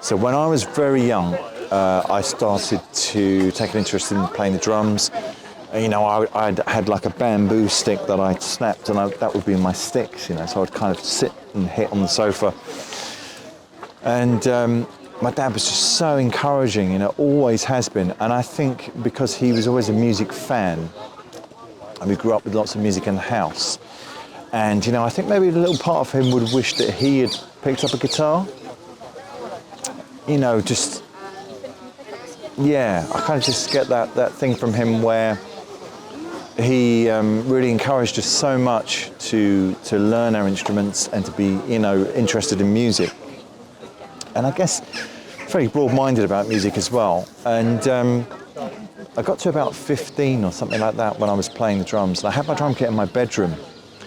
So when I was very young, I started to take an interest in playing the drums. You know, I'd had like a bamboo stick that I'd snapped, and that would be my sticks, you know, so I'd kind of sit and hit on the sofa. And my dad was just so encouraging, you know, always has been. And I think because he was always a music fan, and we grew up with lots of music in the house. And, you know, I think maybe a little part of him would wish that he had picked up a guitar. You know, just, yeah, I kind of just get that thing from him where he really encouraged us so much to learn our instruments and to be, you know, interested in music. And I guess very broad-minded about music as well. And I got to about 15 or something like that when I was playing the drums. And I had my drum kit in my bedroom.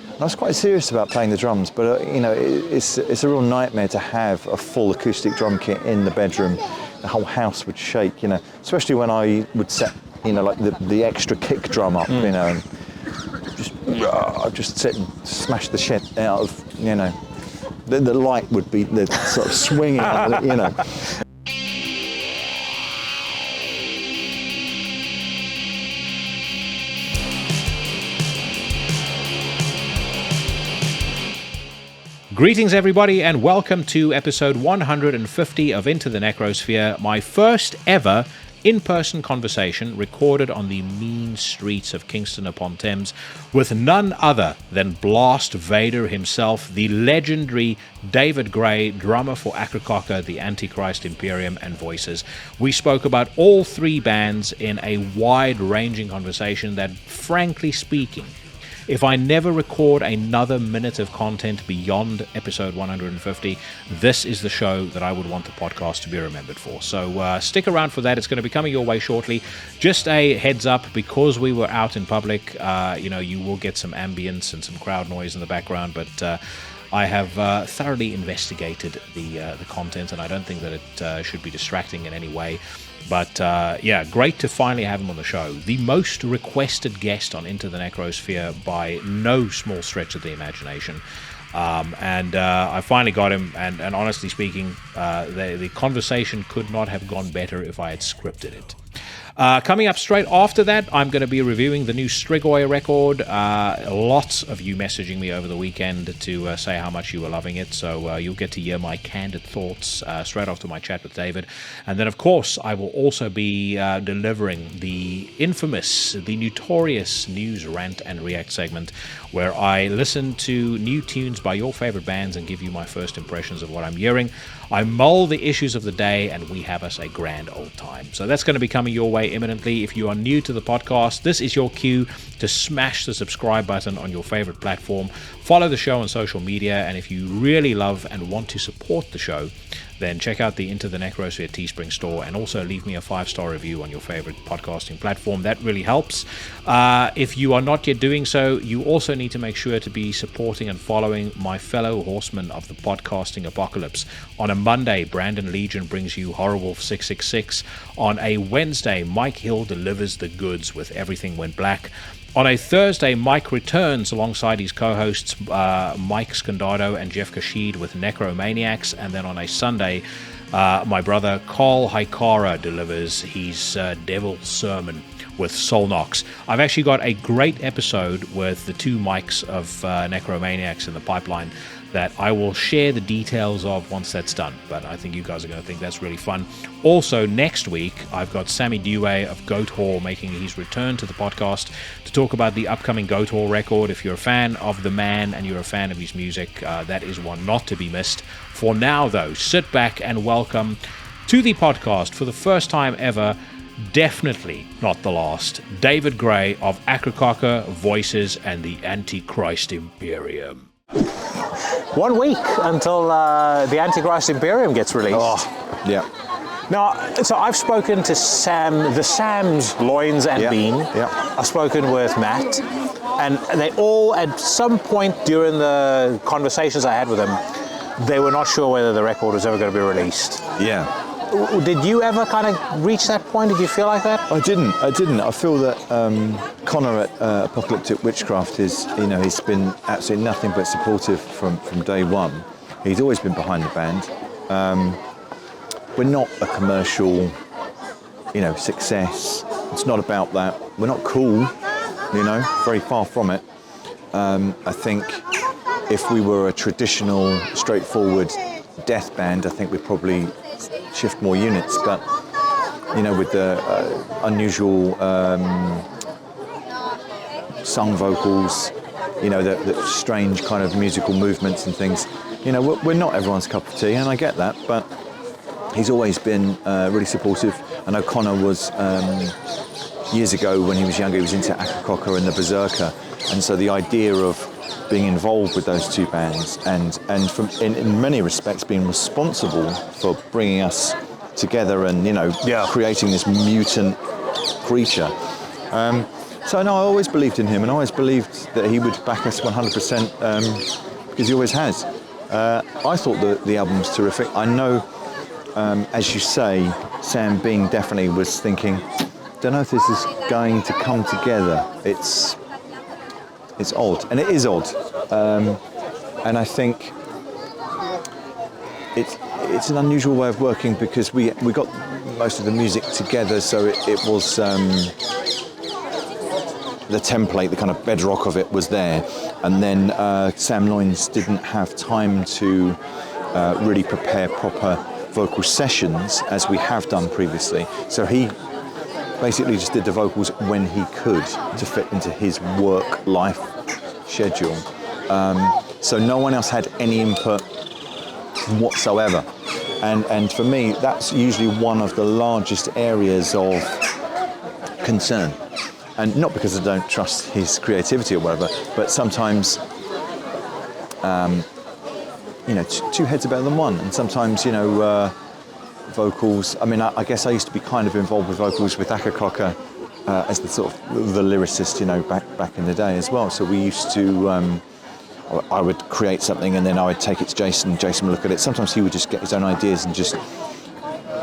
And I was quite serious about playing the drums, but you know, it's a real nightmare to have a full acoustic drum kit in the bedroom. The whole house would shake, you know, especially when I would set, you know, like the extra kick drum up, you know, and just sit and smash the shit out of, you know, the light would be the sort of swinging, you know. Greetings everybody and welcome to episode 150 of Into the Necrosphere, my first ever in-person conversation recorded on the mean streets of Kingston upon Thames with none other than Blast Vader himself, the legendary David Gray, drummer for Akercocke, the Antichrist Imperium and Voices. We spoke about all three bands in a wide-ranging conversation that, frankly speaking, if I never record another minute of content beyond episode 150, this is the show that I would want the podcast to be remembered for. So stick around for that. It's going to be coming your way shortly. Just a heads up, because we were out in public, you know, you will get some ambience and some crowd noise in the background, but I have thoroughly investigated the content, and I don't think that it should be distracting in any way. But yeah, great to finally have him on the show. The most requested guest on Into the Necrosphere by no small stretch of the imagination. And I finally got him, and honestly speaking, the conversation could not have gone better if I had scripted it. Coming up straight after that, I'm going to be reviewing the new Strigoi record. Lots of you messaging me over the weekend to say how much you were loving it, so you'll get to hear my candid thoughts straight after my chat with David. And then, of course, I will also be delivering the infamous, the notorious News, Rant and React segment, where I listen to new tunes by your favorite bands and give you my first impressions of what I'm hearing. I mull the issues of the day, and we have us a grand old time. So that's going to be coming your way imminently. If you are new to the podcast, this is your cue to smash the subscribe button on your favorite platform. Follow the show on social media, and if you really love and want to support the show, then check out the Into the Necrosphere Teespring store, and also leave me a 5-star review on your favorite podcasting platform. That really helps. If you are not yet doing so, you also need to make sure to be supporting and following my fellow horsemen of the podcasting apocalypse. On a Monday, Brandon Legion brings you Horrorwolf 666. On a Wednesday, Mike Hill delivers the goods with Everything Went Black. On a Thursday, Mike returns alongside his co-hosts Mike Scandado and Jeff Kashid with Necromaniacs. And then on a Sunday, my brother Carl Haikara delivers his Devil Sermon with Solnox. I've actually got a great episode with the two mics of Necromaniacs in the pipeline that I will share the details of once that's done, but I think you guys are going to think that's really fun. Also, next week, I've got Sammy Dewey of Goat Whore making his return to the podcast to talk about the upcoming Goat Whore record. If you're a fan of the man and you're a fan of his music, that is one not to be missed. For now, though, sit back and welcome to the podcast for the first time ever, definitely not the last, David Gray of Akercocke, Voices, and the Antichrist Imperium. 1 week until the Antichrist Imperium gets released. Oh, yeah. Now, so I've spoken to the Sams, Loins and Bean. Yeah. I've spoken with Matt, and they all, at some point during the conversations I had with them, they were not sure whether the record was ever going to be released. Yeah. Did you ever kind of reach that point? Did you feel like that? I didn't. I feel that Connor at Apocalyptic Witchcraft is, you know, he's been absolutely nothing but supportive from day one. He's always been behind the band. we're not a commercial, success. It's not about that. We're not cool, very far from it. I think if we were a traditional, straightforward death band, I think we'd probably shift more units. But, with the unusual sung vocals, the strange kind of musical movements and things, we're not everyone's cup of tea, and I get that, but he's always been really supportive. I know Connor was, years ago when he was younger, he was into Akercocke and the Berserker, and so the idea of being involved with those two bands and in many respects being responsible for bringing us together and, creating this mutant creature. So no, I always believed in him, and I always believed that he would back us 100%, because he always has. I thought the album was terrific. I know, as you say, Sam Bean definitely was thinking, don't know if this is going to come together. It's odd, and it is odd. And I think it's an unusual way of working, because we got most of the music together, so it was the template, the kind of bedrock of it was there, and then Sam Loynes didn't have time to really prepare proper vocal sessions as we have done previously, so he basically just did the vocals when he could to fit into his work life schedule. So no one else had any input whatsoever, and for me that's usually one of the largest areas of concern. And not because I don't trust his creativity or whatever, but sometimes, two heads are better than one. And sometimes, vocals. I mean, I guess I used to be kind of involved with vocals with Akercocke as the sort of the lyricist, back in the day as well. So we used to. I would create something and then I would take it to Jason. Jason would look at it. Sometimes he would just get his own ideas and just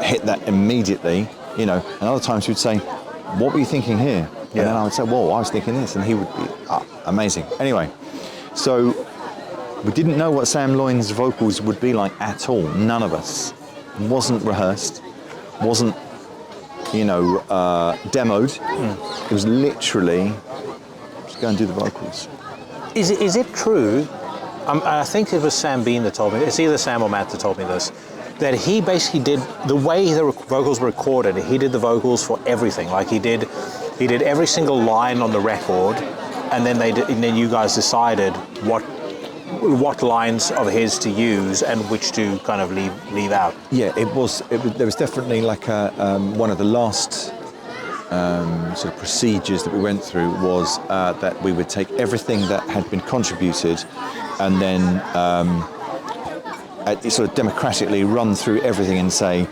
hit that immediately, And other times he would say, "What were you thinking here?" And then I would say, "Whoa, I was thinking this," and he would be amazing. Anyway, so we didn't know what Sam Loynes' vocals would be like at all. None of us. Wasn't rehearsed. Wasn't, demoed. It was literally just go and do the vocals. Is it true? I think it was Sam Bean that told me. It's either Sam or Matt that told me this. That he basically did the way the vocals were recorded. He did the vocals for everything. Like he did every single line on the record, and then you guys decided what lines of his to use and which to kind of leave out. Yeah, there was definitely like one of the last sort of procedures that we went through was that we would take everything that had been contributed and then sort of democratically run through everything and say,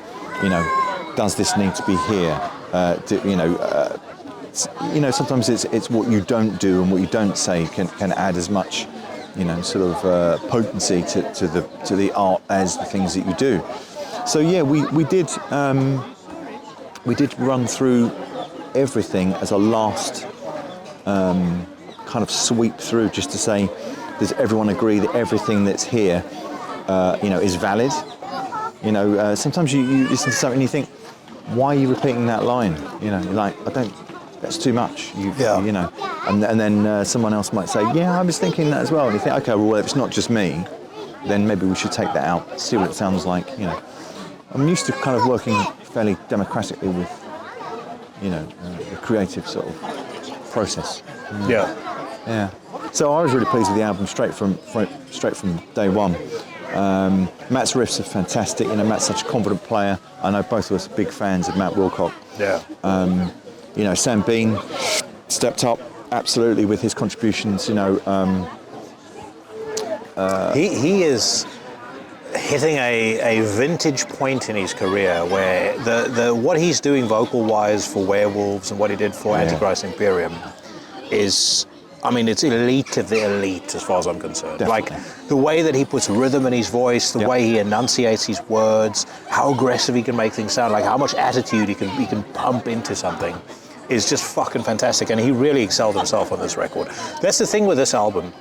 does this need to be here? Sometimes it's what you don't do and what you don't say can add as much, sort of potency to the art as the things that you do. So yeah, we did run through everything as a last kind of sweep through, just to say, does everyone agree that everything that's here, is valid? Sometimes you listen to something and you think, why are you repeating that line? You're like, that's too much. And then someone else might say, yeah, I was thinking that as well. And you think, okay, well, if it's not just me, then maybe we should take that out, see what it sounds like. I'm used to kind of working fairly democratically with, the creative sort of process. Yeah. So I was really pleased with the album straight from day one. Matt's riffs are fantastic. Matt's such a confident player. I know both of us are big fans of Matt Wilcock. Yeah. Sam Bean stepped up absolutely with his contributions. He is hitting a vintage point in his career where the what he's doing vocal wise for Werewolves and what he did for Antichrist Imperium is, it's elite of the elite as far as I'm concerned. Definitely. Like the way that he puts rhythm in his voice, the way he enunciates his words, how aggressive he can make things sound, like how much attitude he can pump into something is just fucking fantastic. And he really excelled himself on this record. That's the thing with this album.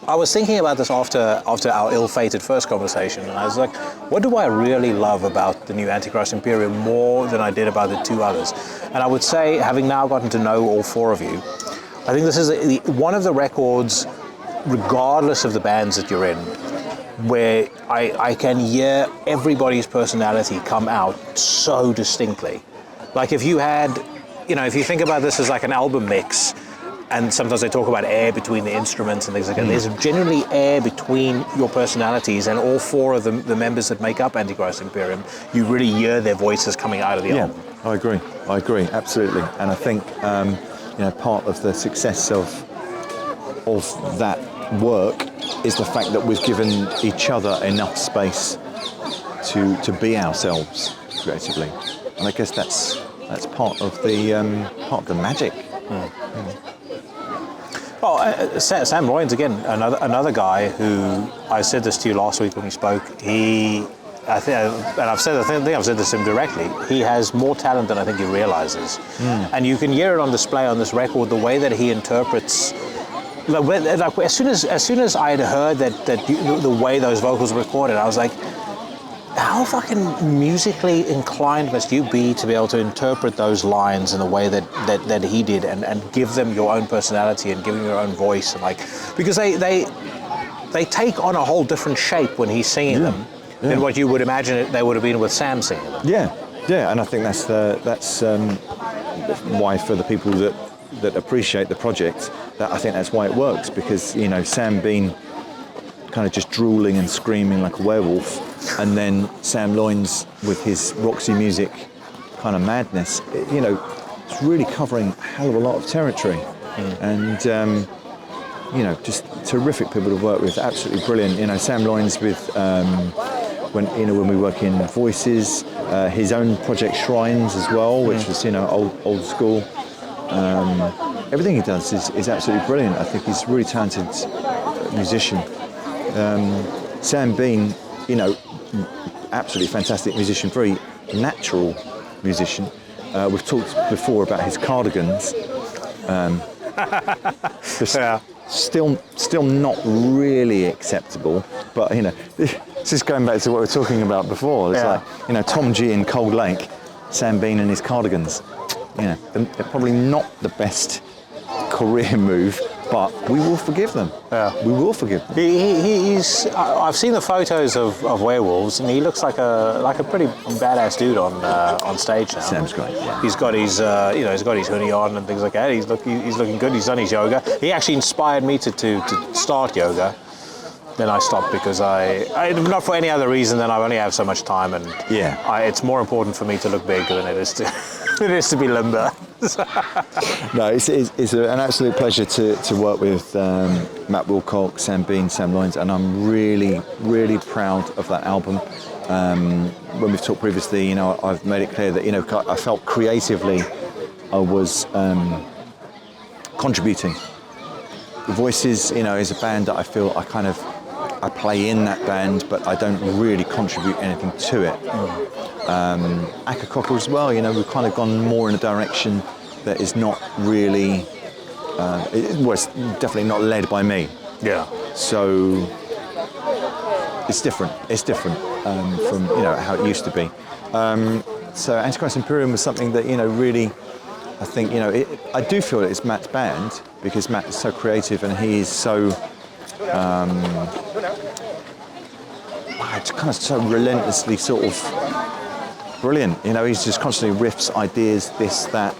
I was thinking about this after our ill-fated first conversation, and I was like, what do I really love about the new Antichrist Imperium more than I did about the two others? And I would say, having now gotten to know all four of you, I think this is one of the records, regardless of the bands that you're in, where I can hear everybody's personality come out so distinctly. Like if you had, if you think about this as like an album mix, and sometimes they talk about air between the instruments and things like that. There's generally air between your personalities, and all four of the members that make up Antichrist Imperium, you really hear their voices coming out of the album. I agree, absolutely. And I think part of the success of that work is the fact that we've given each other enough space to be ourselves creatively, and I guess that's part of the magic. Well, Sam Loynes, again, another guy who, I said this to you last week when we spoke, I think I've said this to him directly, he has more talent than I think he realizes. And you can hear it on display on this record, the way that he interprets, like as soon as I had heard that the way those vocals were recorded, I was like, how fucking musically inclined must you be to be able to interpret those lines in the way that he did, and give them your own personality and give them your own voice, and like, because they take on a whole different shape when he's singing them than what you would imagine they would have been with Sam singing them. Yeah, and I think that's why, for the people that appreciate the project, that I think that's why it works, because Sam Bean kind of just drooling and screaming like a werewolf, and then Sam Loynes with his Roxy music kind of madness, it's really covering a hell of a lot of territory. And just terrific people to work with, absolutely brilliant. Sam Loynes with when we work in voices, his own project Shrines as well, which was old school. Everything he does is absolutely brilliant. I think he's a really talented musician. Sam Bean, absolutely fantastic musician, very natural musician. We've talked before about his cardigans. Still not really acceptable, but this is going back to what we were talking about before. It's like Tom G in Cold Lake, Sam Bean and his cardigans. They're probably not the best career move, but we will forgive them. We will forgive them. He's. I've seen the photos of Werewolves, and he looks like a pretty badass dude on stage now. Sam's great. Yeah. He's got his he's got his hoodie on and things like that. He's looking good. He's done his yoga. He actually inspired me to start yoga. Then I stopped because I not for any other reason than I only have so much time, and it's more important for me to look big than it is to be limber. No, it's an absolute pleasure to work with Matt Wilcock, Sam Bean, Sam Loynes, and I'm really, really proud of that album. When we've talked previously, I've made it clear that I felt creatively I was contributing. The Voices, is a band that I feel I play in that band, but I don't really contribute anything to it. Akercocke as well, we've kind of gone more in a direction that is not really, it's definitely not led by me. Yeah. So it's different. It's different from how it used to be. So Antichrist Imperium was something that really, I think I do feel that it's Matt's band, because Matt is so creative and he is so. It's kind of so relentlessly sort of brilliant. He's just constantly riffs, ideas, this, that,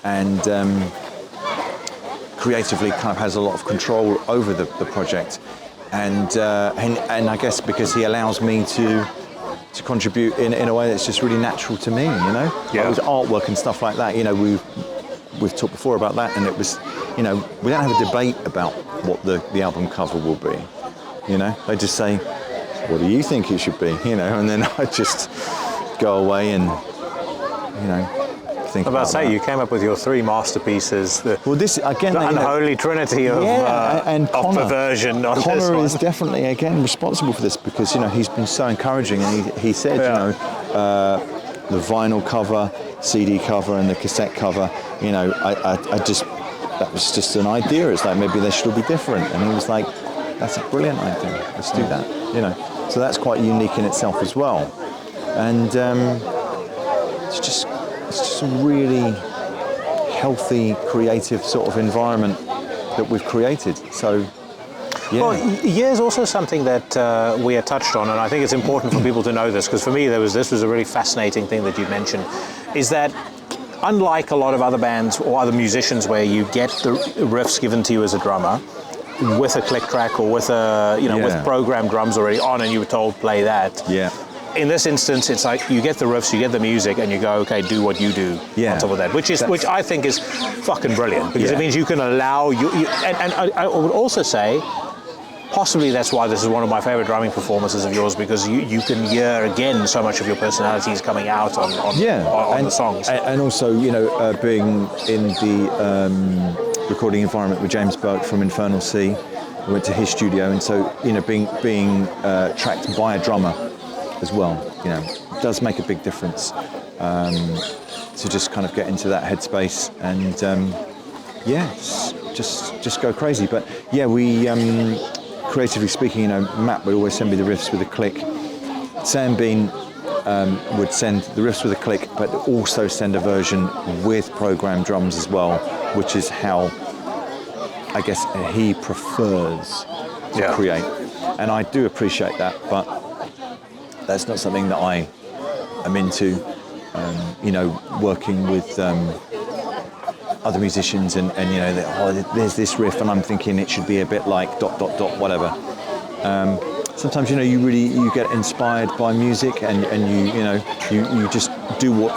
and creatively kind of has a lot of control over the project. And I guess because he allows me to contribute in a way that's just really natural to me, Yeah. Like with artwork and stuff like that, we've talked before about that, and it was, we don't have a debate about what the album cover will be. They just say, what do you think it should be? And then I just go away and, think about that. You came up with your three masterpieces. This again, the unholy trinity of perversion. Connor is definitely again responsible for this, because he's been so encouraging, and he said the vinyl cover, CD cover, and the cassette cover. I just that was just an idea. It's like maybe they should all be different, and he was like, that's a brilliant idea. Let's do that. You know, so that's quite unique in itself as well. And it's just a really healthy, creative sort of environment that we've created. So, yeah. Well, here's also something that we had touched on, and I think it's important for people to know this, because for me this was a really fascinating thing that you mentioned, is that unlike a lot of other bands or other musicians where you get the riffs given to you as a drummer with a click track or with with programmed drums already on, and you were told play that. Yeah. In this instance, it's like you get the riffs, you get the music, and you go, okay, do what you do on top of that, which I think is fucking brilliant, because it means you can allow and I would also say, possibly that's why this is one of my favorite drumming performances of yours, because you can hear again so much of your personality is coming out on the songs. And also, being in the recording environment with James Burke from Infernal Sea, I went to his studio, and so being tracked by a drummer as well, does make a big difference. To just kind of get into that headspace and just go crazy. But we creatively speaking, Matt would always send me the riffs with a click. Sam Bean would send the riffs with a click, but also send a version with programmed drums as well, which is how I guess he prefers to create. And I do appreciate that, but that's not something that I am into. Working with other musicians and there's this riff and I'm thinking it should be a bit like ... whatever. Sometimes you get inspired by music and you just do what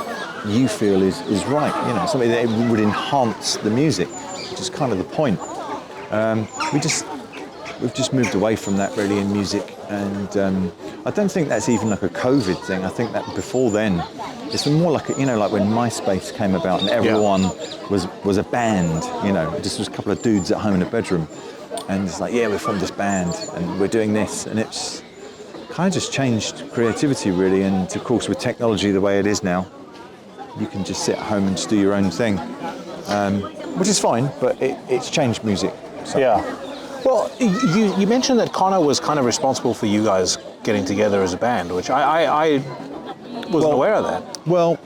you feel is right. Something that would enhance the music, which is kind of the point. We've just moved away from that really in music, and I don't think that's even like a COVID thing. I think that before then, it's more like like when MySpace came about and everyone was a band. Just was a couple of dudes at home in a bedroom, and it's like, we're from this band and we're doing this, and it's kind of just changed creativity really. And of course, with technology the way it is now, you can just sit at home and just do your own thing, which is fine. But it's changed music. So. Yeah. Well, you mentioned that Connor was kind of responsible for you guys getting together as a band, which I wasn't aware of that. Well,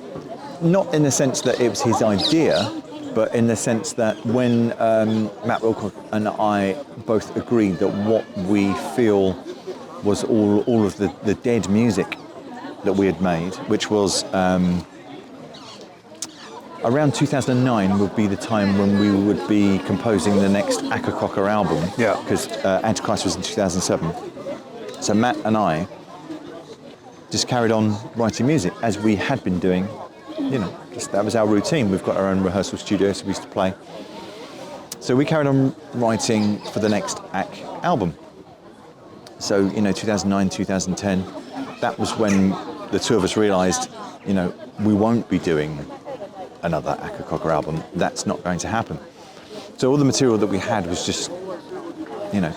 not in the sense that it was his idea, but in the sense that when Matt Wilcock and I both agreed that what we feel was all of the dead music that we had made, which was around 2009 would be the time when we would be composing the next Akercocke album. Yeah. Because Antichrist was in 2007. So Matt and I just carried on writing music as we had been doing. That was our routine. We've got our own rehearsal studio, so we used to play. So we carried on writing for the next album. So 2009, 2010, that was when the two of us realised, we won't be doing another Akercocke album. That's not going to happen. So all the material that we had was just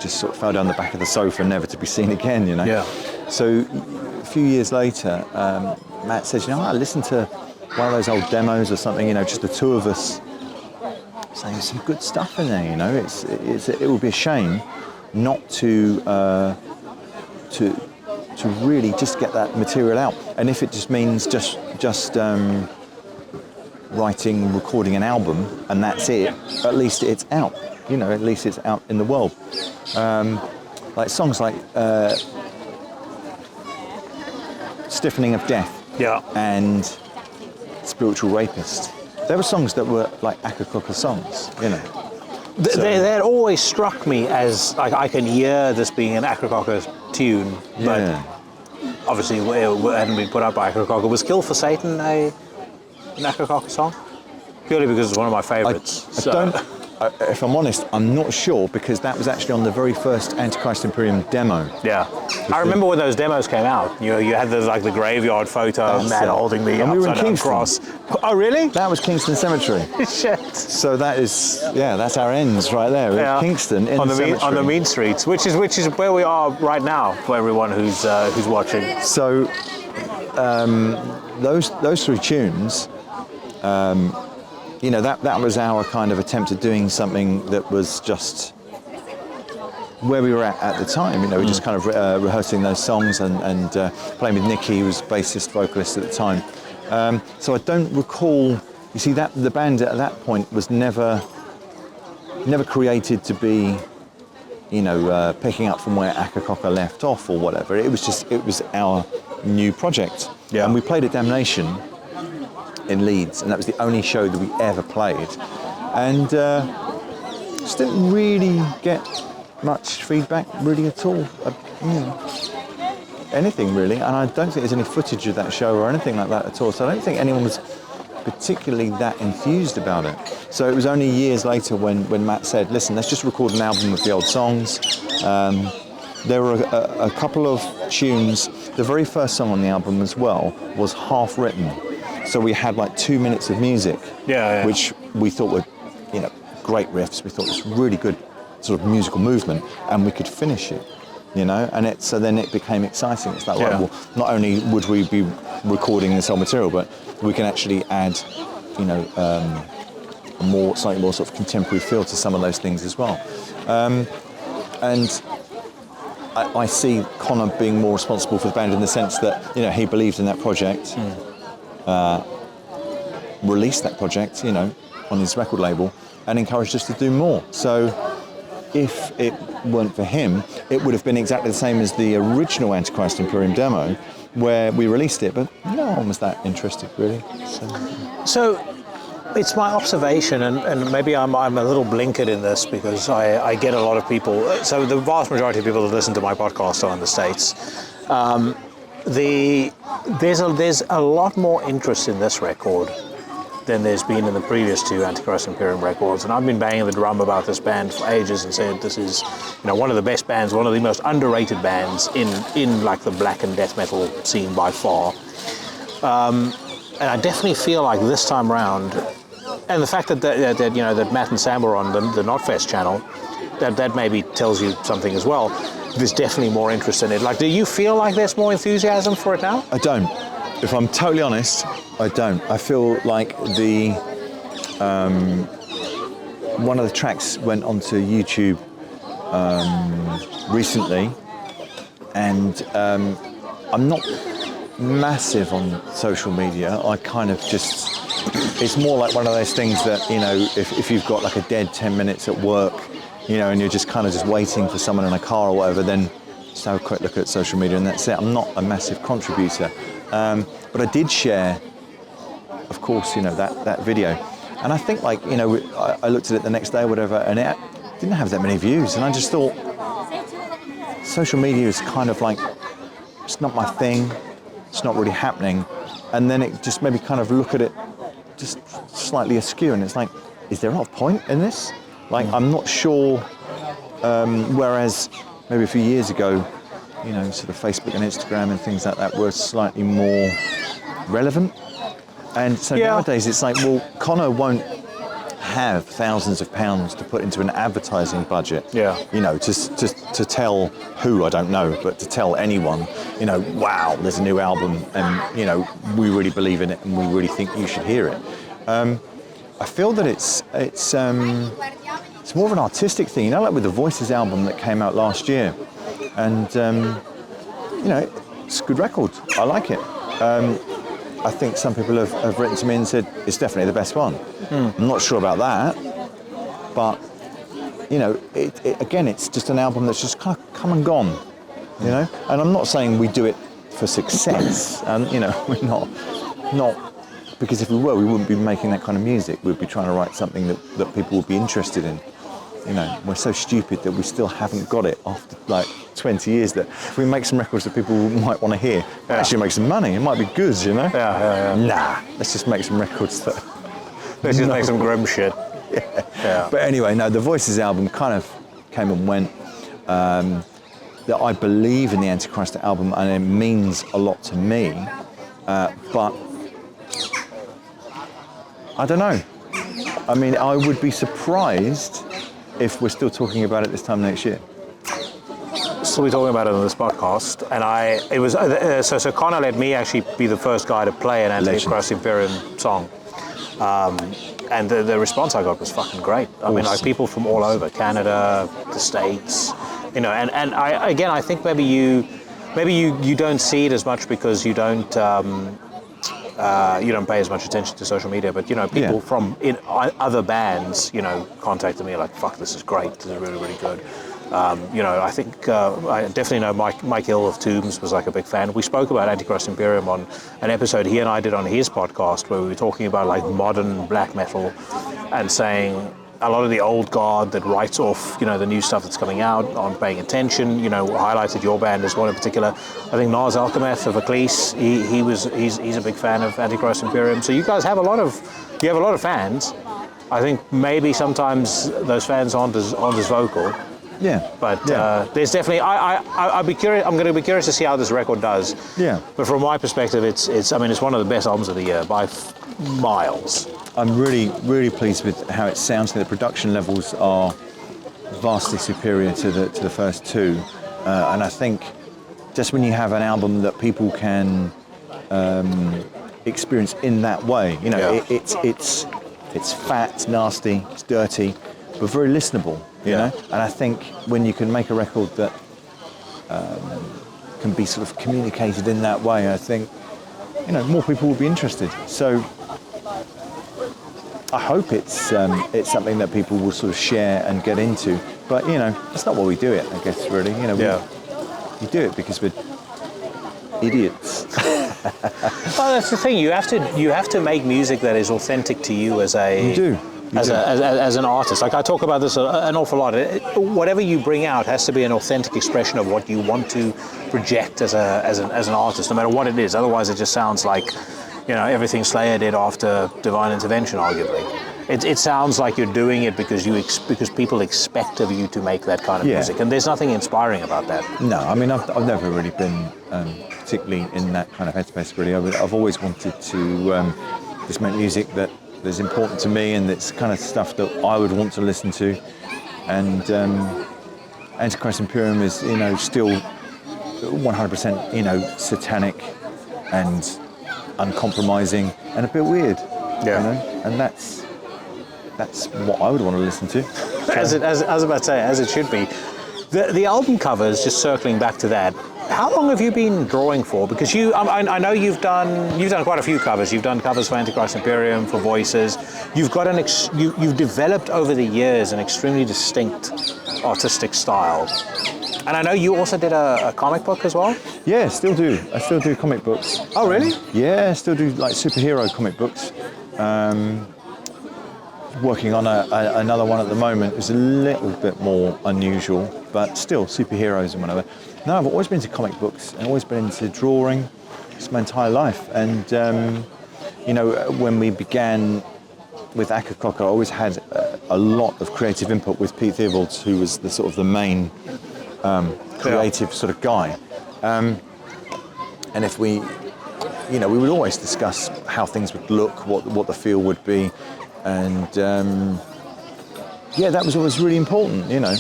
sort of fell down the back of the sofa, never to be seen again. Yeah. So a few years later, Matt says, I listened to one of those old demos or something. Just the two of us saying there's some good stuff in there. It would be a shame not to really just get that material out. And if it just means just writing, recording an album, and that's it, at least it's out. At least it's out in the world. Like songs like Stiffening of Death and Spiritual Rapist. They were songs that were like Akercocke songs, That always struck me as, like, I can hear this being an Akercocke tune, but obviously it hadn't been put out by Akercocke. Was Kill for Satan an Akercocke song? Purely because it's one of my favourites. If I'm honest, I'm not sure, because that was actually on the very first Antichrist Imperium demo. Yeah. I remember when those demos came out. You had the graveyard photo of Matt holding the upside down cross. Oh, really? That was Kingston Cemetery. Shit. So that is, that's our ends right there. Yeah. Kingston in the cemetery. On the mean streets, which is where we are right now for everyone who's watching. So those three tunes. That was our kind of attempt at doing something that was just where we were at the time. You know, we were just kind of rehearsing those songs and playing with Nicky, who was bassist, vocalist at the time. So I don't recall. You see, that the band at that point was never created to be, you know, picking up from where Akercocke left off or whatever. It was our new project. Yeah. And we played at Damnation in Leeds, and that was the only show that we ever played. And just didn't really get much feedback really at all. Anything really. And I don't think there's any footage of that show or anything like that at all. So I don't think anyone was particularly that enthused about it. So it was only years later when Matt said, listen, let's just record an album with the old songs. There were a couple of tunes. The very first song on the album as well was half written. So we had like 2 minutes of music, which we thought were, you know, great riffs. We thought it was really good sort of musical movement, and we could finish it, you know. And so then it became exciting. It's like, right, well, not only would we be recording this old material, but we can actually add, you know, a slightly more sort of contemporary feel to some of those things as well. And I see Connor being more responsible for the band in the sense that, you know, he believed in that project, released that project, you know, on his record label, and encouraged us to do more. So if it weren't for him, it would have been exactly the same as the original Antichrist Imperium demo, where we released it, but no one was that interested, really. So it's my observation, and maybe I'm a little blinkered in this because I get a lot of people. So the vast majority of people that listen to my podcast are in the States. There's a lot more interest in this record than there's been in the previous two Antichrist Imperium records, and I've been banging the drum about this band for ages and said this is, you know, one of the best bands, one of the most underrated bands in like the black and death metal scene by far. And I definitely feel like this time round, and the fact that you know that Matt and Sam were on the Knotfest channel, that maybe tells you something as well. There's definitely more interest in it. Like, do you feel like there's more enthusiasm for it now? I don't. If I'm totally honest, I don't. I feel like one of the tracks went onto YouTube recently, and I'm not massive on social media. I kind of just, it's more like one of those things that, you know, if you've got like a dead 10 minutes at work, you know, and you're just kind of just waiting for someone in a car or whatever, then just have a quick look at social media and that's it. I'm not a massive contributor. But I did share, of course, you know, that video. And I think, like, you know, I looked at it the next day or whatever, and it didn't have that many views. And I just thought, social media is kind of like, it's not my thing. It's not really happening. And then it just made me kind of look at it just slightly askew. And it's like, is there a lot of point in this? Like, I'm not sure. Whereas maybe a few years ago, you know, sort of Facebook and Instagram and things like that were slightly more relevant. And so nowadays it's like, well, Connor won't have thousands of pounds to put into an advertising budget. Yeah. You know, to tell who, I don't know, but to tell anyone, you know, wow, there's a new album and, you know, we really believe in it and we really think you should hear it. I feel that it's more of an artistic thing, you know, like with the Voices album that came out last year. And, you know, it's a good record. I like it. I think some people have written to me and said, it's definitely the best one. I'm not sure about that. But, you know, again, it's just an album that's just kind of come and gone, you know? And I'm not saying we do it for success. And, you know, we're not, because if we were, we wouldn't be making that kind of music. We'd be trying to write something that people would be interested in. You know, we're so stupid that we still haven't got it after like 20 years that if we make some records that people might want to hear, actually make some money, it might be good, you know? Yeah. Nah, let's just make some records that... Let's just make some grim shit. Yeah. But anyway, no, the Voices album kind of came and went. That I believe in the Antichrist album and it means a lot to me, but I don't know. I mean, I would be surprised if we're still talking about it this time next year. So we're talking about it on this podcast, and so Connor let me actually be the first guy to play an Antichrist Imperium song, and the response I got was fucking great. I mean, like people from all over, Canada, the States, You know, and I think maybe you don't see it as much because you don't pay as much attention to social media. But you know, people from other bands, you know, contacted me like, "Fuck, this is great. This is really, really good." You know, I think I definitely know Mike Hill of Tombs was like a big fan. We spoke about Antichrist Imperium on an episode he and I did on his podcast where we were talking about like modern black metal and saying a lot of the old guard that writes off, you know, the new stuff that's coming out, aren't paying attention. You know, highlighted your band as one in particular. I think Nars Alchemeth of Ecclesi, he's a big fan of Antichrist Imperium. So you guys have a lot of fans. I think maybe sometimes those fans aren't as vocal. Yeah. But there's definitely I'd be curious. I'm going to be curious to see how this record does. Yeah. But from my perspective, it's one of the best albums of the year by miles. I'm really, really pleased with how it sounds. The production levels are vastly superior to the first two, and I think just when you have an album that people can experience in that way, you know, it's fat, it's nasty, it's dirty, but very listenable. You know, and I think when you can make a record that can be sort of communicated in that way, I think, you know, more people will be interested. So I hope it's something that people will sort of share and get into. But you know, it's not why we do it, I guess. Really, you know, we do it because we're idiots. Well, that's the thing. You have to make music that is authentic to you as a. You do. As an artist. Like I talk about this an awful lot. Whatever you bring out has to be an authentic expression of what you want to project as an artist, no matter what it is. Otherwise, it just sounds like, you know, everything Slayer did after Divine Intervention, arguably. It sounds like you're doing it because people expect of you to make that kind of music, and there's nothing inspiring about that. No, I mean, I've never really been particularly in that kind of headspace. Really, I've always wanted to just make music that is important to me, and it's kind of stuff that I would want to listen to. And Antichrist Imperium is, you know, still 100%, you know, satanic and uncompromising and a bit weird. Yeah. You know? And that's what I would want to listen to. As I was about to say, as it should be. The album covers, just circling back to that, how long have you been drawing for? Because I know you've done quite a few covers. You've done covers for Antichrist Imperium, for Voices. You've got you've developed over the years an extremely distinct artistic style. And I know you also did a comic book as well. Yeah, still do. I still do comic books. Oh, really? Yeah, I still do like superhero comic books. Working on another one at the moment. It's a little bit more unusual, but still superheroes and whatever. No, I've always been into comic books and always been into drawing just my entire life. And, you know, when we began with Akercocke, I always had a lot of creative input with Pete Theobalds, who was the sort of the main creative sort of guy. And if we, you know, we would always discuss how things would look, what the feel would be. And, yeah, that was always really important, you know.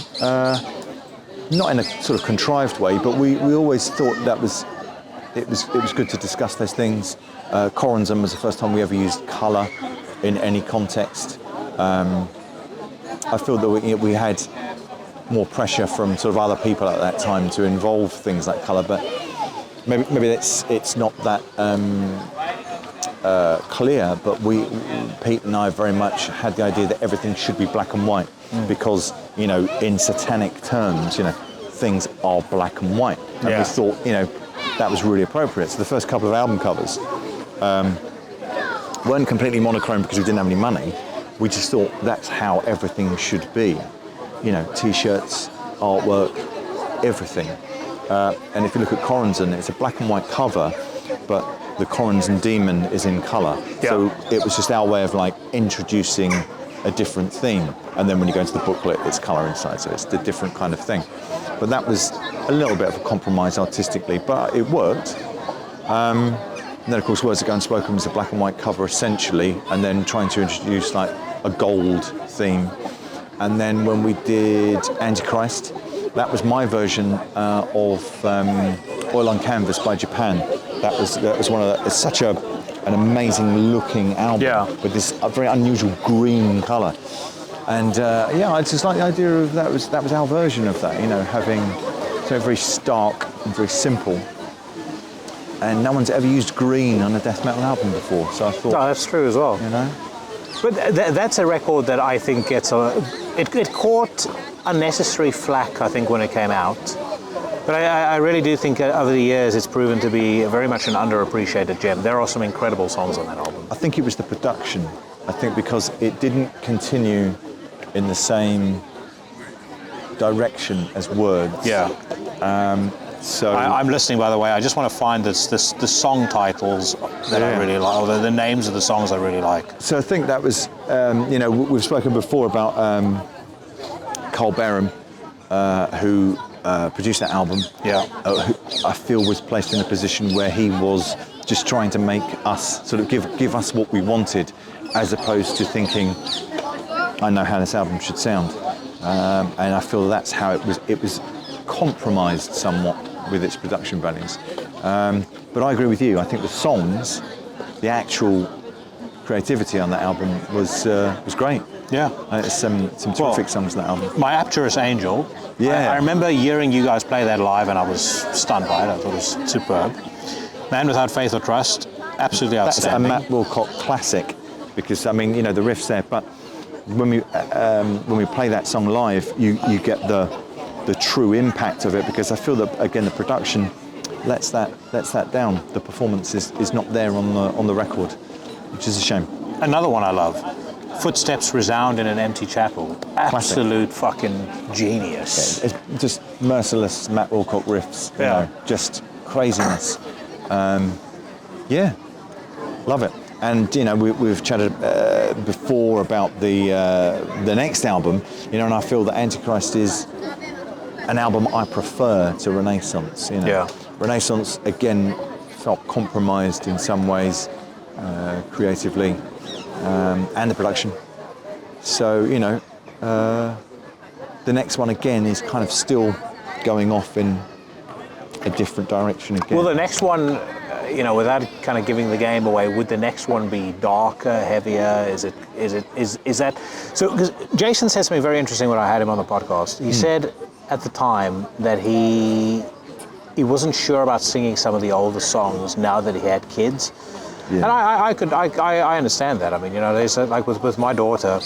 Not in a sort of contrived way, but we always thought that it was good to discuss those things. Corazon was the first time we ever used colour in any context. I feel that we had more pressure from sort of other people at that time to involve things like colour, but maybe it's not that clear. But Pete and I very much had the idea that everything should be black and white. Because, you know, in satanic terms, you know, things are black and white. And we thought, you know, that was really appropriate. So the first couple of album covers weren't completely monochrome because we didn't have any money. We just thought that's how everything should be. You know, T-shirts, artwork, everything. And if you look at Corazon, it's a black and white cover, but the Corazon demon is in colour. Yeah. So it was just our way of, like, introducing a different theme, and then when you go into the booklet it's colour inside, so it's a different kind of thing. But that was a little bit of a compromise artistically, but it worked. And then of course Words That Go Unspoken was a black and white cover essentially, and then trying to introduce like a gold theme. And then when we did Antichrist, that was my version of Oil on Canvas by Japan. That was one of the, it's such an amazing looking album with this very unusual green colour. And I just like the idea of that was our version of that, having so very stark and very simple. And no one's ever used green on a death metal album before, so I thought. No, that's true as well. But that's a record that I think gets it caught unnecessary flack, I think, when it came out. But I really do think over the years it's proven to be very much an underappreciated gem. There are some incredible songs on that album. I think it was the production. I think because it didn't continue in the same direction as words. Yeah. So I'm listening, by the way. I just want to find the song titles that I really like, or the names of the songs I really like. So I think that was, we've spoken before about Carl Barham, who produced that album. Yeah. Who I feel was placed in a position where he was just trying to make us sort of give us what we wanted, as opposed to thinking, I know how this album should sound. And I feel that's how it was. It was compromised somewhat with its production values. But I agree with you. I think the songs, the actual creativity on that album was great. Yeah. There's some terrific songs on that album. My Apturus Angel. Yeah. I remember hearing you guys play that live, and I was stunned by it. I thought it was superb. Man Without Faith or Trust, absolutely outstanding. That's a Matt Wilcock classic, because the riff's there, but when we play that song live, you get the true impact of it, because I feel that again the production lets that down. The performance is not there on the record, which is a shame. Another one I love, Footsteps Resound in an Empty Chapel. Absolute fucking genius. It's just merciless Matt Wilcock riffs. Just craziness. Love it. And we've chatted before about the next album, and I feel that Antichrist is an album I prefer to Renaissance. Renaissance again felt compromised in some ways, creatively, and the production. So the next one again is kind of still going off in a different direction again. Well, the next one, without kind of giving the game away, would the next one be darker, heavier? Is that so? Because Jason said something very interesting when I had him on the podcast. He said at the time that he wasn't sure about singing some of the older songs now that he had kids. Yeah. And I understand that. I mean, there's like with my daughter,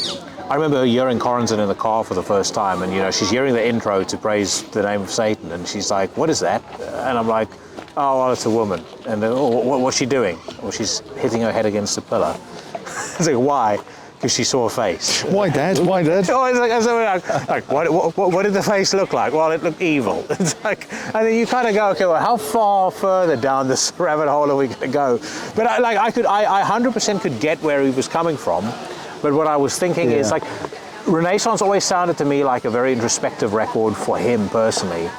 I remember her hearing Corazon in the car for the first time, and she's hearing the intro to Praise the Name of Satan, and she's like, "What is that?" And I'm like, "Oh, well, it's a woman." And then, what's she doing? Well, she's hitting her head against a pillar. It's like, why? Because she saw a face. Why, Dad? Why, Dad? Oh, it's like what did the face look like? Well, it looked evil. It's like, and then you kind of go, okay, well, how far further down this rabbit hole are we going to go? But I 100% could get where he was coming from. But what I was thinking is like, Renaissance always sounded to me like a very introspective record for him personally.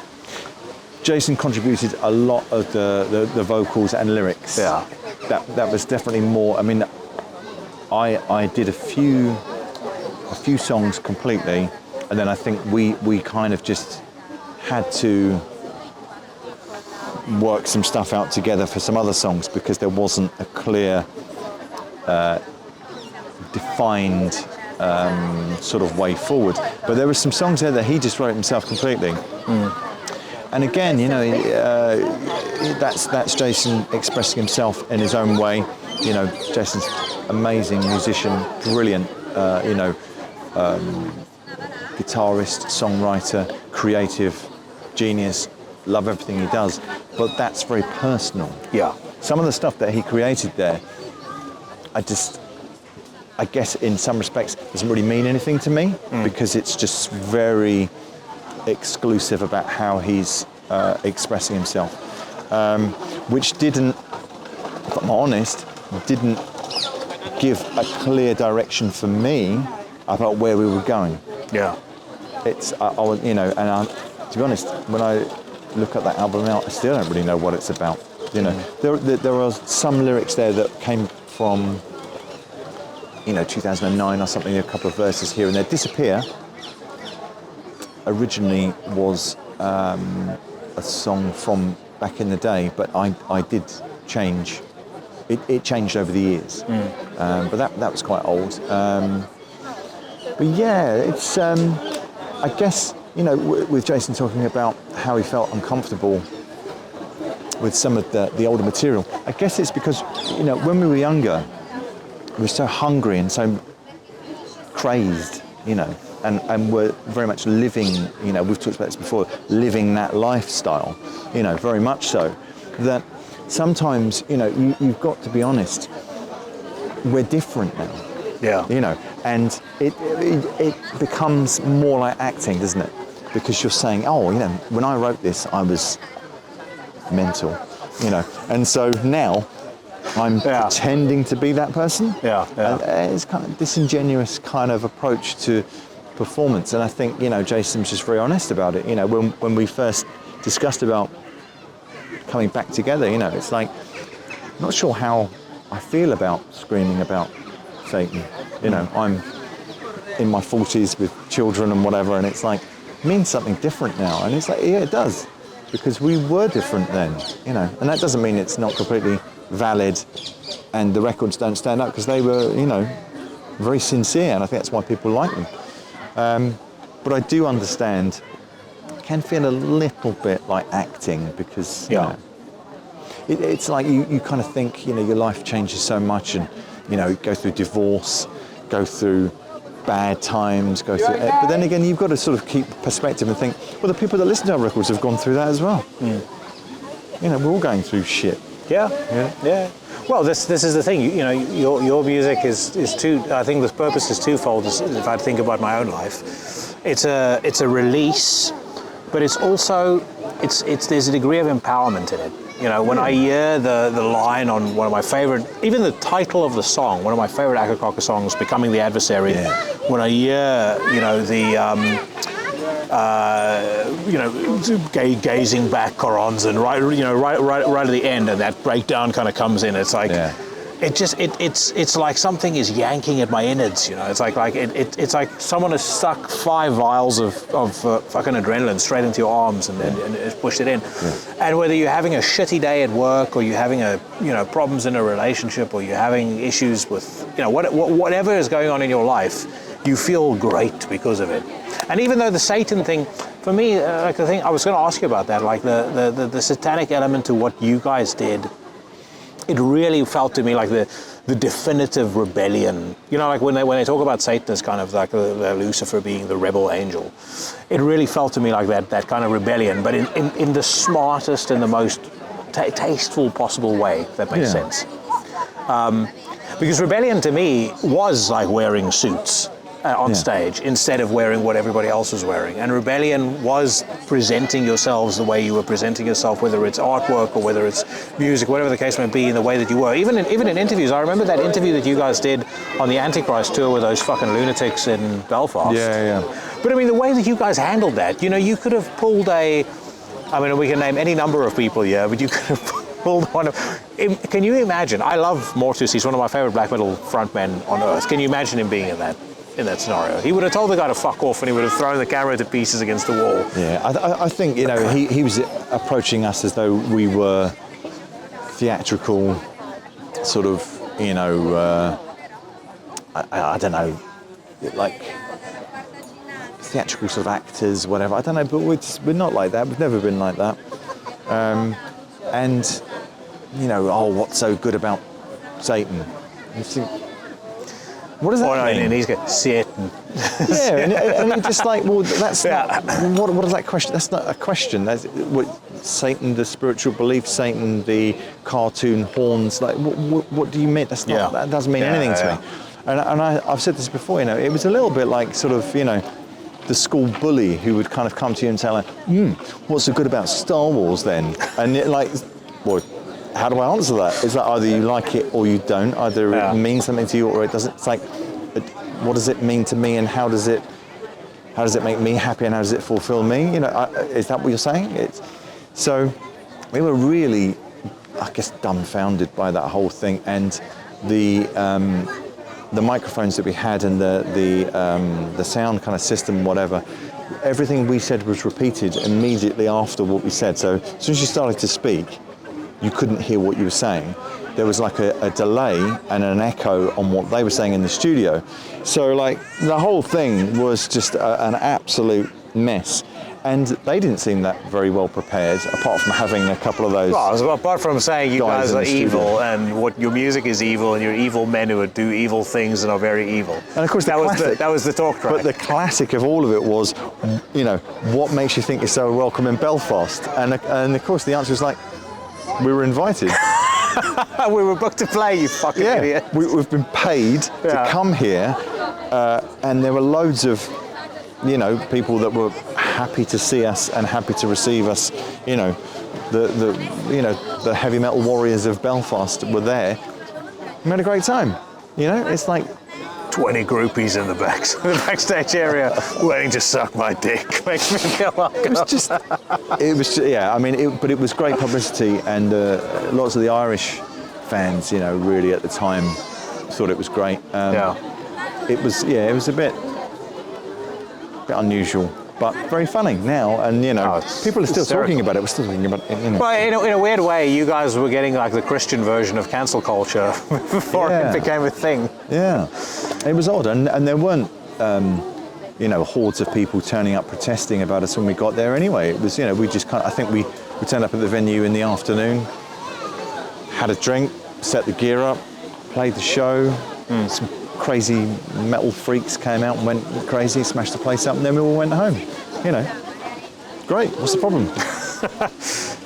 Jason contributed a lot of the vocals and lyrics. Yeah. That was definitely more. I mean, I did a few songs completely, and then I think we kind of just had to work some stuff out together for some other songs, because there wasn't a clear, defined sort of way forward. But there were some songs there that he just wrote himself completely. And again, that's Jason expressing himself in his own way. Jason's amazing musician, brilliant, guitarist, songwriter, creative, genius. Love everything he does, but that's very personal. Yeah. Some of the stuff that he created there, I guess in some respects doesn't really mean anything to me, because it's just very exclusive about how he's expressing himself, which didn't, if I'm honest, didn't give a clear direction for me about where we were going. Yeah. It's, I was, to be honest, when I look at that album now, I still don't really know what it's about. There are some lyrics there that came from, 2009 or something, a couple of verses here and there. Disappear originally was a song from back in the day, but I did change. It changed over the years, but that was quite old. But yeah, it's, I guess, with Jason talking about how he felt uncomfortable with some of the older material, I guess it's because, when we were younger, we were so hungry and so crazed, and we're very much living, we've talked about this before, living that lifestyle, very much so, that sometimes, you've got to be honest, we're different now. Yeah. And it becomes more like acting, doesn't it? Because you're saying, when I wrote this, I was mental, and so now I'm pretending to be that person. Yeah. And it's kind of disingenuous kind of approach to performance. And I think, Jason's just very honest about it. When we first discussed about coming back together, it's like, I'm not sure how I feel about screaming about Satan. I'm in my 40s with children and whatever, and it's like, it means something different now. And it's like, yeah, it does. Because we were different then, and that doesn't mean it's not completely valid and the records don't stand up, because they were, very sincere, and I think that's why people like them. But I do understand, it can feel a little bit like acting, because, it's like you kind of think, your life changes so much, and, go through divorce, go through bad times, go through it. But then again, you've got to sort of keep perspective and think, well, the people that listen to our records have gone through that as well. We're all going through shit. Yeah. Well, this is the thing. Your music is two. I think the purpose is twofold. If I think about my own life, it's a release, but it's also there's a degree of empowerment in it. When I hear the line on one of my favorite, even the title of the song, one of my favorite Akercocke songs, "Becoming the Adversary." Yeah. When I hear, gazing back Korans, and right at the end, and that breakdown kind of comes in. It's like, it's like something is yanking at my innards. It's it's like someone has stuck 5 vials of fucking adrenaline straight into your arms and pushed it in. Yeah. And whether you're having a shitty day at work, or you're having problems in a relationship, or you're having issues with whatever is going on in your life, you feel great because of it. And even though the Satan thing, for me, the thing I was going to ask you about that, like the satanic element to what you guys did, it really felt to me like the definitive rebellion. Like when they talk about Satan as kind of like the Lucifer being the rebel angel, it really felt to me like that kind of rebellion, but in the smartest and the most tasteful possible way, if that makes sense. Because rebellion to me was like wearing suits on stage instead of wearing what everybody else was wearing. And rebellion was presenting yourselves the way you were presenting yourself, whether it's artwork or whether it's music, whatever the case may be, in the way that you were. Even in interviews, I remember that interview that you guys did on the Antichrist tour with those fucking lunatics in Belfast. Yeah. But I mean, the way that you guys handled that, you could have pulled we can name any number of people here, but you could have pulled one of... Can you imagine? I love Mortus. He's one of my favorite black metal frontmen on earth. Can you imagine him being in that scenario? He would have told the guy to fuck off, and he would have thrown the camera to pieces against the wall. Yeah, I think, he was approaching us as though we were theatrical, sort of, I don't know, like theatrical sort of actors, whatever. I don't know, but we're not like that. We've never been like that. And, what's so good about Satan? You think, what does that mean? And he's got Satan. Yeah, and you're just like, well, that's not, what is that question? That's not a question. That's what, Satan, the spiritual belief, Satan, the cartoon horns. Like, what do you mean? That's not. That doesn't mean anything to me. And I've said this before. It was a little bit like sort of, the school bully who would kind of come to you and say, like, what's so good about Star Wars then? And well, how do I answer that? Is that either you like it or you don't? Either it means something to you or it doesn't. It's like, what does it mean to me, and how does it make me happy, and how does it fulfill me? Is that what you're saying? So we were really, I guess, dumbfounded by that whole thing, and the microphones that we had, and the sound kind of system, whatever. Everything we said was repeated immediately after what we said. So as soon as you started to speak, you couldn't hear what you were saying. there was like a delay and an echo on what they were saying in the studio. So like the whole thing was just an absolute mess. And they didn't seem that very well prepared, apart from having a couple of those. Well, apart from saying you guys are evil and what your music is evil and you're evil men who would do evil things and are very evil. And of course, that was the talk track. But the classic of all of it was, you know, what makes you think you're so welcome in Belfast? And of course, the answer was like, we were invited. We were booked to play, you fucking idiot. We've been paid to come here, and there were loads of, you know, people that were happy to see us and happy to receive us. You know, the heavy metal warriors of Belfast were there. We had a great time. You know, it's like 20 groupies in the backstage area waiting to suck my dick. Makes me feel like it was just, yeah. I mean, but it was great publicity, and lots of the Irish fans, you know, really at the time thought it was great. It was a bit unusual, but very funny now, and you know, people are still talking about it. We're still talking about it. You know. Well, in a weird way, you guys were getting like the Christian version of cancel culture before it became a thing. Yeah, it was odd, and there weren't, you know, hordes of people turning up protesting about us when we got there. Anyway, it was, you know, we just I think we turned up at the venue in the afternoon, had a drink, set the gear up, played the show. Some crazy metal freaks came out and went crazy, smashed the place up, and then we all went home. You know, great. What's the problem?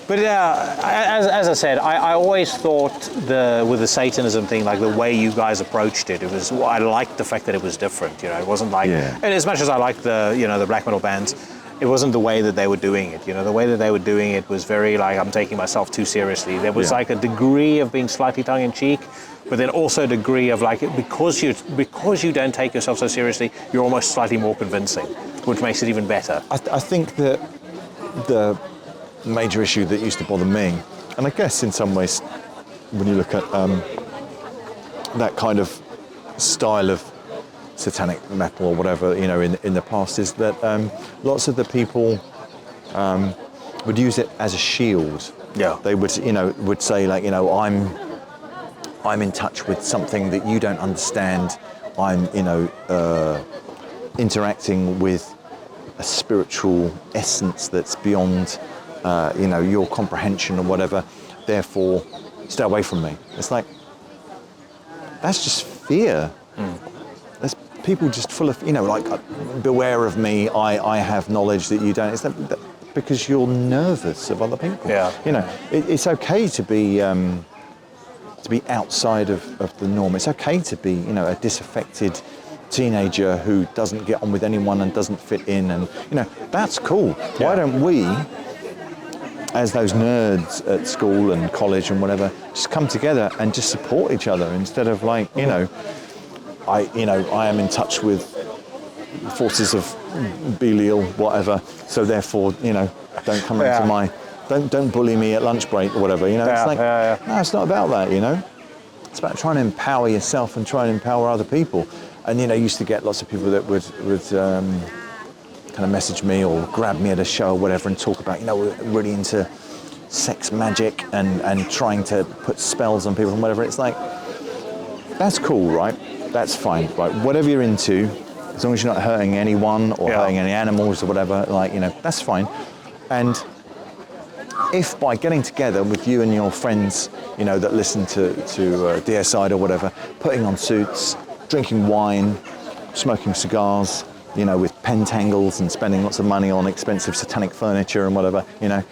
But as I said, I always thought with the Satanism thing, like the way you guys approached it, I liked the fact that it was different. You know, it wasn't like, and as much as I liked the black metal bands, it wasn't the way that they were doing it. You know, the way that they were doing it was very like, I'm taking myself too seriously. There was like a degree of being slightly tongue in cheek, but then also a degree of like, because you don't take yourself so seriously, you're almost slightly more convincing, which makes it even better. I think that the major issue that used to bother me, and I guess in some ways, when you look at that kind of style of satanic metal or whatever, you know, in the past, is that lots of the people would use it as a shield. Yeah. They would, you know, would say like, you know, I'm in touch with something that you don't understand. I'm, you know, interacting with a spiritual essence that's beyond, you know, your comprehension or whatever. Therefore, stay away from me. It's like, that's just fear. There's people just full of, you know, like, beware of me. I have knowledge that you don't. It's that because you're nervous of other people. Yeah. You know, it's okay to be outside of the norm. It's okay to be, you know, a disaffected teenager who doesn't get on with anyone and doesn't fit in, and you know, that's cool. Why don't we, as those nerds at school and college and whatever, just come together and just support each other instead of like, you know, I am in touch with forces of Belial, whatever, so therefore, you know, don't come into my, don't bully me at lunch break or whatever, you know. It's like, no, it's not about that, you know. It's about trying to empower yourself and try and empower other people. And, you know, I used to get lots of people that would kind of message me or grab me at a show or whatever and talk about, you know, we're really into sex magic and trying to put spells on people and whatever. It's like, that's cool, right? That's fine, right? Whatever you're into, as long as you're not hurting anyone or hurting any animals or whatever, like, you know, that's fine. And if by getting together with you and your friends, you know, that listen to DSide or whatever, putting on suits, drinking wine, smoking cigars, you know, with pentangles and spending lots of money on expensive satanic furniture and whatever, you know,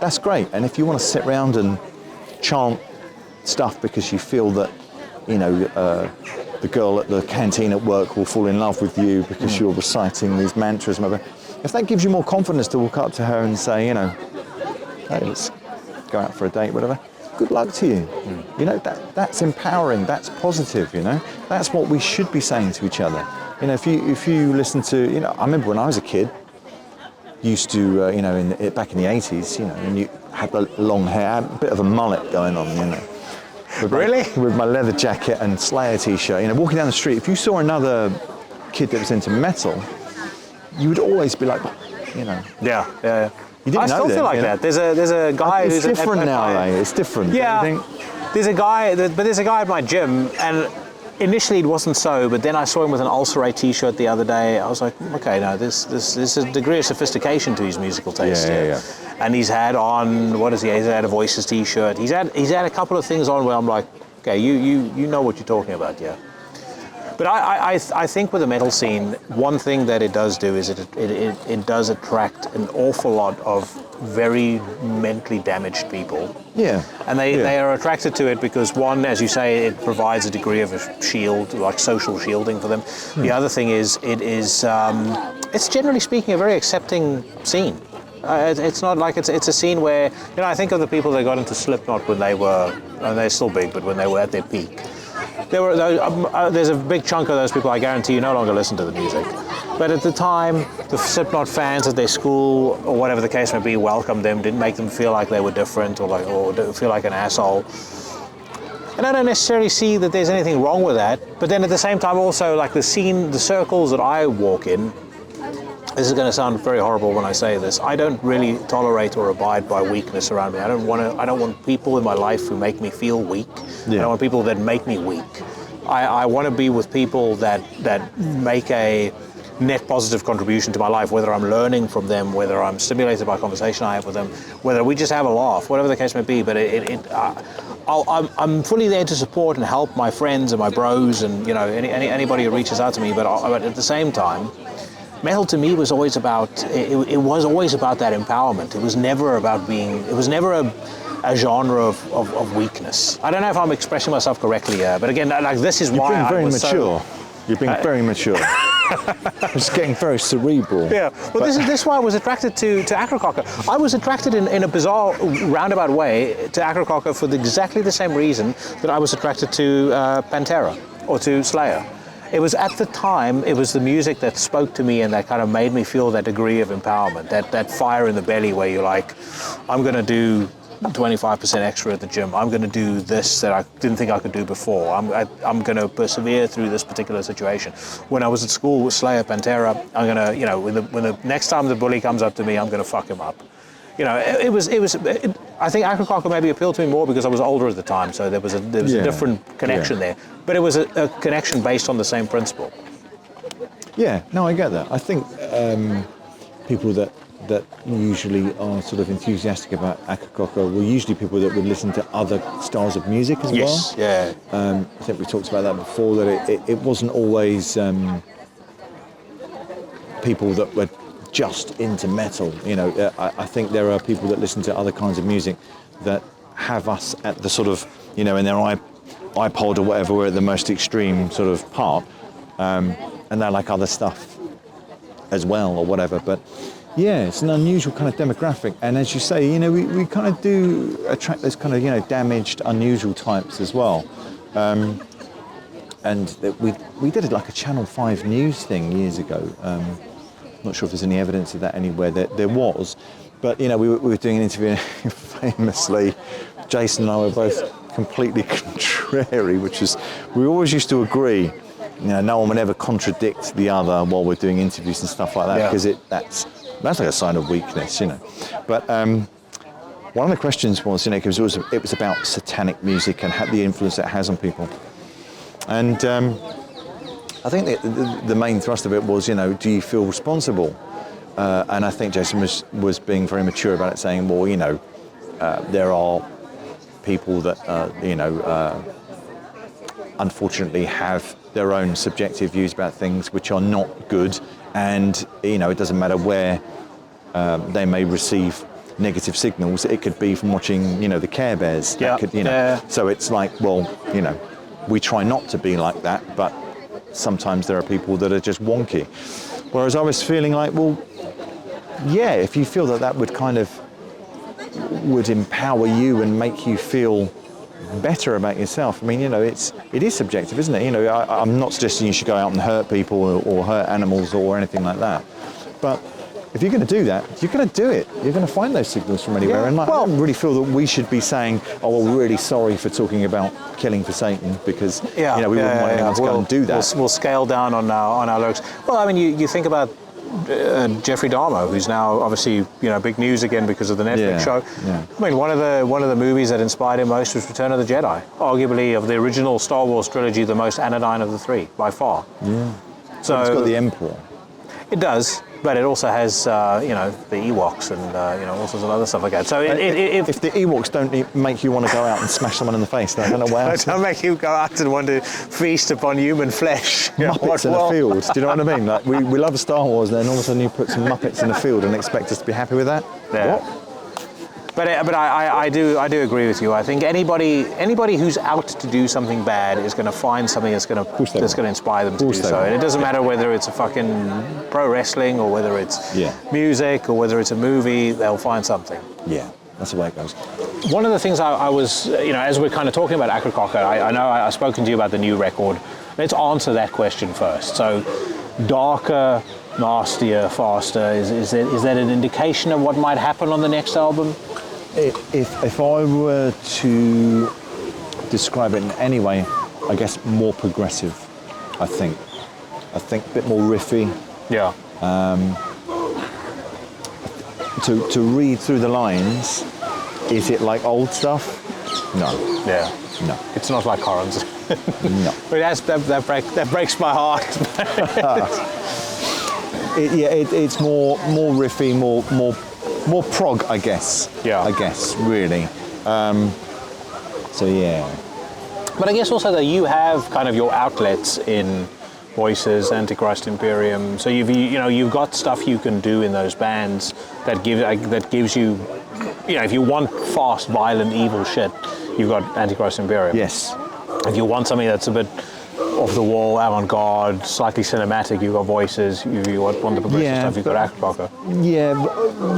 that's great. And if you want to sit around and chant stuff because you feel that, you know, the girl at the canteen at work will fall in love with you because you're reciting these mantras and whatever, if that gives you more confidence to walk up to her and say, you know, hey, let's go out for a date, whatever, good luck to you. You know, that's empowering, that's positive, you know. That's what we should be saying to each other. You know, if you listen to, you know, I remember when I was a kid, used to, you know, back in the 80s, you know, and you had the long hair, had a bit of a mullet going on, you know. With my leather jacket and Slayer t-shirt, you know, walking down the street, if you saw another kid that was into metal, you would always be like, you know. Yeah. You didn't I still feel like that. There's a guy who's different now, though. It's different. Yeah. There's a guy at my gym, and initially it wasn't so, but then I saw him with an Ulcerate T-shirt the other day. I was like, okay, no, there's a degree of sophistication to his musical taste. Yeah. And he's had on, what is he? He's had a Voices T-shirt. He's had a couple of things on where I'm like, okay, you know what you're talking about, yeah. But I think with the metal scene, one thing that it does do is it does attract an awful lot of very mentally damaged people. Yeah. And they are attracted to it because, one, as you say, it provides a degree of a shield, like social shielding for them. The other thing is it's generally speaking a very accepting scene. It's not like it's a scene where, I think of the people that got into Slipknot when they were, and they're still big, but when they were at their peak. There's a big chunk of those people, I guarantee you, no longer listen to the music. But at the time, the Slipknot fans at their school, or whatever the case may be, welcomed them, didn't make them feel like they were different or feel like an asshole. And I don't necessarily see that there's anything wrong with that. But then at the same time, also, like the scene, the circles that I walk in, this is going to sound very horrible when I say this, I don't really tolerate or abide by weakness around me. I don't want people in my life who make me feel weak. Yeah. I don't want people that make me weak. I want to be with people that make a net positive contribution to my life, whether I'm learning from them, whether I'm stimulated by conversation I have with them, whether we just have a laugh, whatever the case may be. But I'm fully there to support and help my friends and my bros and anybody who reaches out to me. But at the same time, metal to me was always about it was always about that empowerment. It was never about being. It was never a genre of weakness. I don't know if I'm expressing myself correctly here, but again, like this is why You're being very I was mature. You're being very mature. It's getting very cerebral. Yeah. Well, this is why I was attracted to Akercocke. I was attracted in a bizarre roundabout way to Akercocke for exactly the same reason that I was attracted to Pantera or to Slayer. It was at the time, it was the music that spoke to me and that kind of made me feel that degree of empowerment, that fire in the belly where you're like, I'm going to do 25% extra at the gym. I'm going to do this that I didn't think I could do before. I'm going to persevere through this particular situation. When I was at school with Slayer, Pantera, I'm going to, when the next time the bully comes up to me, I'm going to fuck him up. I think Akercocke maybe appealed to me more because I was older at the time, so there was a different connection there. But it was a connection based on the same principle. Yeah, no, I get that. I think people that usually are sort of enthusiastic about Akercocke were usually people that would listen to other styles of music as well. Yes, yeah. I think we talked about that before, that it wasn't always people that were just into metal. I think there are people that listen to other kinds of music that have us at the sort of, in their iPod or whatever, we're at the most extreme sort of part, and they like other stuff as well or whatever. But yeah, it's an unusual kind of demographic, and as you say, we kind of do attract those kind of damaged, unusual types as well. And we did it like a Channel 5 news thing years ago. Not sure if there's any evidence of that anywhere. There was, but we were doing an interview, and famously, Jason and I were both completely contrary, which is we always used to agree. No one would ever contradict the other while we're doing interviews and stuff like that, because that's like a sign of weakness, But one of the questions was, because it was about satanic music and the influence it has on people, and I think the main thrust of it was, do you feel responsible? And I think Jason was being very mature about it, saying, well, there are people that, unfortunately have their own subjective views about things which are not good, and, it doesn't matter where they may receive negative signals. It could be from watching, the Care Bears. Yeah. So it's like, well, we try not to be like that, but sometimes there are people that are just wonky. Whereas I was feeling like, well, yeah, if you feel that would empower you and make you feel better about yourself. I mean, it is subjective, isn't it? I'm not suggesting you should go out and hurt people or hurt animals or anything like that. But if you're going to do that, you're going to do it. You're going to find those signals from anywhere. Yeah, and I don't really feel that we should be saying, oh, well, we're really sorry for talking about killing for Satan, because we wouldn't want anyone to go and do that. We'll scale down on our lyrics. Well, I mean, you think about Jeffrey Dahmer, who's now obviously big news again because of the Netflix show. Yeah. I mean, one of the movies that inspired him most was Return of the Jedi. Arguably, of the original Star Wars trilogy, the most anodyne of the three by far. Yeah. So It's got the Emperor. it does, but it also has the Ewoks and all sorts of other stuff like that. So If the Ewoks don't make you want to go out and smash someone in the face, then I don't know why. don't make you go out and want to feast upon human flesh. Muppets in a field. Do you know what I mean? Like we love Star Wars, then all of a sudden you put some Muppets in a field and expect us to be happy with that? Yeah. What? But I do agree with you. I think anybody who's out to do something bad is going to find something that's going to inspire them to do so. And it doesn't matter whether it's a fucking pro wrestling or whether it's music or whether it's a movie. They'll find something. Yeah, that's the way it goes. One of the things I was, as we're kind of talking about Akercocke, I know I've spoken to you about the new record. Let's answer that question first. So, darker, nastier, faster. Is that an indication of what might happen on the next album? If I were to describe it in any way, I guess more progressive, I think a bit more riffy. Yeah. To read through the lines, is it like old stuff? No. Yeah. No. It's not like Corin's. No. But that breaks my heart. It's more riffy, more prog, I guess. Yeah. I guess, really. So yeah. But I guess also that you have kind of your outlets in Voices, Antichrist Imperium. So you've got stuff you can do in those bands that gives you, if you want fast, violent, evil shit, you've got Antichrist Imperium. Yes. If you want something that's a bit off the wall, avant-garde, slightly cinematic, you've got Voices. If you want the progressive stuff, you've got Akercocke. Yeah,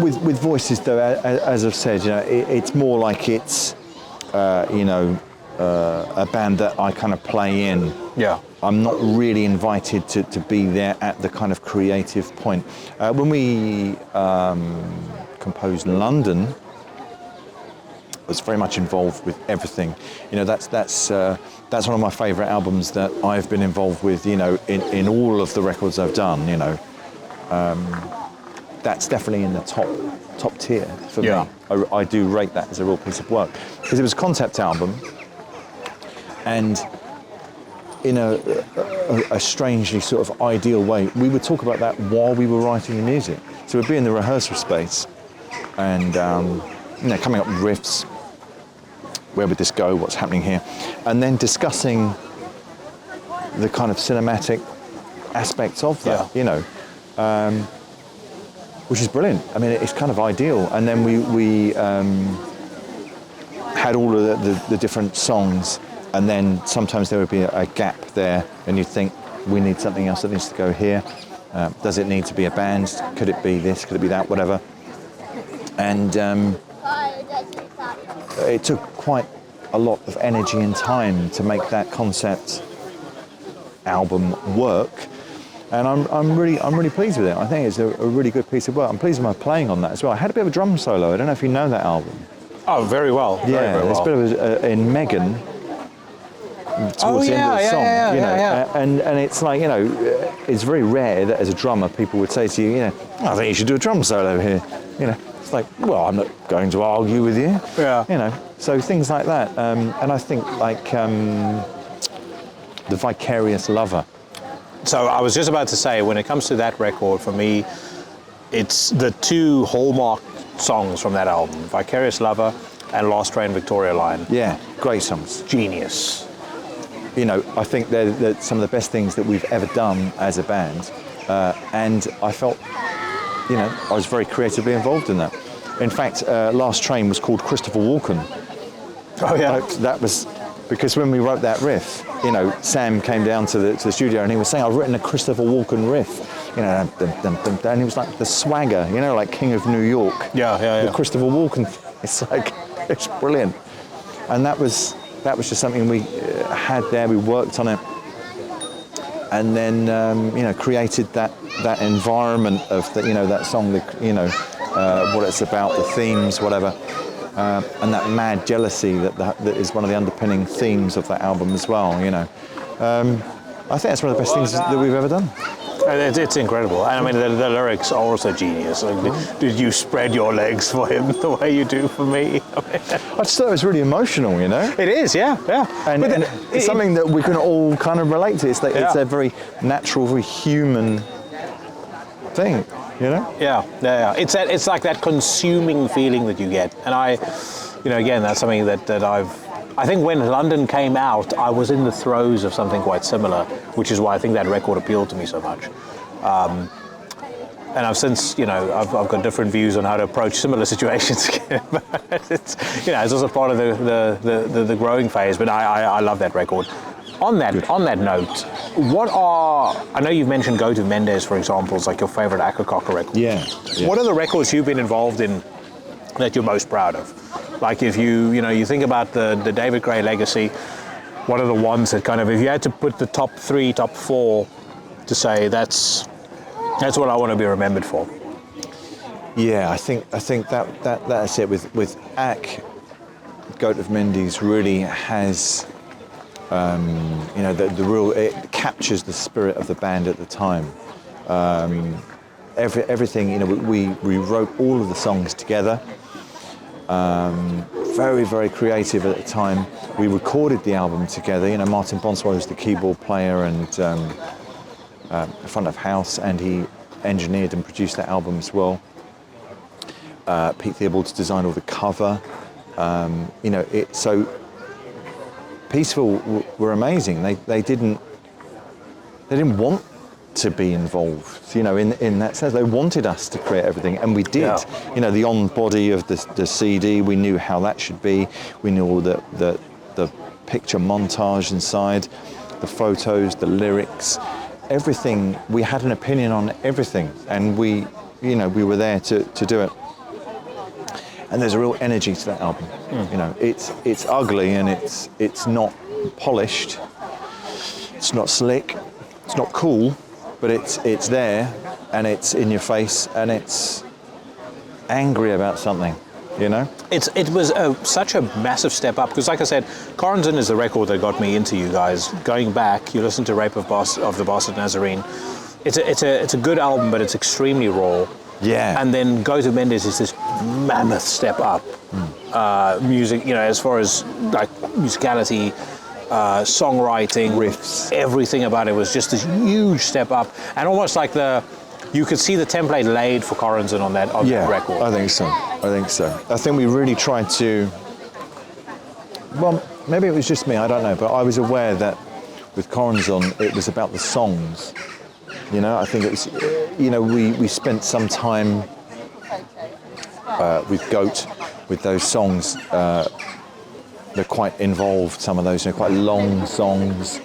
with Voices though, as I've said, it's more like it's, a band that I kind of play in. Yeah. I'm not really invited to be there at the kind of creative point. When we composed London, I was very much involved with everything. That's one of my favourite albums that I've been involved with. In all of the records I've done. That's definitely in the top tier for me. I do rate that as a real piece of work because it was a concept album, and in a strangely sort of ideal way, we would talk about that while we were writing the music. So we'd be in the rehearsal space and coming up with riffs. Where would this go? What's happening here? And then discussing the kind of cinematic aspects of that, which is brilliant. I mean, it's kind of ideal. And then we had all of the different songs, and then sometimes there would be a gap there, and you'd think, we need something else that needs to go here. Does it need to be a band? Could it be this? Could it be that? Whatever. And it took quite a lot of energy and time to make that concept album work, and I'm really pleased with it. I think it's a really good piece of work. I'm pleased with my playing on that as well. I had a bit of a drum solo. I don't know if you know that album. Oh, very well. Yeah, very there's well. a bit of in Megan towards the end of the song, and it's like it's very rare that as a drummer people would say to you, I think you should do a drum solo here, It's like, well, I'm not going to argue with you. Yeah. So things like that. And I think like The Vicarious Lover. So I was just about to say, when it comes to that record, for me, it's the two hallmark songs from that album, Vicarious Lover and Last Train Victoria Line. Yeah, great songs. Genius. I think they're some of the best things that we've ever done as a band. And I felt I was very creatively involved in that. In fact, Last Train was called Christopher Walken. Oh yeah. That was because when we wrote that riff, Sam came down to the studio and he was saying, I've written a Christopher Walken riff. And he was like the swagger, like King of New York. Yeah. The Christopher Walken. It's brilliant. And that was just something we had there. We worked on it. And then created that environment of that song, what it's about, the themes, whatever, and that mad jealousy that is one of the underpinning themes of that album as well. I think that's one of the best things that we've ever done. It's incredible. And I mean, the lyrics are also genius. Like, did you spread your legs for him the way you do for me? I just thought it was really emotional, you know? It is, yeah. And it's something that we can all kind of relate to. It's it's a very natural, very human thing, you know? Yeah. It's like that consuming feeling that you get. And again, that's something that I think when London came out, I was in the throes of something quite similar, which is why I think that record appealed to me so much. And I've since, I've got different views on how to approach similar situations again. But it's also part of the growing phase. But I love that record. On that note, I know you've mentioned Go to Mendes, for example, is like your favorite Akercocke record. Yeah. What are the records you've been involved in that you're most proud of? Like if you think about the David Gray legacy, what are the ones that kind of, if you had to put the top 3, top 4 to say that's what I want to be remembered for? Yeah, I think that's it. With Ak, Goat of Mendes really has, the real, it captures the spirit of the band at the time. Everything, we wrote all of the songs together. Very, very creative at the time. We recorded the album together. Martin Bonswell was the keyboard player and front of house, and he engineered and produced that album as well. Pete Theobald's designed all the cover. So Peaceful were amazing. They didn't want to be involved, in that sense. They wanted us to create everything, and we did. Yeah. The on body of the CD, we knew how that should be. We knew all the picture montage inside, the photos, the lyrics, everything. We had an opinion on everything, and we were there to do it. And there's a real energy to that album. It's ugly and it's not polished. It's not slick. It's not cool. But it's there, and it's in your face, and it's angry about something, It was such a massive step up, because like I said, Corentin is the record that got me into you guys. Going back, you listen to Rape of the Bastard Nazarene. It's a good album, but it's extremely raw. Yeah. And then Go to Mendes is this mammoth step up. Music, as far as like musicality, songwriting, riffs, everything about it was just this huge step up, and almost like you could see the template laid for Corentin on that record. I think so. I think we really tried to. Well, maybe it was just me. I don't know, but I was aware that with Corentin, it was about the songs. I think it was. We spent some time with Goat with those songs. They're quite involved, some of those, quite long songs.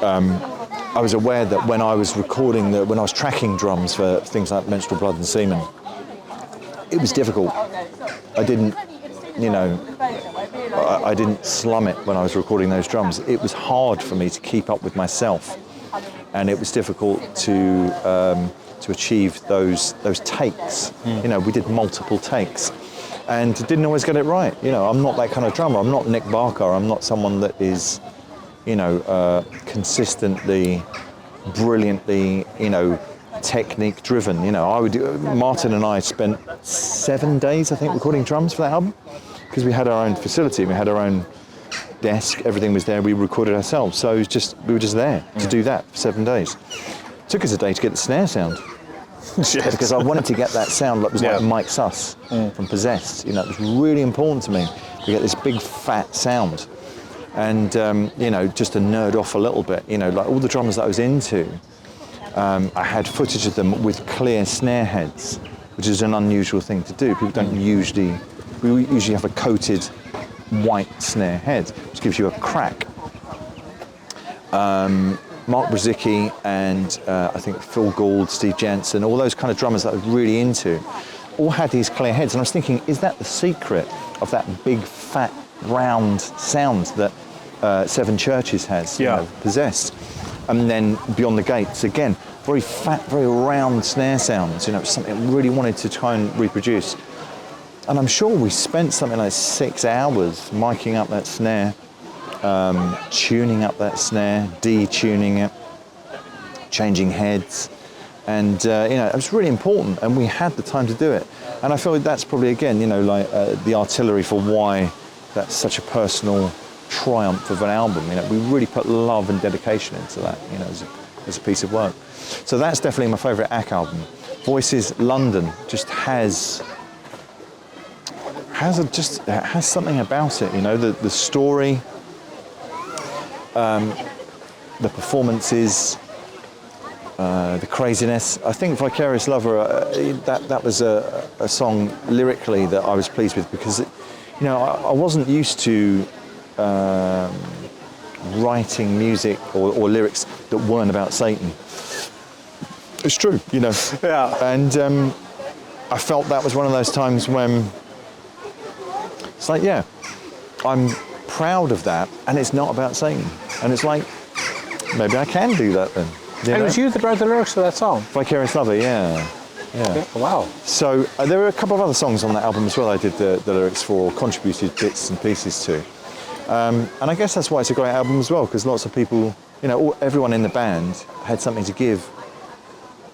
I was aware that when I was recording, when I was tracking drums for things like Menstrual Blood and Semen, it was difficult. I didn't, I didn't slum it when I was recording those drums. It was hard for me to keep up with myself, and it was difficult to achieve those takes. We did multiple takes. And didn't always get it right. I'm not that kind of drummer. I'm not Nick Barker. I'm not someone that is, consistently, brilliantly, technique driven. Martin and I spent 7 days, I think, recording drums for that album, because we had our own facility, we had our own desk, everything was there. We recorded ourselves, so we were just there to do that for 7 days. It took us a day to get the snare sound. Because I wanted to get that sound that was like Mike Suss from Possessed. It was really important to me to get this big fat sound. And just to nerd off a little bit, like all the drummers that I was into, I had footage of them with clear snare heads, which is an unusual thing to do. We usually have a coated white snare head, which gives you a crack. Mark Brzezicki and I think Phil Gould, Steve Jensen, all those kind of drummers that I was really into, all had these clear heads. And I was thinking, is that the secret of that big, fat, round sound that Seven Churches has, Possessed? And then Beyond the Gates, again, very fat, very round snare sounds. It was something I really wanted to try and reproduce. And I'm sure we spent something like 6 hours miking up that snare, tuning up that snare, detuning it, changing heads. And, it was really important, and we had the time to do it. And I feel like that's probably, again, the artillery for why that's such a personal triumph of an album. We really put love and dedication into that, as a piece of work. So that's definitely my favourite Ack album. Voices London just has something about it, the story, the performances, the craziness. I think Vicarious Lover, that was a song lyrically that I was pleased with, because, I wasn't used to writing music or lyrics that weren't about Satan. It's true, Yeah. And I felt that was one of those times when it's like, yeah, I'm proud of that, and it's not about Satan. And it's like, maybe I can do that then. And it was you that wrote the lyrics for that song? Vicarious Lover, yeah. Okay. Wow. So there were a couple of other songs on that album as well I did the lyrics for, contributed bits and pieces to. And I guess that's why it's a great album as well, because lots of people, everyone in the band had something to give,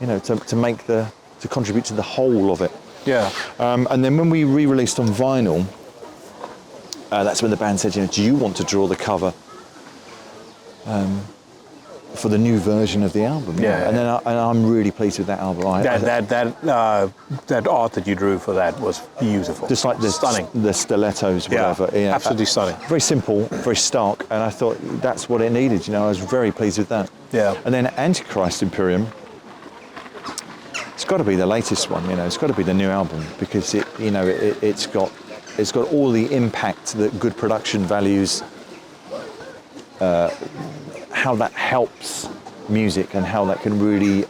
to contribute to the whole of it. Yeah. And then when we re-released on vinyl, that's when the band said, do you want to draw the cover for the new version of the album? Yeah. And then I'm really pleased with that album. That art that you drew for that was beautiful. Just like stunning. The stilettos, whatever. Yeah, absolutely stunning. Very simple, very stark, and I thought that's what it needed. I was very pleased with that. Yeah. And then Antichrist Imperium, it's got to be the latest one. It's got to be the new album, because it's got all the impact that good production values. How that helps music, and how that can really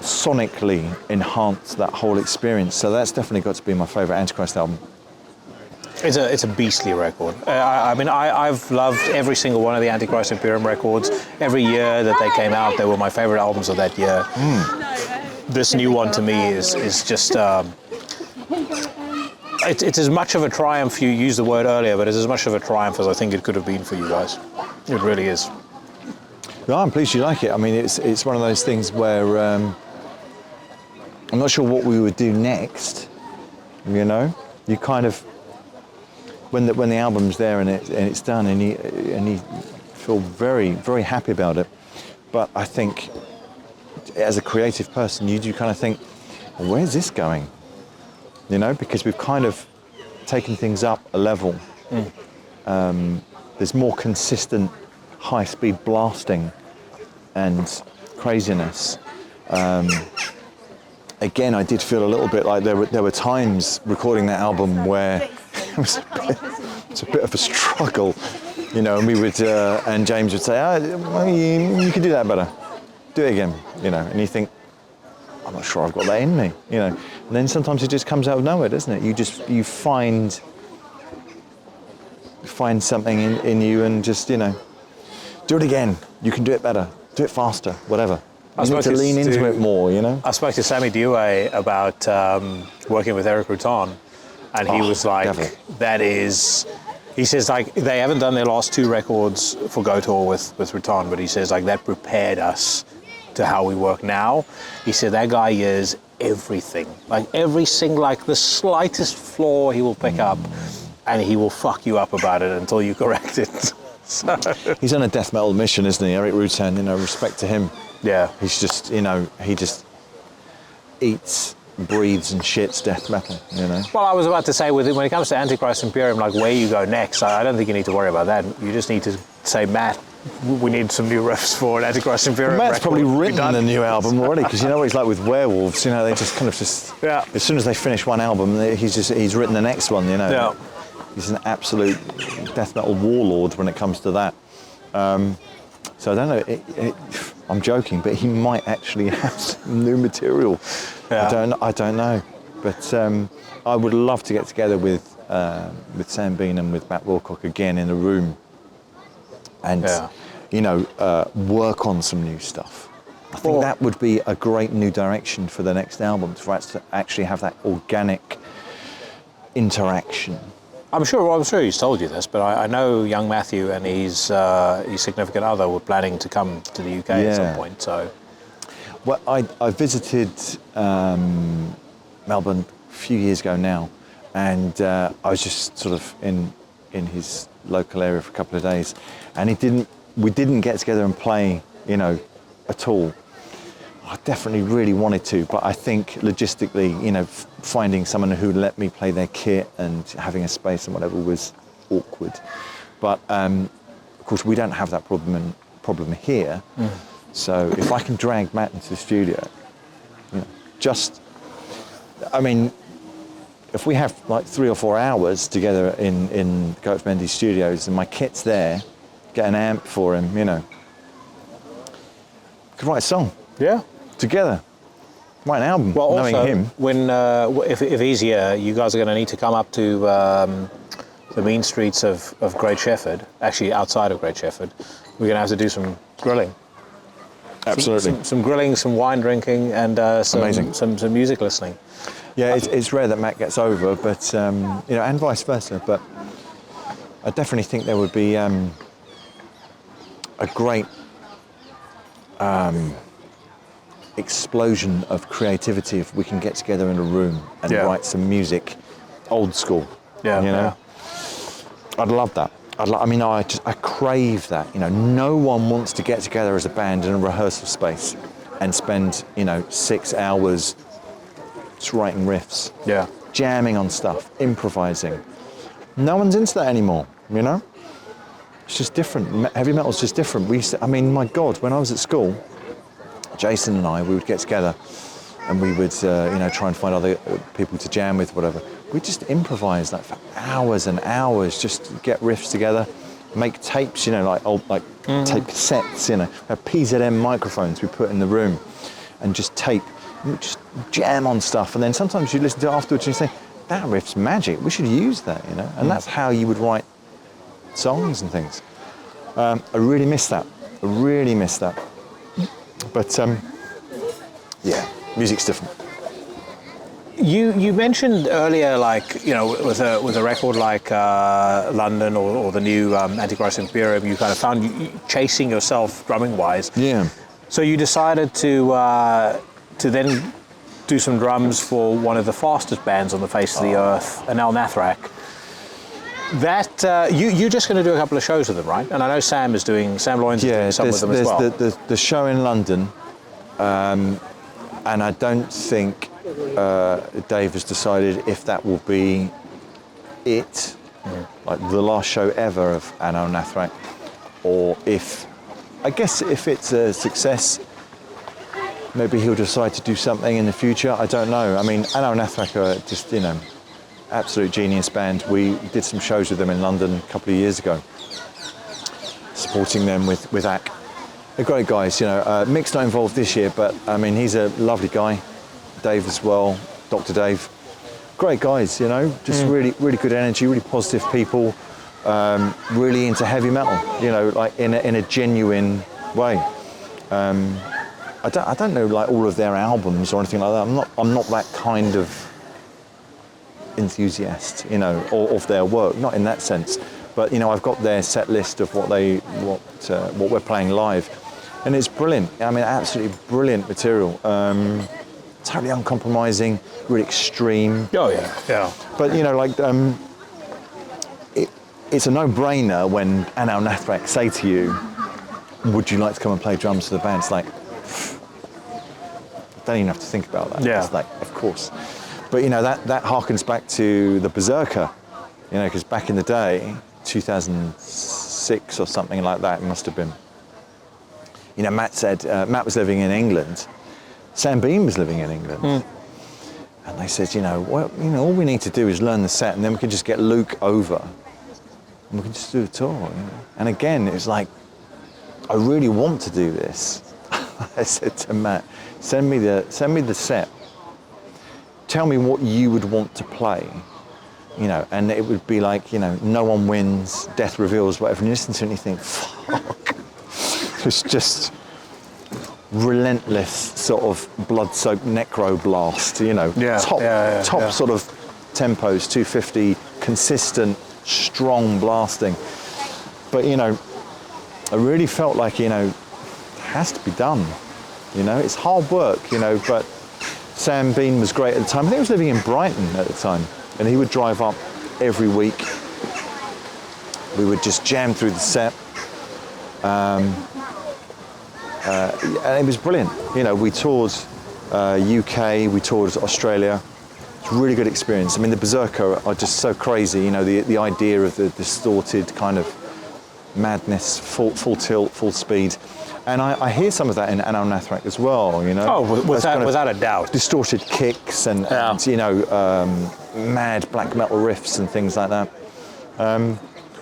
sonically enhance that whole experience. So that's definitely got to be my favourite Antichrist album. It's a beastly record. I've loved every single one of the Antichrist Imperium records. Every year that they came out, they were my favourite albums of that year. This new one to me is just... It's as much of a triumph, you used the word earlier, but it's as much of a triumph as I think it could have been for you guys. It really is. Well, I'm pleased you like it. I mean, it's one of those things where I'm not sure what we would do next. You kind of, when the album's there and it's done, and you feel very, very happy about it. But I think, as a creative person, you do kind of think, well, where's this going? Because we've kind of taken things up a level. There's more consistent high-speed blasting and craziness. Again, I did feel a little bit like there were times recording that album where it was a bit of a struggle, and we would, and James would say, well, you could do that better. Do it again, and you think, I'm not sure I've got that in me, And then sometimes it just comes out of nowhere, doesn't it? You find something in you, and just, do it again. You can do it better. Do it faster, whatever. You need to lean into it more, I spoke to Sammy Due about working with Eric Rutan, and he was like, he says, like, they haven't done their last two records for Go Tour with Rutan, but he says, like, that prepared us to how we work now. He said that guy is everything, like every single, like the slightest flaw he will pick up, and he will fuck you up about it until you correct it. So he's on a death metal mission, isn't he, Eric Rutan? Respect to him. Yeah, he's just, he just eats, breathes, and shits death metal. Well, I was about to say, when it comes to Antichrist Imperium, like where you go next, I don't think you need to worry about that. You just need to say, Matt, we need some new riffs for an Antichrist Imperium. Matt's record. probably written the new album already, because what it's like with werewolves. They just kind of yeah. As soon as they finish one album, he's written the next one. Yeah. He's an absolute death metal warlord when it comes to that. So I don't know. I'm joking, but he might actually have some new material. Yeah. I don't know, but I would love to get together with Sam Bean and with Matt Wilcock again in a room, and work on some new stuff. I think that would be a great new direction for the next album, for us to actually have that organic interaction I'm sure he's told you this, but I know young Matthew and his significant other were planning to come to the UK at some point. So, well, I visited Melbourne a few years ago now, and I was just sort of in his local area for a couple of days, and we didn't get together and play, at all. I definitely really wanted to, but I think logistically, finding someone who would let me play their kit and having a space and whatever was awkward. But of course, we don't have that problem here. So if I can drag Matt into the studio, if we have like 3 or 4 hours together in Coach Mendy's studios and my kit's there, get an amp for him, could write a song. Yeah. Together. Write an album, well, knowing also, him. When, if he's here, you guys are going to need to come up to the mean streets of Great Shefford, actually outside of Great Shefford. We're going to have to do some grilling. Absolutely. Some grilling, some wine drinking, and some music listening. Yeah, it's rare that Matt gets over, but and vice versa. But I definitely think there would be a great explosion of creativity if we can get together in a room and write some music, old school. Yeah. I'd love that. I crave that. No one wants to get together as a band in a rehearsal space and spend 6 hours just writing riffs, jamming on stuff, improvising. No one's into that anymore. It's just different. Heavy metal's just different. My God, when I was at school, Jason and we would get together and we would, try and find other people to jam with, whatever. We'd just improvise like for hours and hours, just get riffs together, make tapes, like old tape cassettes, have PZM microphones we put in the room and just jam on stuff. And then sometimes you listen to it afterwards and you say, that riff's magic, we should use that, And that's how you would write songs and things. I really miss that. But music's different. You mentioned earlier, with a record like London or the new Antichrist Imperium, you kind of found you chasing yourself drumming wise. Yeah. So you decided to then do some drums for one of the fastest bands on the face of the earth, Anal Nathrak. That you're just going to do a couple of shows with them, right? And I know Sam Loynes is doing some with them as well. There's the show in London, and I don't think Dave has decided if that will be it, like the last show ever of Anal Nathrak, or if it's a success, maybe he'll decide to do something in the future. I don't know. Anal Nathrak are just, absolute genius band. We did some shows with them in London a couple of years ago, supporting them with Ak. They're great guys, Mick's not involved this year, but he's a lovely guy. Dave as well, Dr. Dave. Great guys, just really, really good energy, really positive people, really into heavy metal, like in a genuine way. I don't know like all of their albums or anything like that. I'm not that kind of enthusiast, or of their work, not in that sense. But I've got their set list of what we're playing live, and it's brilliant. Absolutely brilliant material. Totally uncompromising, really extreme. Oh yeah. But it's a no-brainer when Anal Nathrak say to you, "Would you like to come and play drums for the band?" It's like, don't even have to think about that. Yeah. It's like, of course. But that harkens back to the Berserker, because back in the day, 2006 or something like that, it must have been. Matt said Matt was living in England. Sam Beam was living in England. And they said, all we need to do is learn the set, and then we can just get Luke over, and we can just do a tour. And again, it's like, I really want to do this. I said to Matt, send me the set. Tell me what you would want to play, and it would be like, No One Wins, Death Reveals, whatever. And you listen to it and you think, fuck. It's just relentless sort of blood-soaked necro blast, top sort of tempos, 250, consistent, strong blasting. But, you know, I really felt like, you know, it has to be done. You know, it's hard work, you know, but Sam Bean was great at the time. I think he was living in Brighton at the time, and he would drive up every week. We would just jam through the set. And it was brilliant. You know, we toured UK, we toured Australia. It's a really good experience. I mean, the Berserker are just so crazy, you know, the idea of the distorted kind of madness, full tilt, full speed. And I hear some of that in Anal Nathrak as well, you know. Oh, without a doubt. Distorted kicks and you know, mad black metal riffs and things like that.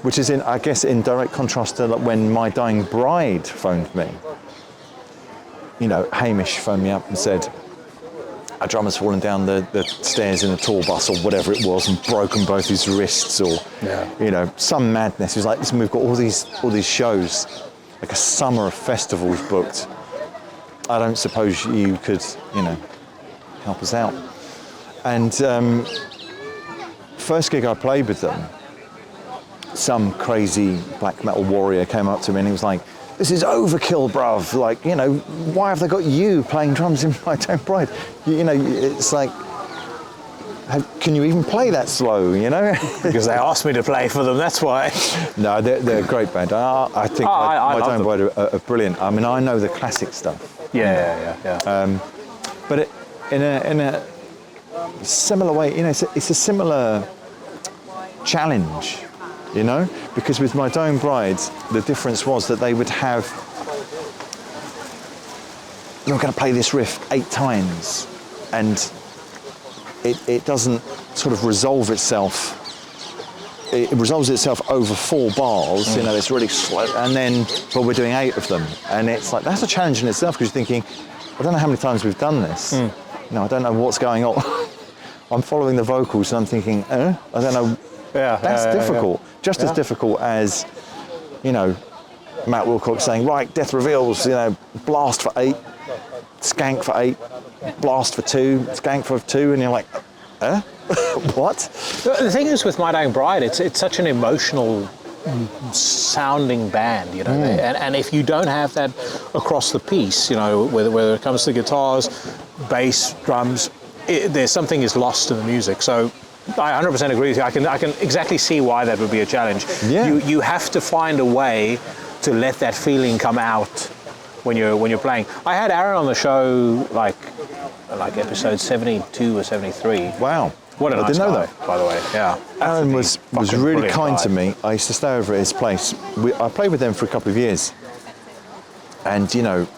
Which is, I guess, in direct contrast to when My Dying Bride phoned me. You know, Hamish phoned me up and said, our drummer's fallen down the stairs in a tour bus or whatever it was and broken both his wrists, or, you know, some madness. He was like, listen, we've got all these shows, like a summer of festivals booked. I don't suppose you could, you know, help us out. And first gig I played with them, some crazy black metal warrior came up to me and he was like, this is overkill, bruv. Like, you know, why have they got you playing drums in My Dying Bride? You know, it's like, can you even play that slow, you know? Because they asked me to play for them, that's why. No, they're a great band. I think My Dying Bride are brilliant. I mean, I know the classic stuff. Yeah. But in a similar way, you know, it's a similar challenge, you know? Because with My Dying Bride, the difference was that they would have, you're going to play this riff 8 times, and it doesn't sort of resolve itself. It resolves itself over 4 bars, you know, it's really slow, and then, but we're doing 8 of them. And it's like, that's a challenge in itself, because you're thinking, I don't know how many times we've done this. You know, I don't know what's going on. I'm following the vocals and I'm thinking, I don't know. That's difficult. Just as difficult as, you know, Matt Wilcox saying, right, Death Reveals, you know, blast for 8, skank for 8, blast for 2, skank for 2, and you're like, what? The thing is with My Dying Bride, it's such an emotional sounding band, you know, and if you don't have that across the piece, you know, whether it comes to guitars, bass, drums, there's something is lost in the music. So I 100% agree with you. I can exactly see why that would be a challenge. Yeah. You have to find a way to let that feeling come out when you're playing. I had Aaron on the show like episode 72 or 73. Wow. What a nice I didn't know guy, that. by the way. Yeah. Aaron was really kind to me. I used to stay over at his place. I played with them for a couple of years. And, you know,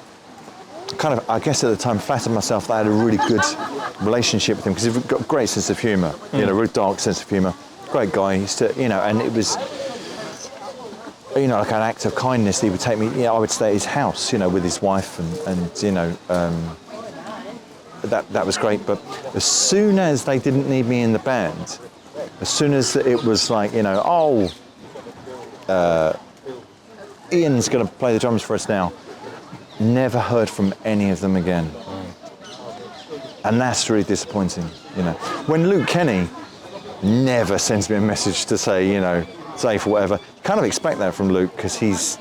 kind of, I guess at the time, flattered myself that I had a really good relationship with him, because he's got a great sense of humour, you know, really dark sense of humour. Great guy. He used to, you know, and it was, you know, like an act of kindness. He would take me, you know, I would stay at his house, you know, with his wife, and you know, that was great. But as soon as they didn't need me in the band, as soon as it was like, you know, Ian's going to play the drums for us now, never heard from any of them again. And that's really disappointing, you know. When Luke Kenny never sends me a message to say, you know, safe or whatever, you kind of expect that from Luke, because he's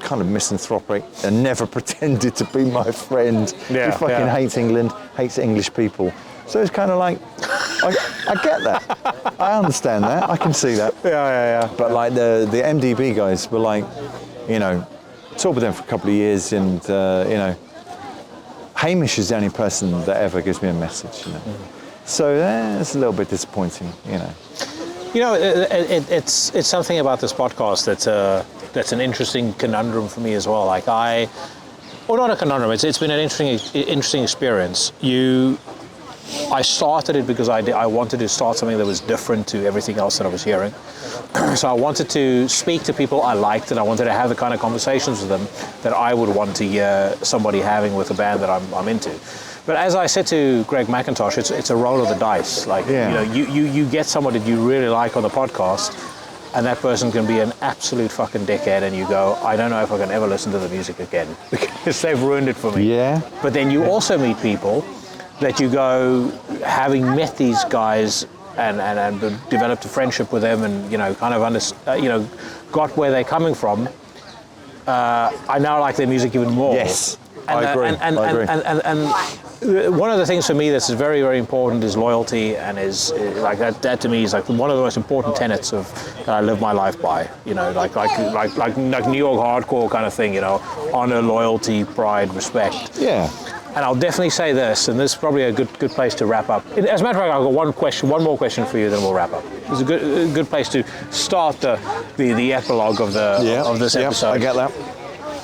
kind of misanthropic and never pretended to be my friend. He fucking hates England, hates English people. So it's kind of like, I get that. I understand that. I can see that. Yeah. But like the MDB guys were like, you know, talked with them for a couple of years, and you know, Hamish is the only person that ever gives me a message, you know. So it's a little bit disappointing, you know. You know, it's something about this podcast that's an interesting conundrum for me as well. Like or not a conundrum. It's been an interesting experience. I started it because I wanted to start something that was different to everything else that I was hearing. So I wanted to speak to people I liked, and I wanted to have the kind of conversations with them that I would want to hear somebody having with a band that I'm into. But as I said to Greg McIntosh, it's a roll of the dice. Like, you know, you get someone that you really like on the podcast, and that person can be an absolute fucking dickhead, and you go, I don't know if I can ever listen to the music again because they've ruined it for me. Yeah. But then you also meet people that you go, having met these guys and developed a friendship with them, and kind of got where they're coming from. I now like their music even more. Yes, I agree. And one of the things for me that's very, very important is loyalty, and is like that to me is like one of the most important tenets of that I live my life by. Like New York hardcore kind of thing. Honor, loyalty, pride, respect. Yeah. And I'll definitely say this, and this is probably a good place to wrap up. As a matter of fact, I've got one more question for you, then we'll wrap up. It's a good place to start the epilogue of this episode. I get that.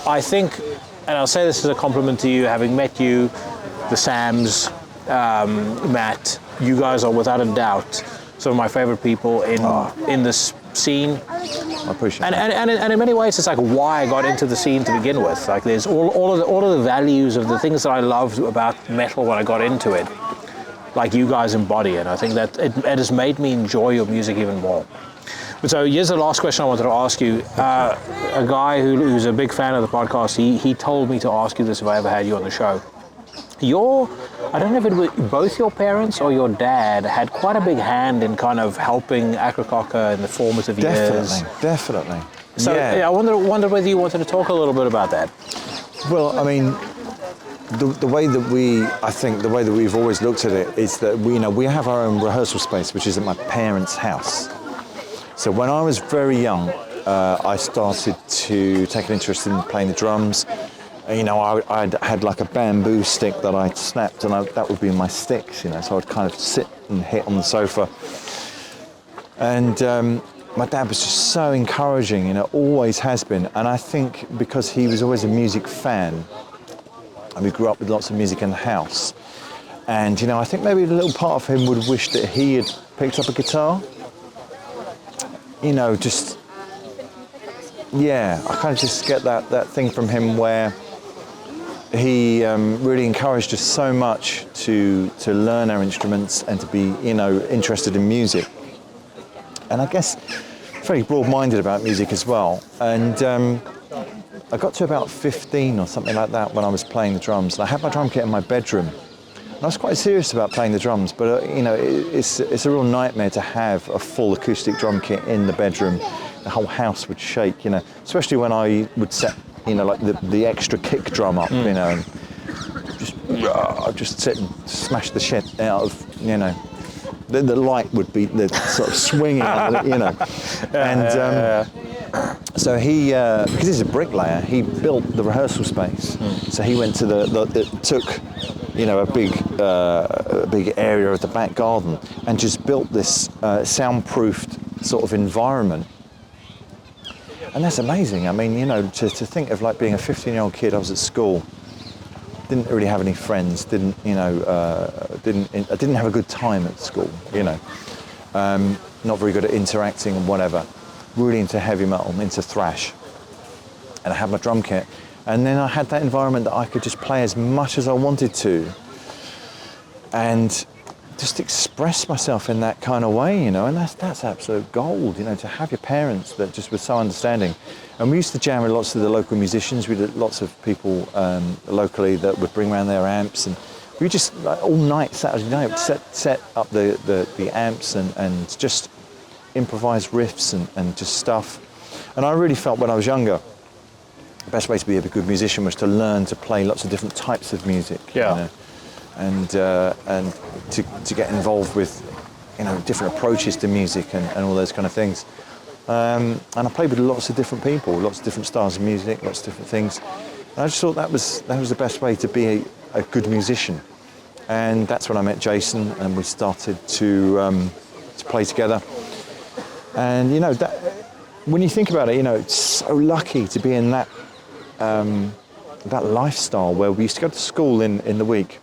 I think, and I'll say this as a compliment to you, having met you, the Sams, Matt, you guys are without a doubt some of my favorite people in this scene. I appreciate that. And in many ways, it's like why I got into the scene to begin with. Like there's all of the values of the things that I loved about metal when I got into it, like you guys embody, and I think that it has made me enjoy your music even more. But so here's the last question I wanted to ask you. A guy who's a big fan of the podcast, he told me to ask you this if I ever had you on the show. I don't know if it was both your parents or your dad had quite a big hand in kind of helping Akercocke in the formative years. Definitely. So I wonder whether you wanted to talk a little bit about that. Well, I mean, the way that we've always looked at it is that we have our own rehearsal space, which is at my parents' house. So when I was very young, I started to take an interest in playing the drums. I had like a bamboo stick that I snapped, and that would be my sticks, so I'd kind of sit and hit on the sofa. And my dad was just so encouraging, always has been. And I think because he was always a music fan, and we grew up with lots of music in the house. And, I think maybe a little part of him would wish that he had picked up a guitar. I kind of just get that thing from him where he really encouraged us so much to learn our instruments and to be, interested in music. And I guess very broad-minded about music as well. And I got to about 15 or something like that when I was playing the drums. And I had my drum kit in my bedroom. And I was quite serious about playing the drums, but it's a real nightmare to have a full acoustic drum kit in the bedroom. The whole house would shake, especially when I would set like the extra kick drum up, and just sit and smash the shit out of, the light would be the sort of swinging, And so he, because he's a bricklayer, he built the rehearsal space. So he went to it took, a big area of the back garden and just built this soundproofed sort of environment. And that's amazing. I mean, to think of like being a 15-year-old kid, I was at school, didn't really have any friends, I didn't have a good time at school, not very good at interacting and whatever, really into heavy metal, into thrash. And I had my drum kit. And then I had that environment that I could just play as much as I wanted to and just express myself in that kind of way, and that's absolute gold, to have your parents that just were so understanding. And we used to jam with lots of the local musicians. We did lots of people locally that would bring around their amps, and we just all night, Saturday night, set up the amps and just improvise riffs and just stuff. And I really felt when I was younger, the best way to be a good musician was to learn to play lots of different types of music. And to get involved with, different approaches to music and all those kind of things. And I played with lots of different people, lots of different styles of music, lots of different things. And I just thought that was the best way to be a good musician. And that's when I met Jason, and we started to play together. And that, when you think about it, it's so lucky to be in that lifestyle where we used to go to school in the week.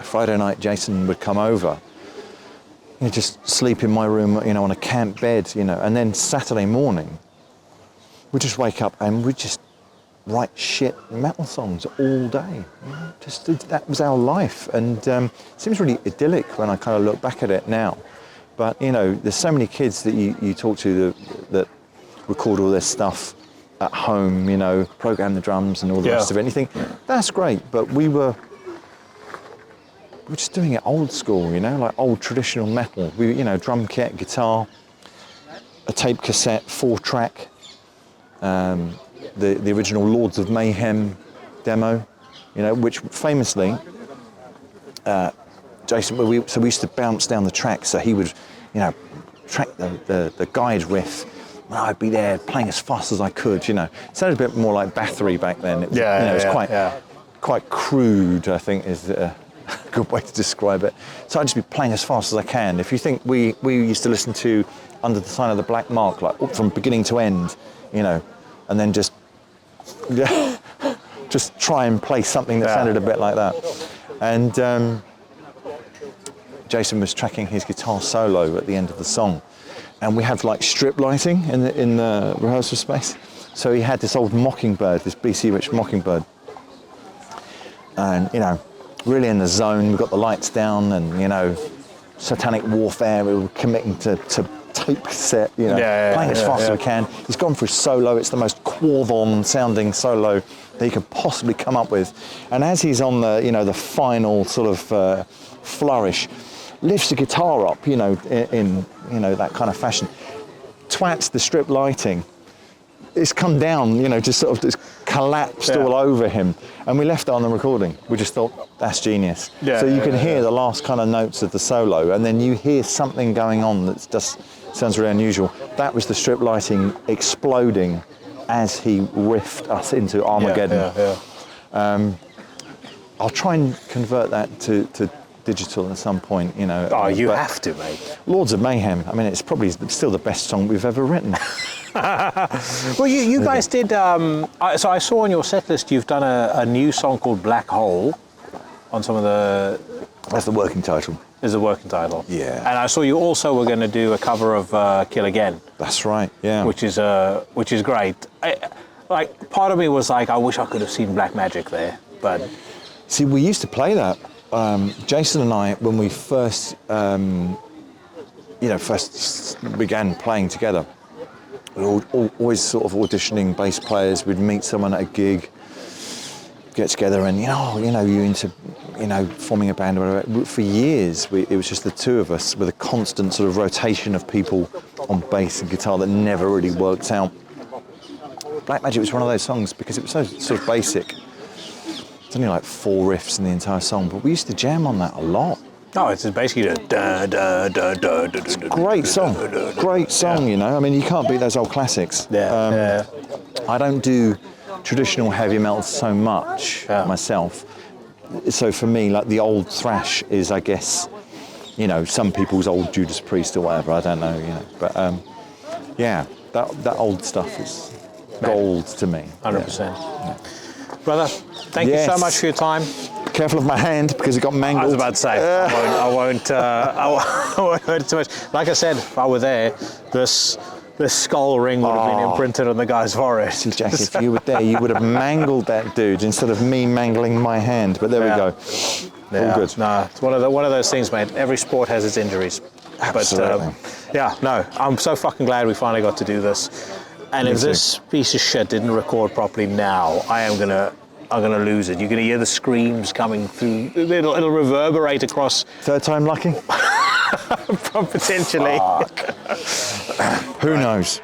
Friday night, Jason would come over, just sleep in my room, on a camp bed, and then Saturday morning, we'd just wake up and we'd just write shit metal songs all day. That was our life, and it seems really idyllic when I kind of look back at it now. But there's so many kids that you talk to that record all their stuff at home, program the drums and all the rest of it. And you think, that's great, but we were we're just doing it old school, you know, like old traditional metal. We, you know, drum kit, guitar, a tape cassette, 4-track, the original Lords of Mayhem demo, you know, which famously, Jason, we used to bounce down the track, so he would, you know, track the guide riff, and I'd be there playing as fast as I could, you know. It sounded a bit more like Bathory back then. It was, it was quite crude, I think, is a good way to describe it. So I'd just be playing as fast as I can. If you think we used to listen to Under the Sign of the Black Mark, like from beginning to end, you know, and then just try and play something that sounded a bit like that. And Jason was tracking his guitar solo at the end of the song, and we had like strip lighting in the rehearsal space. So he had this old Mockingbird, this BC Rich Mockingbird, and you know, really in the zone. We got the lights down, and you know, satanic warfare. We were committing to tape cassette, you know, playing as fast as we can. He's gone for his solo. It's the most Quorthon sounding solo that he could possibly come up with. And as he's on the, you know, the final sort of flourish, lifts the guitar up, you know, in you know, that kind of fashion, twats the strip lighting. It's come down, you know, just sort of just collapsed all over him, and we left it on the recording. We just thought, that's genius. So you can hear the last kind of notes of the solo, and then you hear something going on that just sounds really unusual. That was the strip lighting exploding as he riffed us into Armageddon. I'll try and convert that to digital at some point, you know. Oh, you have to, mate. Lords of Mayhem, I mean, it's probably still the best song we've ever written. Well, you guys did, so I saw on your set list you've done a new song called Black Hole on some of the... That's the working title. Is the working title. Yeah. And I saw you also were going to do a cover of Kill Again. That's right, yeah. Which is great. Like, part of me was like, I wish I could have seen Black Magic there, but... See, we used to play that. Jason and I, when we first, first began playing together, we were always sort of auditioning bass players. We'd meet someone at a gig, get together, and you into, forming a band or whatever. For years, it was just the two of us with a constant sort of rotation of people on bass and guitar that never really worked out. Black Magic was one of those songs because it was so sort of basic. It's only like 4 riffs in the entire song, but we used to jam on that a lot. Oh, it's basically a It's a great song, you know. I mean, you can't beat those old classics. I don't do traditional heavy metal so much myself. So for me, like the old thrash is, I guess, some people's old Judas Priest or whatever. I don't know, But that old stuff is gold to me. 100%. Yeah. Brother, thank you so much for your time. Careful of my hand because it got mangled. I was about to say, I won't hurt it too much. Like I said, if I were there, this skull ring would have been imprinted on the guy's forehead. See, Jack, if you were there, you would have mangled that dude instead of me mangling my hand. But there we go. All good. No, it's one of those things, mate. Every sport has its injuries. Absolutely. But I'm so fucking glad we finally got to do this. And if this piece of shit didn't record properly now, I'm gonna lose it. You're gonna hear the screams coming through. It'll reverberate across. Third time lucky? Potentially. Who knows?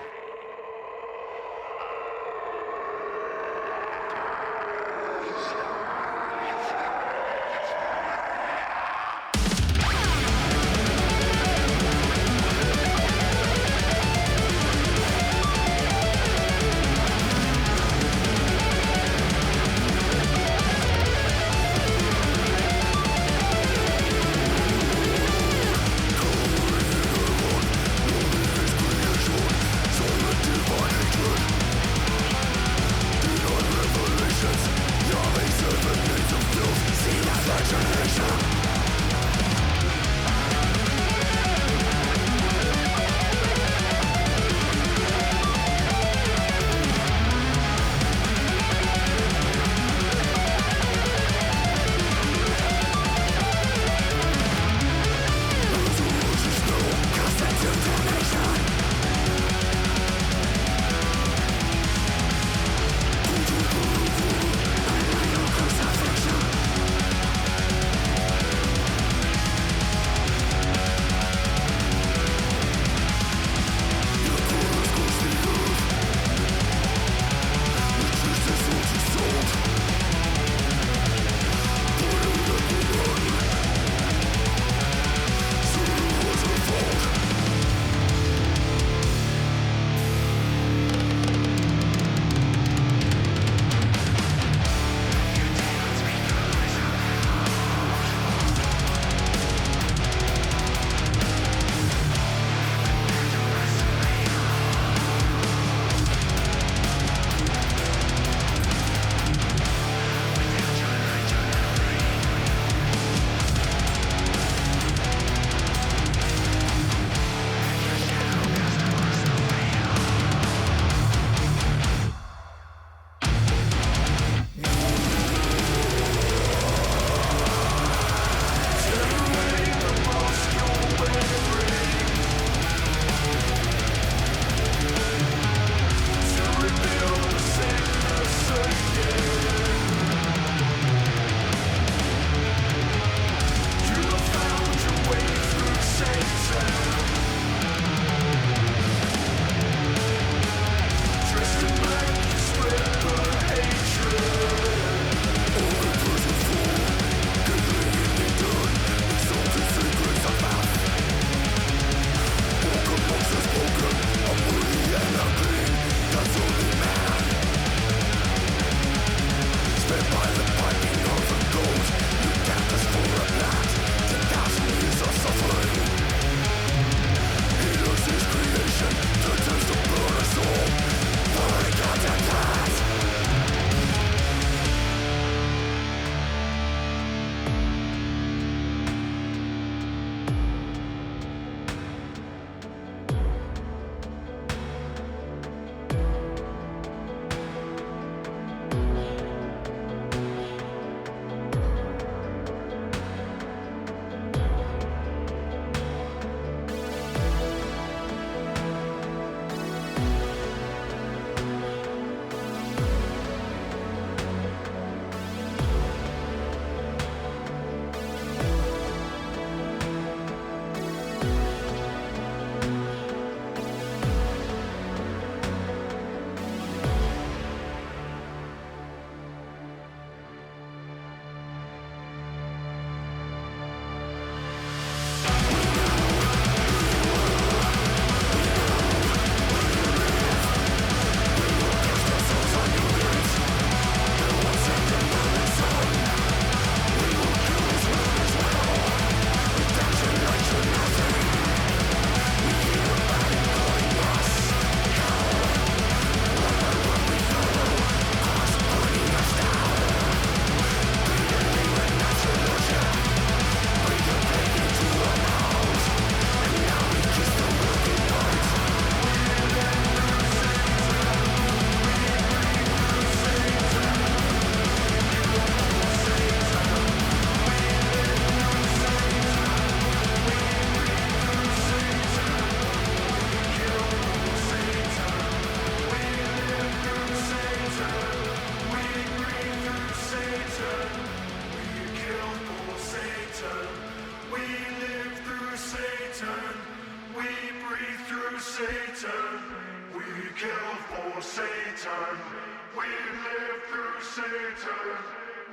Satan,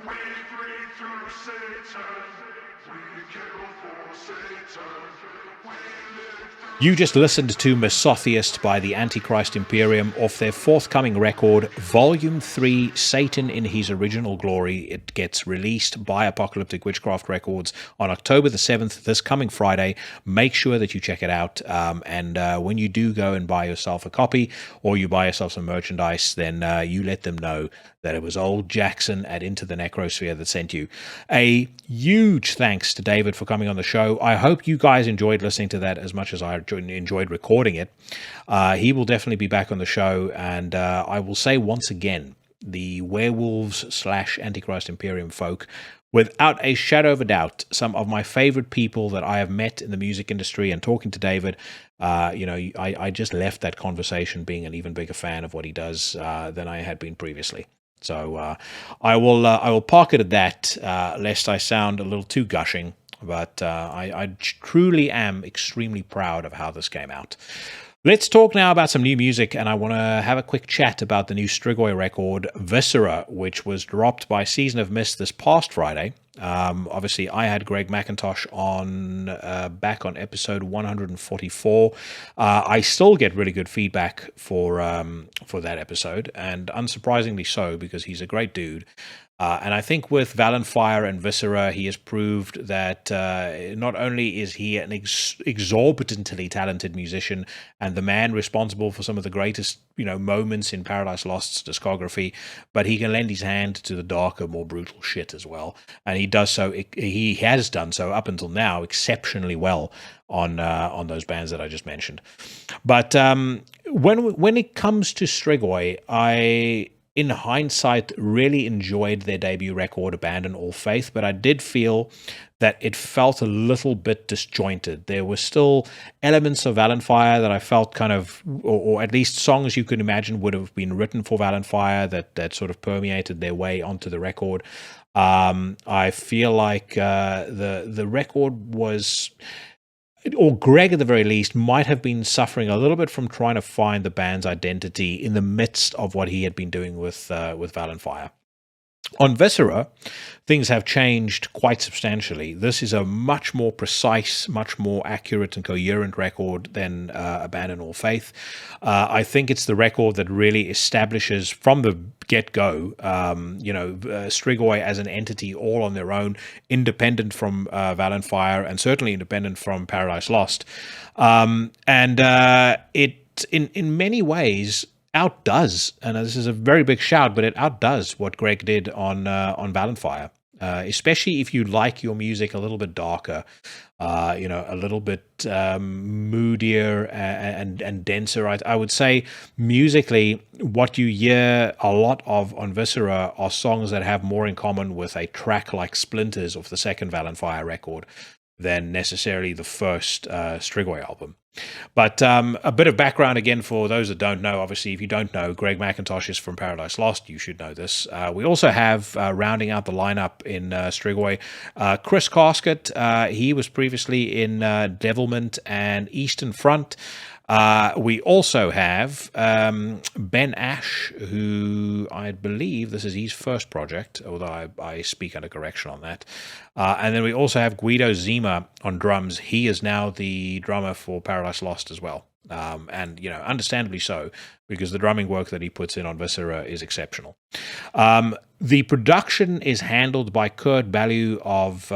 we breathe through Satan, we kill for Satan, we live through. You just listened to Mesotheist by the Antichrist Imperium off their forthcoming record, Volume 3, Satan in His Original Glory. It gets released by Apocalyptic Witchcraft Records on October the 7th, this coming Friday. Make sure that you check it out. And when you do go and buy yourself a copy or you buy yourself some merchandise, then you let them know that it was old Jackson at Into the Necrosphere that sent you. A huge thanks to David for coming on the show. I hope you guys enjoyed listening to that as much as I enjoyed recording it. He will definitely be back on the show, and I will say once again, the werewolves / Antichrist Imperium folk, without a shadow of a doubt, some of my favorite people that I have met in the music industry. And talking to David, I just left that conversation being an even bigger fan of what he does than I had been previously. So I will park it at that, lest I sound a little too gushing. But I truly am extremely proud of how this came out. Let's talk now about some new music, and I want to have a quick chat about the new Strigoi record, Viscera, which was dropped by Season of Mist this past Friday. Obviously, I had Greg McIntosh on back on episode 144. I still get really good feedback for that episode, and unsurprisingly so, because he's a great dude. And I think with Valenfire and Viscera, he has proved that not only is he an exorbitantly talented musician and the man responsible for some of the greatest, moments in Paradise Lost's discography, but he can lend his hand to the darker, more brutal shit as well. And he does so. He has done so up until now exceptionally well on those bands that I just mentioned. But when it comes to Strigoi, in hindsight, really enjoyed their debut record, Abandon All Faith, but I did feel that it felt a little bit disjointed. There were still elements of Valenfire that I felt kind of, or at least songs you could imagine would have been written for Valenfire that sort of permeated their way onto the record. I feel like the record was, or Greg at the very least, might have been suffering a little bit from trying to find the band's identity in the midst of what he had been doing with Valenfire. On Viscera, things have changed quite substantially. This is a much more precise, much more accurate and coherent record than Abandon All Faith. I think it's the record that really establishes from the get-go, Strigoi as an entity all on their own, independent from Valenfire and certainly independent from Paradise Lost. It, in many ways, outdoes, and this is a very big shout, but it outdoes what Greg did on Valenfire. Especially if you like your music a little bit darker, a little bit moodier and denser. I would say musically, what you hear a lot of on Viscera are songs that have more in common with a track like Splinters of the second Valenfire record than necessarily the first Strigoi album. But a bit of background again for those that don't know. Obviously, if you don't know, Greg McIntosh is from Paradise Lost. You should know this. We also have, rounding out the lineup in Strigoi, Chris Casket. He was previously in Devilment and Eastern Front. We also have Ben Ash, who I believe this is his first project, although I speak under correction on that. And then we also have Guido Zima on drums. He is now the drummer for Paradise Lost as well. And, understandably so, because the drumming work that he puts in on Viscera is exceptional. The production is handled by Kurt Ballou of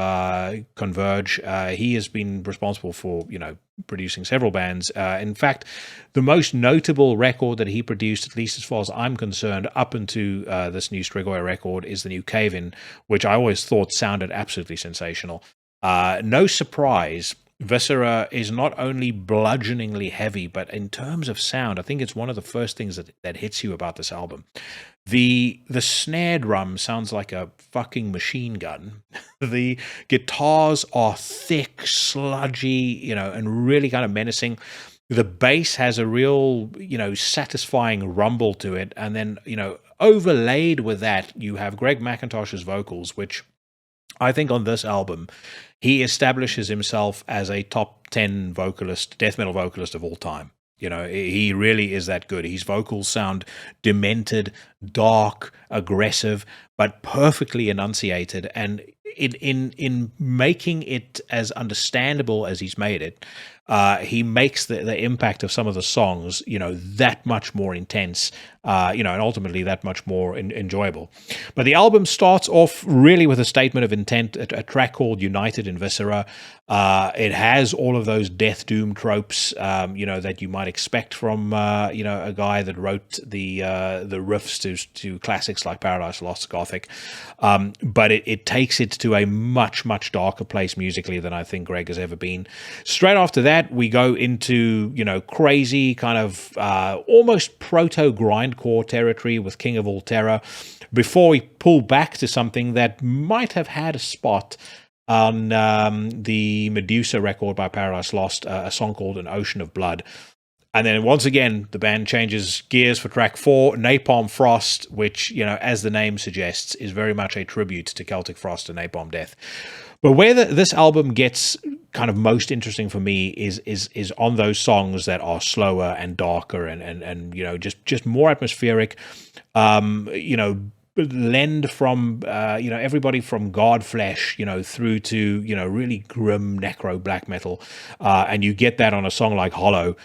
Converge. He has been responsible for, producing several bands. In fact, the most notable record that he produced, at least as far as I'm concerned, up into this new Strigoi record, is the new Cave-In, which I always thought sounded absolutely sensational. No surprise, Viscera is not only bludgeoningly heavy, but in terms of sound, I think it's one of the first things that hits you about this album. The snare drum sounds like a fucking machine gun. The guitars are thick, sludgy, and really kind of menacing. The bass has a real, satisfying rumble to it. And then, overlaid with that, you have Greg McIntosh's vocals, which I think on this album, he establishes himself as a top 10 vocalist, death metal vocalist of all time. He really is that good. His vocals sound demented, dark, aggressive, but perfectly enunciated, and in making it as understandable as he's made it, he makes the impact of some of the songs, that much more intense, and ultimately that much more enjoyable. But the album starts off really with a statement of intent, a track called United in Viscera. It has all of those death doom tropes, that you might expect from, a guy that wrote the riffs to classics like Paradise Lost, Gothic. But it takes it to a much, much darker place musically than I think Greg has ever been. Straight after that, we go into, crazy kind of almost proto-grindcore territory with King of All Terror, before we pull back to something that might have had a spot on the Medusa record by Paradise Lost, a song called An Ocean of Blood. And then once again, the band changes gears for track 4, Napalm Frost, which, as the name suggests, is very much a tribute to Celtic Frost and Napalm Death. But where this album gets kind of most interesting for me is on those songs that are slower and darker and just more atmospheric, blend from everybody from Godflesh through to really grim necro black metal, and you get that on a song like Hollow,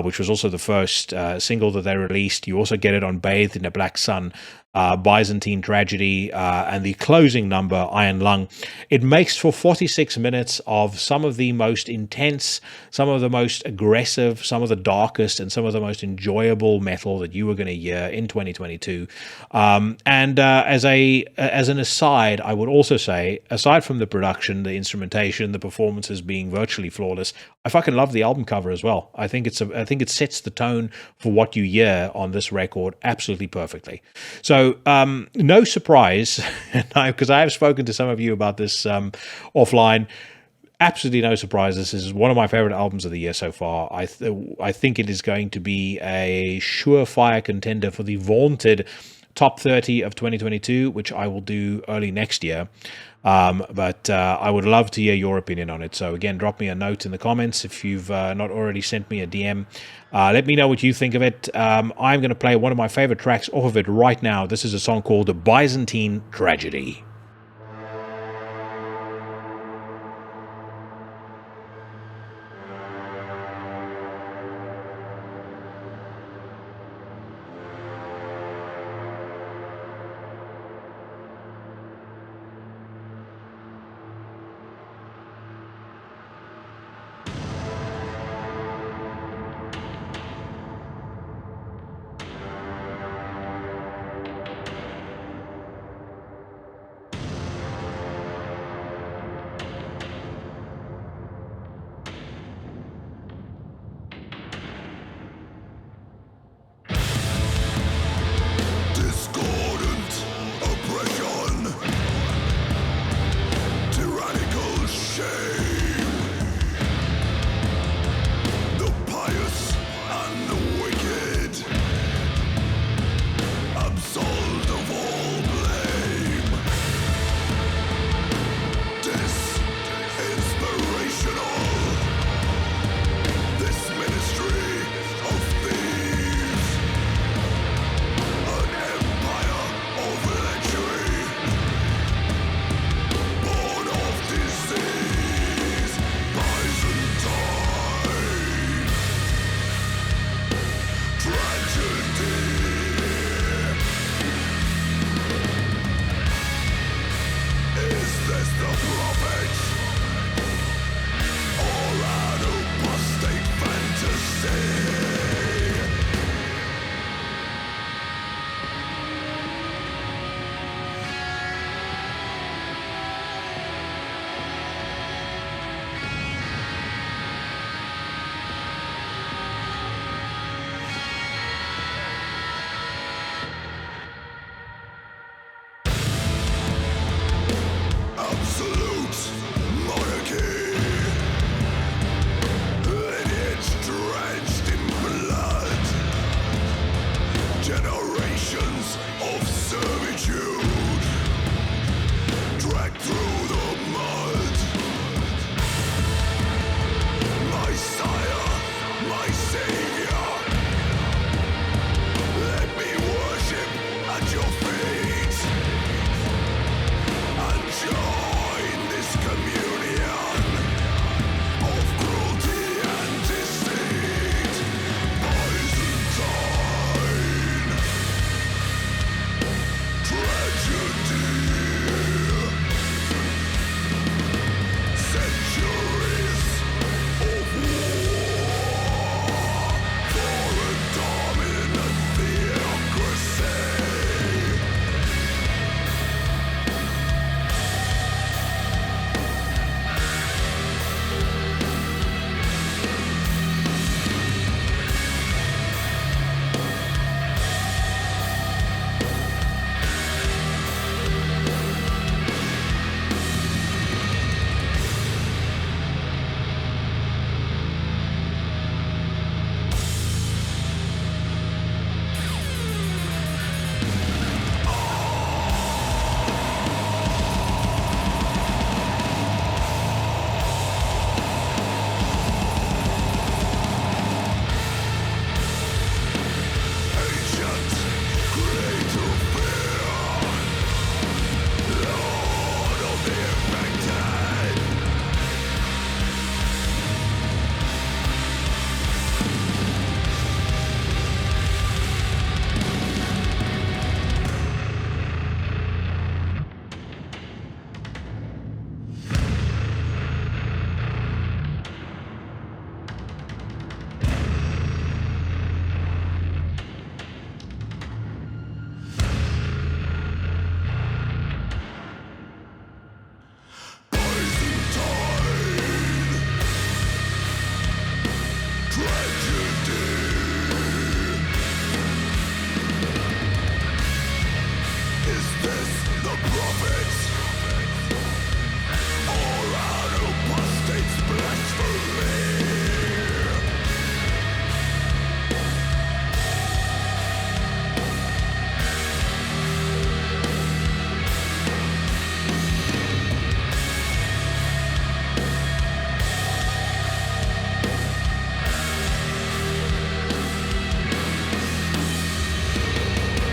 which was also the first single that they released. You also get it on Bathed in a Black Sun, Byzantine Tragedy, and the closing number, Iron Lung. It makes for 46 minutes of some of the most intense, some of the most aggressive, some of the darkest, and some of the most enjoyable metal that you were going to hear in 2022. And as an aside, I would also say, aside from the production, the instrumentation, the performances being virtually flawless, I fucking love the album cover as well. I think it sets the tone for what you hear on this record absolutely perfectly. So no surprise, because I have spoken to some of you about this offline. Absolutely no surprise. This is one of my favorite albums of the year so far. I think it is going to be a surefire contender for the vaunted top 30 of 2022, which I will do early next year. But I would love to hear your opinion on it. So again, drop me a note in the comments if you've not already sent me a DM. Let me know what you think of it. I'm going to play one of my favorite tracks off of it right now. This is a song called Byzantine Tragedy.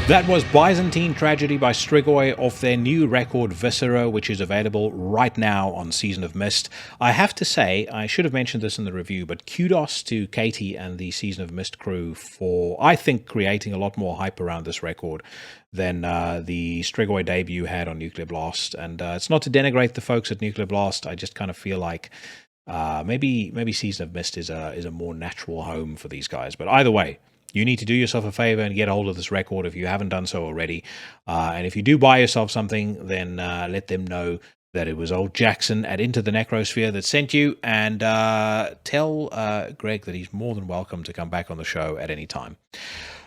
That was Byzantine Tragedy by Strigoi off their new record Viscera, which is available right now on Season of Mist. I have to say, I should have mentioned this in the review, but kudos to Katie and the Season of Mist crew for, I think, creating a lot more hype around this record than the Strigoi debut had on Nuclear Blast. And it's not to denigrate the folks at Nuclear Blast, I just kind of feel like maybe Season of Mist is a more natural home for these guys. But either way, you need to do yourself a favor and get a hold of this record if you haven't done so already. And if you do buy yourself something, then let them know that it was old Jackson at Into the Necrosphere that sent you, and tell Greg that he's more than welcome to come back on the show at any time.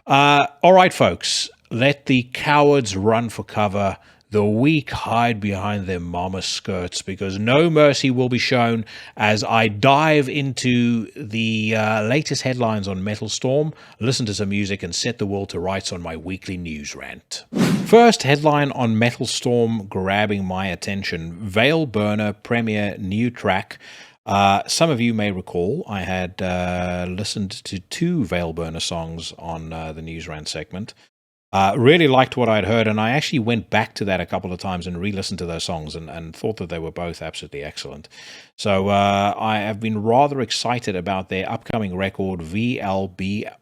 All right, folks, let the cowards run for cover. The weak hide behind their mama skirts, because no mercy will be shown as I dive into the latest headlines on Metal Storm, listen to some music, and set the world to rights on my weekly news rant. First headline on Metal Storm grabbing my attention: Veilburner premiere new track. Some of you may recall I had listened to 2 Veilburner songs on the news rant segment. Really liked what I'd heard, and I actually went back to that a couple of times and re-listened to those songs and thought that they were both absolutely excellent. So I have been rather excited about their upcoming record, VLBRNR,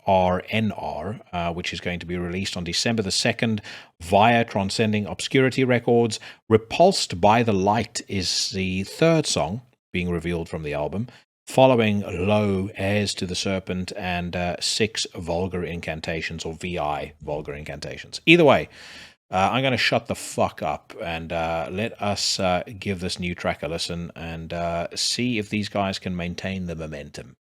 which is going to be released on December the 2nd via Transcending Obscurity Records. Repulsed by the Light is the 3rd song being revealed from the album, following Lo, Heirs to the Serpent, and 6 Vulgar Incantations, or VI Vulgar Incantations. Either way, I'm going to shut the fuck up and let us give this new track a listen and see if these guys can maintain the momentum.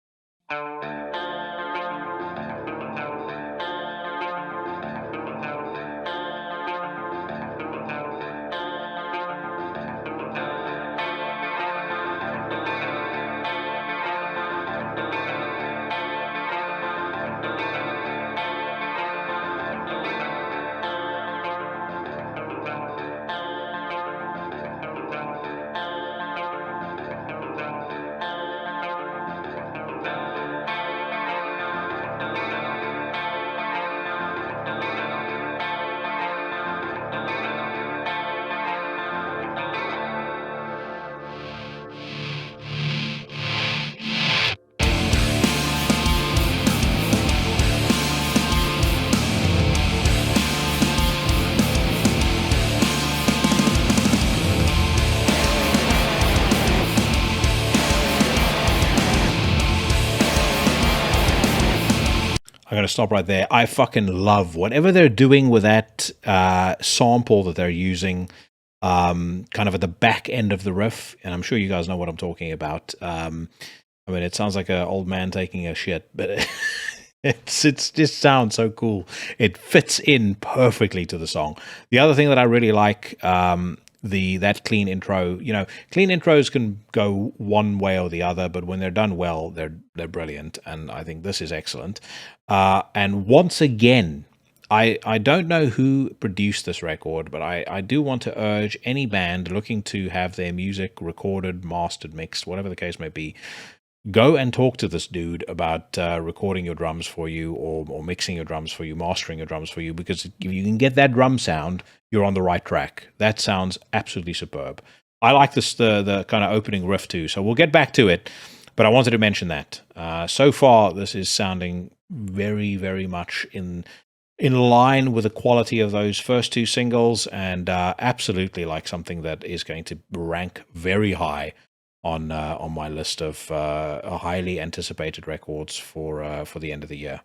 I'm going to stop right there. I fucking love whatever they're doing with that sample that they're using kind of at the back end of the riff. And I'm sure you guys know what I'm talking about. I mean, it sounds like an old man taking a shit, but it just sounds so cool. It fits in perfectly to the song. The other thing that I really like, that clean intro, clean intros can go one way or the other, but when they're done well, they're brilliant, and I think this is excellent. And once again, I don't know who produced this record, but I do want to urge any band looking to have their music recorded, mastered, mixed, whatever the case may be, go and talk to this dude about recording your drums for you, or mixing your drums for you, mastering your drums for you, because if you can get that drum sound, you're on the right track. That sounds absolutely superb. I like this the kind of opening riff too, so we'll get back to it, but I wanted to mention that. So far, this is sounding very, very much in line with the quality of those first 2 singles, and absolutely like something that is going to rank very high on my list of highly anticipated records for the end of the year.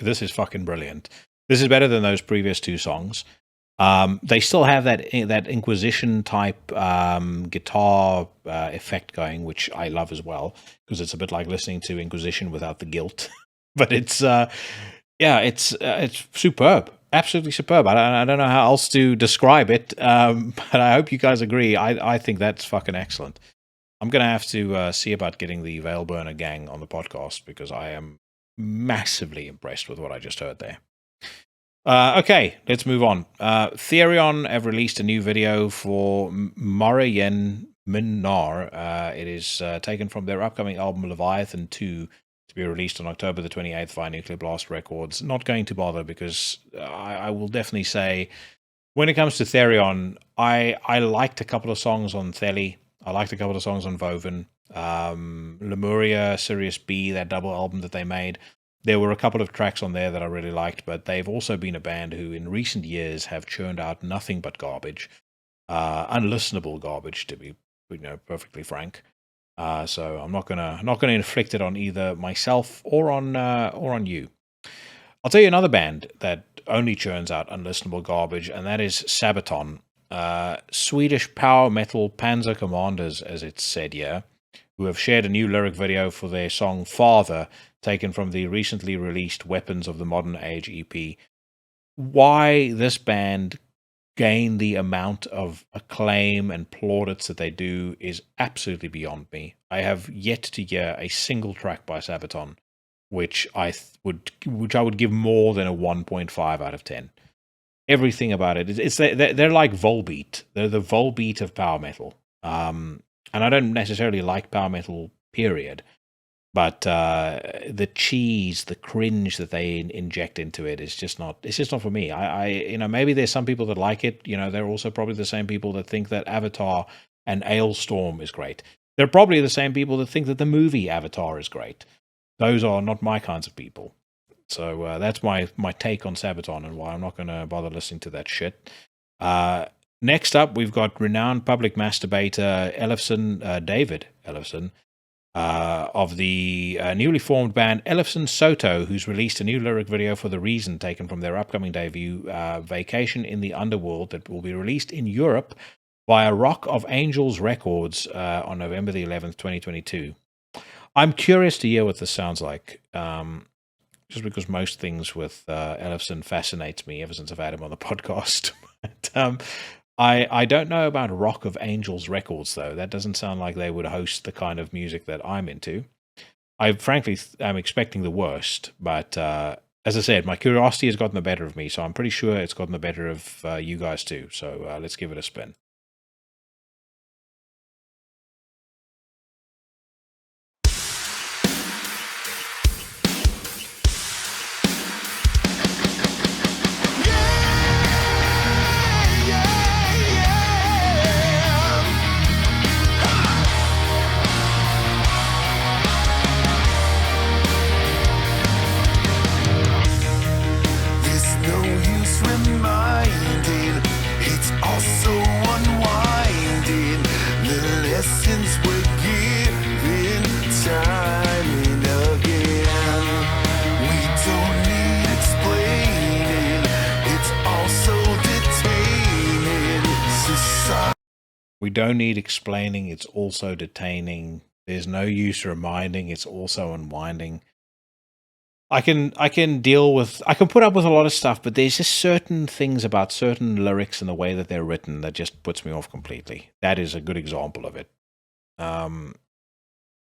this is fucking brilliant. This is better than those previous two songs. They still have that Inquisition type guitar effect going, which I love as well, because it's a bit like listening to Inquisition without the guilt. But it's superb, absolutely superb. I don't know how else to describe it, but I hope you guys agree. I think that's fucking excellent. I'm gonna have to see about getting the Veilburner gang on the podcast, because I am massively impressed with what I just heard there. Okay, let's move on. Therion have released a new video for Marayen Minar. It is taken from their upcoming album Leviathan 2 to be released on October the 28th via Nuclear Blast Records. Not going to bother, because I will definitely say, when it comes to Therion, I liked a couple of songs on Theli. I liked a couple of songs on Voven. Lemuria, Sirius B, that double album that they made. There were a couple of tracks on there that I really liked, but they've also been a band who in recent years have churned out nothing but garbage. Unlistenable garbage, to be perfectly frank. So I'm not gonna inflict it on either myself or on you. I'll tell you another band that only churns out unlistenable garbage, and that is Sabaton. Swedish power metal panzer commanders, as it's said here, who have shared a new lyric video for their song Father, taken from the recently released Weapons of the Modern Age EP. Why this band gain the amount of acclaim and plaudits that they do is absolutely beyond me. I have yet to hear a single track by Sabaton which I would give more than a 1.5 out of 10. Everything about it, they're like Volbeat. They're the Volbeat of power metal. And I don't necessarily like power metal, period. But the cheese, the cringe that they inject into it is just not. It's just not for me. Maybe there's some people that like it. They're also probably the same people that think that Avatar and Ailstorm is great. They're probably the same people that think that the movie Avatar is great. Those are not my kinds of people. So that's my take on Sabaton and why I'm not going to bother listening to that shit. Next up, we've got renowned public masturbator David Ellefson, of the newly formed band Ellefson Soto, who's released a new lyric video for The Reason, taken from their upcoming debut, Vacation in the Underworld, that will be released in Europe via Rock of Angels Records on November the 11th, 2022. I'm curious to hear what this sounds like, just because most things with Ellefson fascinates me ever since I've had him on the podcast. But, I don't know about Rock of Angels Records, though. That doesn't sound like they would host the kind of music that I'm into. I frankly am expecting the worst, but as I said, my curiosity has gotten the better of me, so I'm pretty sure it's gotten the better of you guys too. So let's give it a spin. We don't need explaining, it's also detaining. There's no use reminding, it's also unwinding. I can put up with a lot of stuff, but there's just certain things about certain lyrics and the way that they're written that just puts me off completely. That is a good example of it.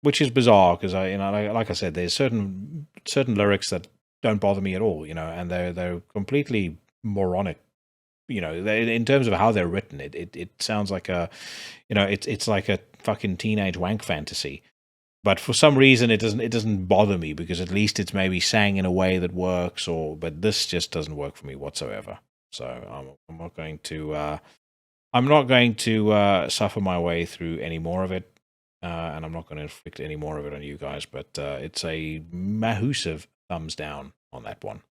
Which is bizarre, because like I said, there's certain lyrics that don't bother me at all, and they're completely moronic. In terms of how they're written, it sounds like it's like a fucking teenage wank fantasy. But for some reason, it doesn't bother me, because at least it's maybe sang in a way that works. But this just doesn't work for me whatsoever. So I'm not going to suffer my way through any more of it, and I'm not going to inflict any more of it on you guys. But it's a massive thumbs down on that one.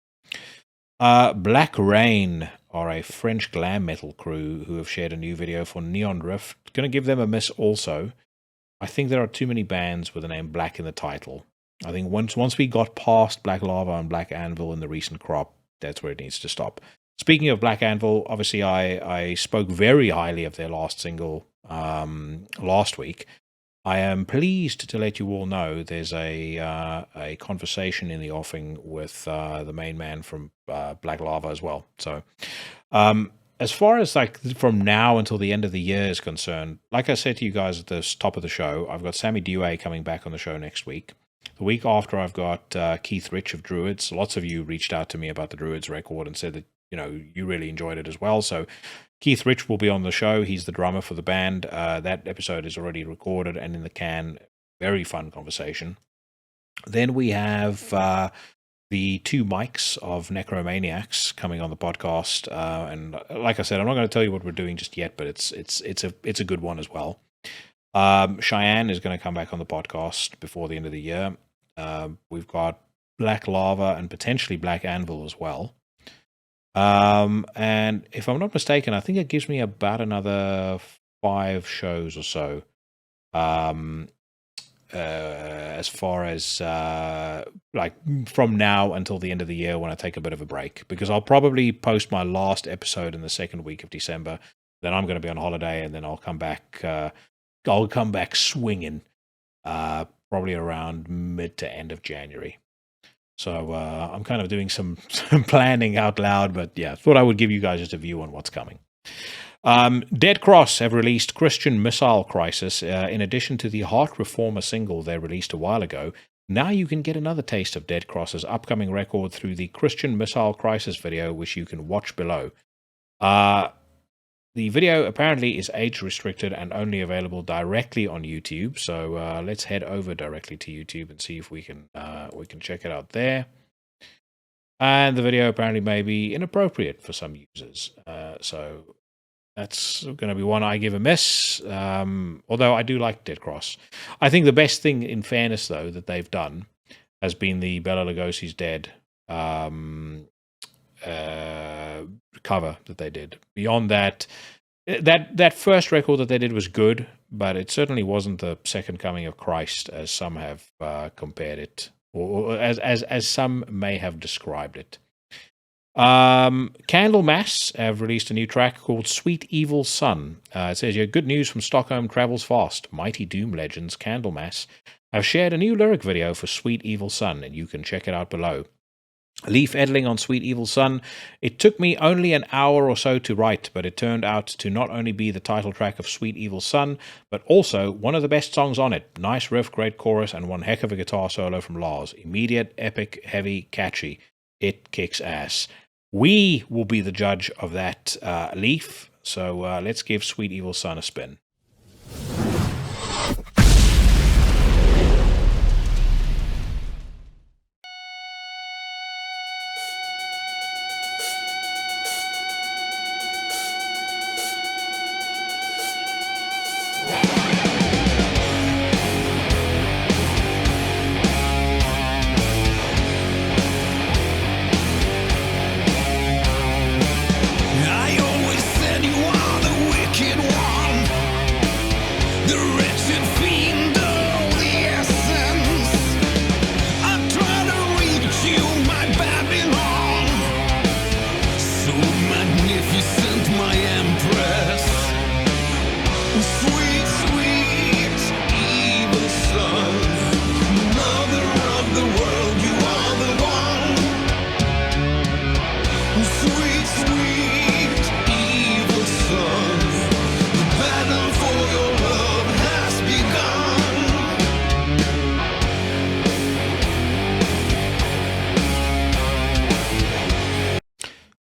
Black Rain are a French glam metal crew who have shared a new video for Neon Rift. Going to give them a miss also. I think there are too many bands with the name Black in the title. I think once we got past Black Lava and Black Anvil in the recent crop, that's where it needs to stop. Speaking of Black Anvil, obviously I spoke very highly of their last single last week. I am pleased to let you all know there's a conversation in the offing with the main man from Black Lava as well. So as far as like from now until the end of the year is concerned, like I said to you guys at the top of the show, I've got Sammy Dewey coming back on the show next week. The week after, I've got Keith Rich of Druids. Lots of you reached out to me about the Druids record and said that, you know, you really enjoyed it as well. So Keith Rich will be on the show. He's the drummer for the band. That episode is already recorded and in the can. Very fun conversation. Then we have the two mics of Necromaniacs coming on the podcast. And like I said, I'm not going to tell you what we're doing just yet, but it's a good one as well. Cheyenne is going to come back on the podcast before the end of the year. We've got Black Lava and potentially Black Anvil as well. And if I'm not mistaken, I think it gives me about another 5 shows or so. As far as like from now until the end of the year when I take a bit of a break, because I'll probably post my last episode in the second week of December. Then I'm going to be on holiday, and then I'll come back. I'll come back swinging, probably around mid to end of January. So I'm kind of doing some planning out loud, but yeah, thought I would give you guys just a view on what's coming. Dead Cross have released Christian Missile Crisis. In addition to the Heart Reformer single they released a while ago, now you can get another taste of Dead Cross's upcoming record through the Christian Missile Crisis video, which you can watch below. The video apparently is age-restricted and only available directly on YouTube, so let's head over directly to YouTube and see if we can check it out there. And the video apparently may be inappropriate for some users, so that's going to be one I give a miss, although I do like Dead Cross. I think the best thing, in fairness, though, that they've done has been the Bela Lugosi's Dead cover that they did. Beyond that, that first record that they did was good, but it certainly wasn't the Second Coming of Christ as some have compared it, or as some may have described it. Candlemass have released a new track called Sweet Evil Sun. It says here, good news from Stockholm travels fast. Mighty Doom legends Candlemass have shared a new lyric video for Sweet Evil Sun, and you can check it out below. Leaf Edling on Sweet Evil Sun. It took me only an hour or so to write, but it turned out to not only be the title track of Sweet Evil Sun, but also one of the best songs on it. Nice riff, great chorus, and one heck of a guitar solo from Lars. Immediate, epic, heavy, catchy. It kicks ass. We will be the judge of that, Leaf, so let's give Sweet Evil Sun a spin.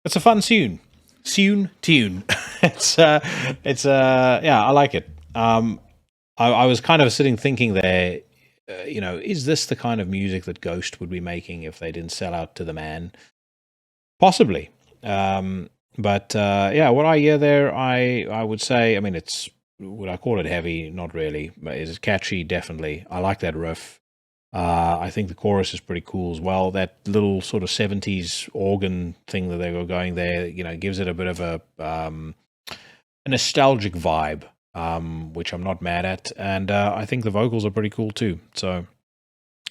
It's a fun tune. Tune. it's yeah, I like it. I was kind of sitting thinking there, is this the kind of music that Ghost would be making if they didn't sell out to the man? Possibly. But yeah, what I hear there, I would say, I mean, would I call it heavy? Not really. It's catchy, definitely. I like that riff. I think the chorus is pretty cool as well. That little sort of 70s organ thing that they were going there, gives it a bit of a nostalgic vibe, which I'm not mad at. And I think the vocals are pretty cool too. So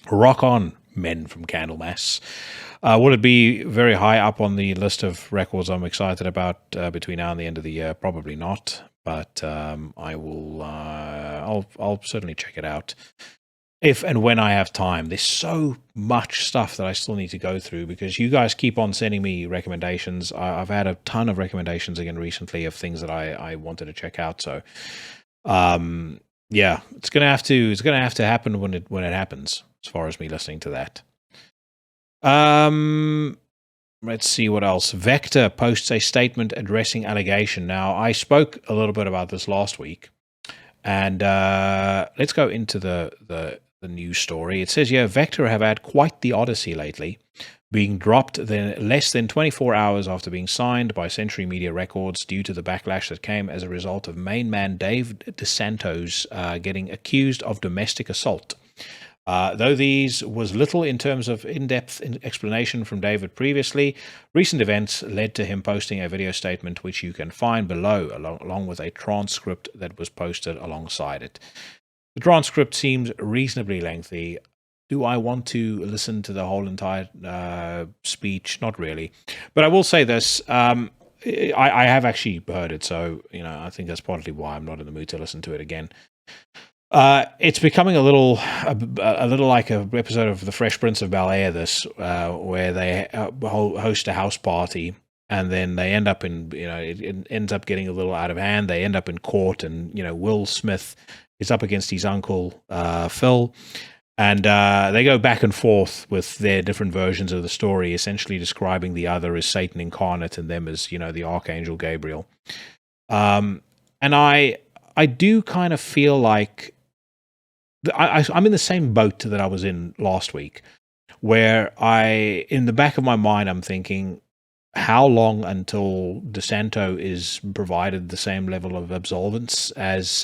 Rock on, men from Candlemass. Will it be very high up on the list of records I'm excited about between now and the end of the year? Probably not, but I will. I'll certainly check it out if and when I have time. There's so much stuff that I still need to go through because you guys keep on sending me recommendations. I've had a ton of recommendations again recently of things that I wanted to check out. So, yeah, it's gonna have to happen when it happens. As far as me listening to that. Let's see what else. Vector posts a statement addressing allegation. Now, I spoke a little bit about this last week, and let's go into the news story. It says here, Vector have had quite the odyssey lately, being dropped less than 24 hours after being signed by Century Media Records due to the backlash that came as a result of main man Dave DeSantos getting accused of domestic assault. Though these was little in terms of in-depth explanation from David previously, recent events led to him posting a video statement which you can find below, along with a transcript that was posted alongside it. The transcript seems reasonably lengthy. Do I want to listen to the whole entire speech? Not really. But I will say this. I have actually heard it, so I think that's partly why I'm not in the mood to listen to it again. It's becoming a little like an episode of The Fresh Prince of Bel-Air, where they host a house party, and then they end up in, it ends up getting a little out of hand. They end up in court, and, Will Smith is up against his uncle, Phil, and they go back and forth with their different versions of the story, essentially describing the other as Satan incarnate and them as, the Archangel Gabriel. And I do kind of feel like I'm in the same boat that I was in last week, where in the back of my mind, I'm thinking, how long until DeSanto is provided the same level of absolvence as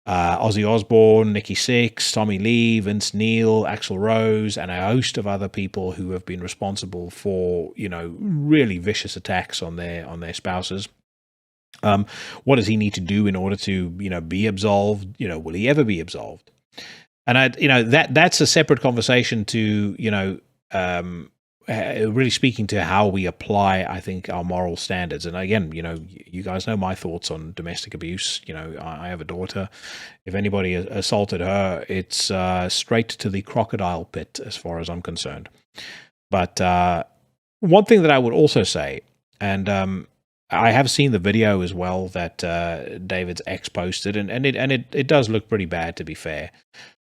Ozzy Osbourne, Nikki Sixx, Tommy Lee, Vince Neil, Axl Rose, and a host of other people who have been responsible for, really vicious attacks on their spouses? What does he need to do in order to, be absolved? Will he ever be absolved? And that's a separate conversation to, really speaking to how we apply, I think, our moral standards. And again, you guys know my thoughts on domestic abuse. I have a daughter. If anybody assaulted her, it's straight to the crocodile pit, as far as I'm concerned. But one thing that I would also say, and I have seen the video as well that David's ex posted, and it does look pretty bad, to be fair.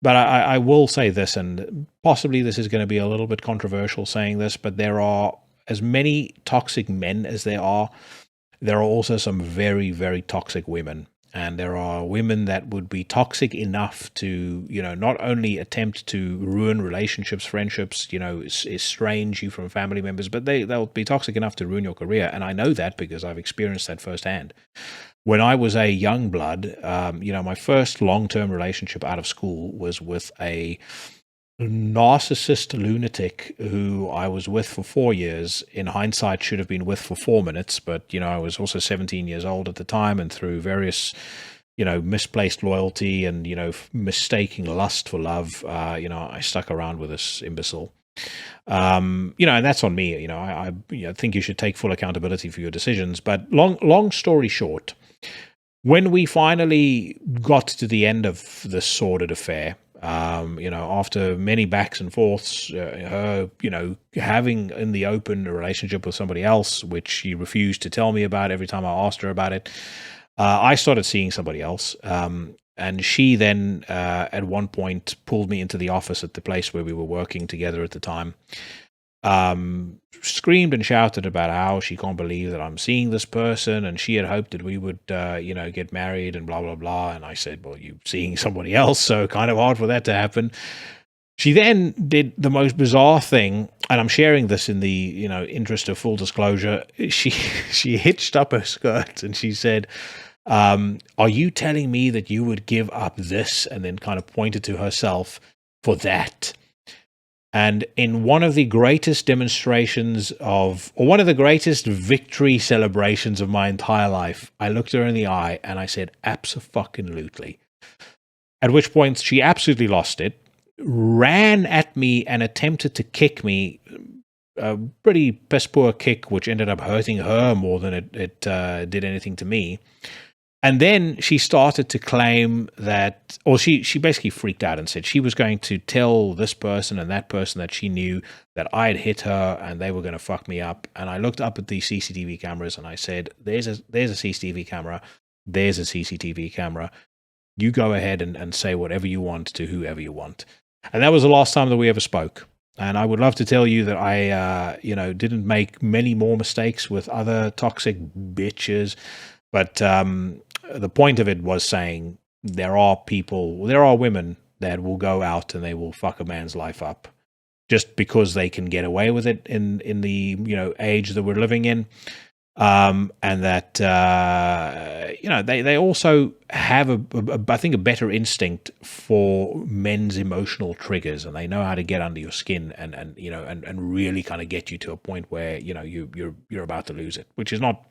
But I will say this, and possibly this is going to be a little bit controversial saying this, but there are as many toxic men as there are also some very, very toxic women. And there are women that would be toxic enough to, not only attempt to ruin relationships, friendships, estrange you from family members, but they'll be toxic enough to ruin your career. And I know that because I've experienced that firsthand. When I was a young blood, my first long-term relationship out of school was with a narcissist lunatic who I was with for 4 years. In hindsight, should have been with for 4 minutes, but I was also 17 years old at the time, and through various misplaced loyalty and mistaking lust for love, I stuck around with this imbecile. And that's on me. I think you should take full accountability for your decisions. But long story short, when we finally got to the end of this sordid affair, after many backs and forths, her, having in the open a relationship with somebody else, which she refused to tell me about every time I asked her about it, I started seeing somebody else. And she then, at one point, pulled me into the office at the place where we were working together at the time, screamed and shouted about how she can't believe that I'm seeing this person, and she had hoped that we would, get married and blah, blah, blah. And I said, well, you're seeing somebody else, so kind of hard for that to happen. She then did the most bizarre thing, and I'm sharing this in the, interest of full disclosure. She hitched up her skirt and she said, are you telling me that you would give up this? And then kind of pointed to herself for that. And in one of the greatest demonstrations or one of the greatest victory celebrations of my entire life, I looked her in the eye and I said, abso-fucking-lutely. At which point she absolutely lost it. ran at me and attempted to kick me, a pretty piss poor kick, which ended up hurting her more than it did anything to me. And then she started to claim that, or she basically freaked out and said she was going to tell this person and that person that she knew that I had hit her and they were going to fuck me up. And I looked up at the CCTV cameras and I said, there's a CCTV camera. There's a CCTV camera. You go ahead and say whatever you want to whoever you want. And that was the last time that we ever spoke. And I would love to tell you that I, didn't make many more mistakes with other toxic bitches. But the point of it was saying there are women that will go out and they will fuck a man's life up just because they can get away with it in the age that we're living in. And that they also have I think a better instinct for men's emotional triggers, and they know how to get under your skin and really kind of get you to a point where you're about to lose it, which is not.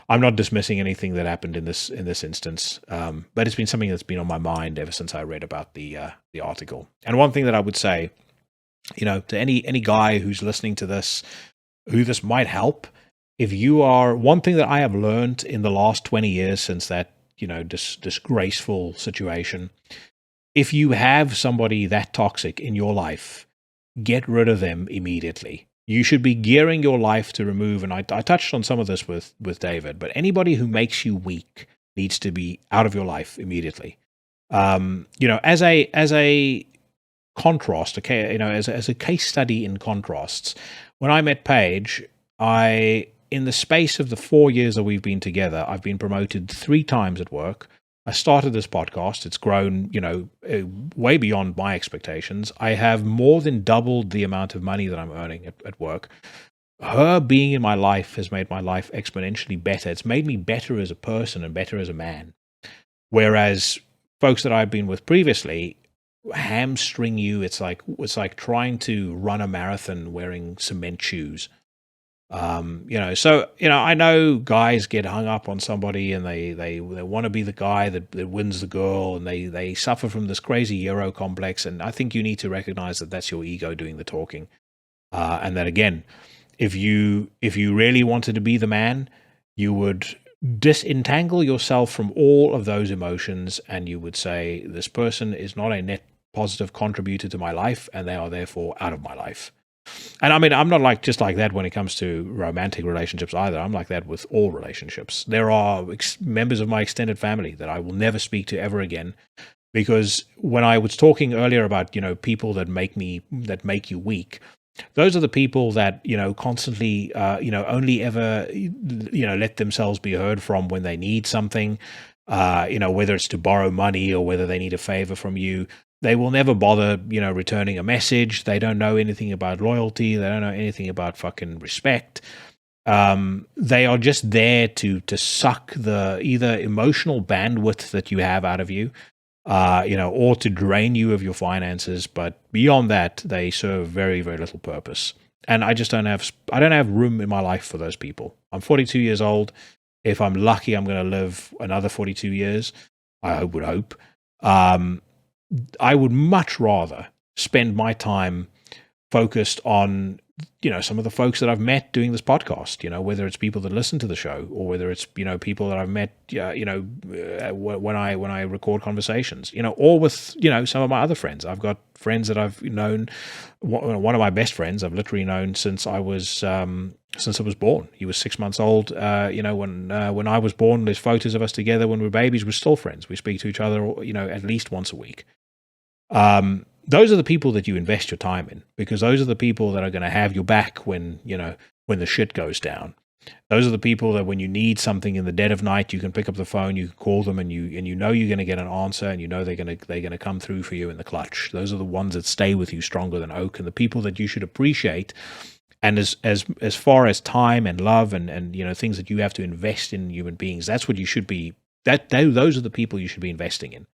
I'm not dismissing anything that happened in this instance, but it's been something that's been on my mind ever since I read about the article. And one thing that I would say, to any guy who's listening to this, who this might help, if you are, one thing that I have learned in the last 20 years since that disgraceful situation, if you have somebody that toxic in your life, get rid of them immediately. You should be gearing your life to remove, and I touched on some of this with David, but anybody who makes you weak needs to be out of your life immediately. As a contrast, okay, as a case study in contrasts, when I met Paige, in the space of the 4 years that we've been together, I've been promoted 3 times at work. I started this podcast. It's grown, way beyond my expectations. I have more than doubled the amount of money that I'm earning at work. Her being in my life has made my life exponentially better. It's made me better as a person and better as a man. Whereas folks that I've been with previously hamstring you. It's like trying to run a marathon wearing cement shoes. I know guys get hung up on somebody and they want to be the guy that wins the girl, and they suffer from this crazy hero complex. And I think you need to recognize that that's your ego doing the talking. And that again, if you really wanted to be the man, you would disentangle yourself from all of those emotions, and you would say, this person is not a net positive contributor to my life, and they are therefore out of my life. And I mean, I'm not just like that when it comes to romantic relationships either. I'm like that with all relationships. There are members of my extended family that I will never speak to ever again, because when I was talking earlier about, people that make you weak, those are the people that, constantly, only ever, let themselves be heard from when they need something, whether it's to borrow money or whether they need a favor from you. They will never bother, returning a message. They don't know anything about loyalty. They don't know anything about fucking respect. They are just there to suck the either emotional bandwidth that you have out of you, or to drain you of your finances. But beyond that, they serve very, very little purpose. And I don't have room in my life for those people. I'm 42 years old. If I'm lucky, I'm going to live another 42 years. I would hope. I would much rather spend my time focused on, some of the folks that I've met doing this podcast, whether it's people that listen to the show or whether it's, people that I've met, when I record conversations, or with, some of my other friends. I've got friends that I've known. One of my best friends I've literally known since I was born. He was 6 months old. When I was born, there's photos of us together when we were babies. We're still friends. We speak to each other, at least once a week. Those are the people that you invest your time in, because those are the people that are going to have your back when the shit goes down. Those are the people that when you need something in the dead of night, you can pick up the phone, you can call them, and you know you're going to get an answer, and they're going to come through for you in the clutch. Those are the ones that stay with you stronger than oak, and the people that you should appreciate. And as far as time and love and things that you have to invest in human beings, that's what you should be. Those are the people you should be investing in.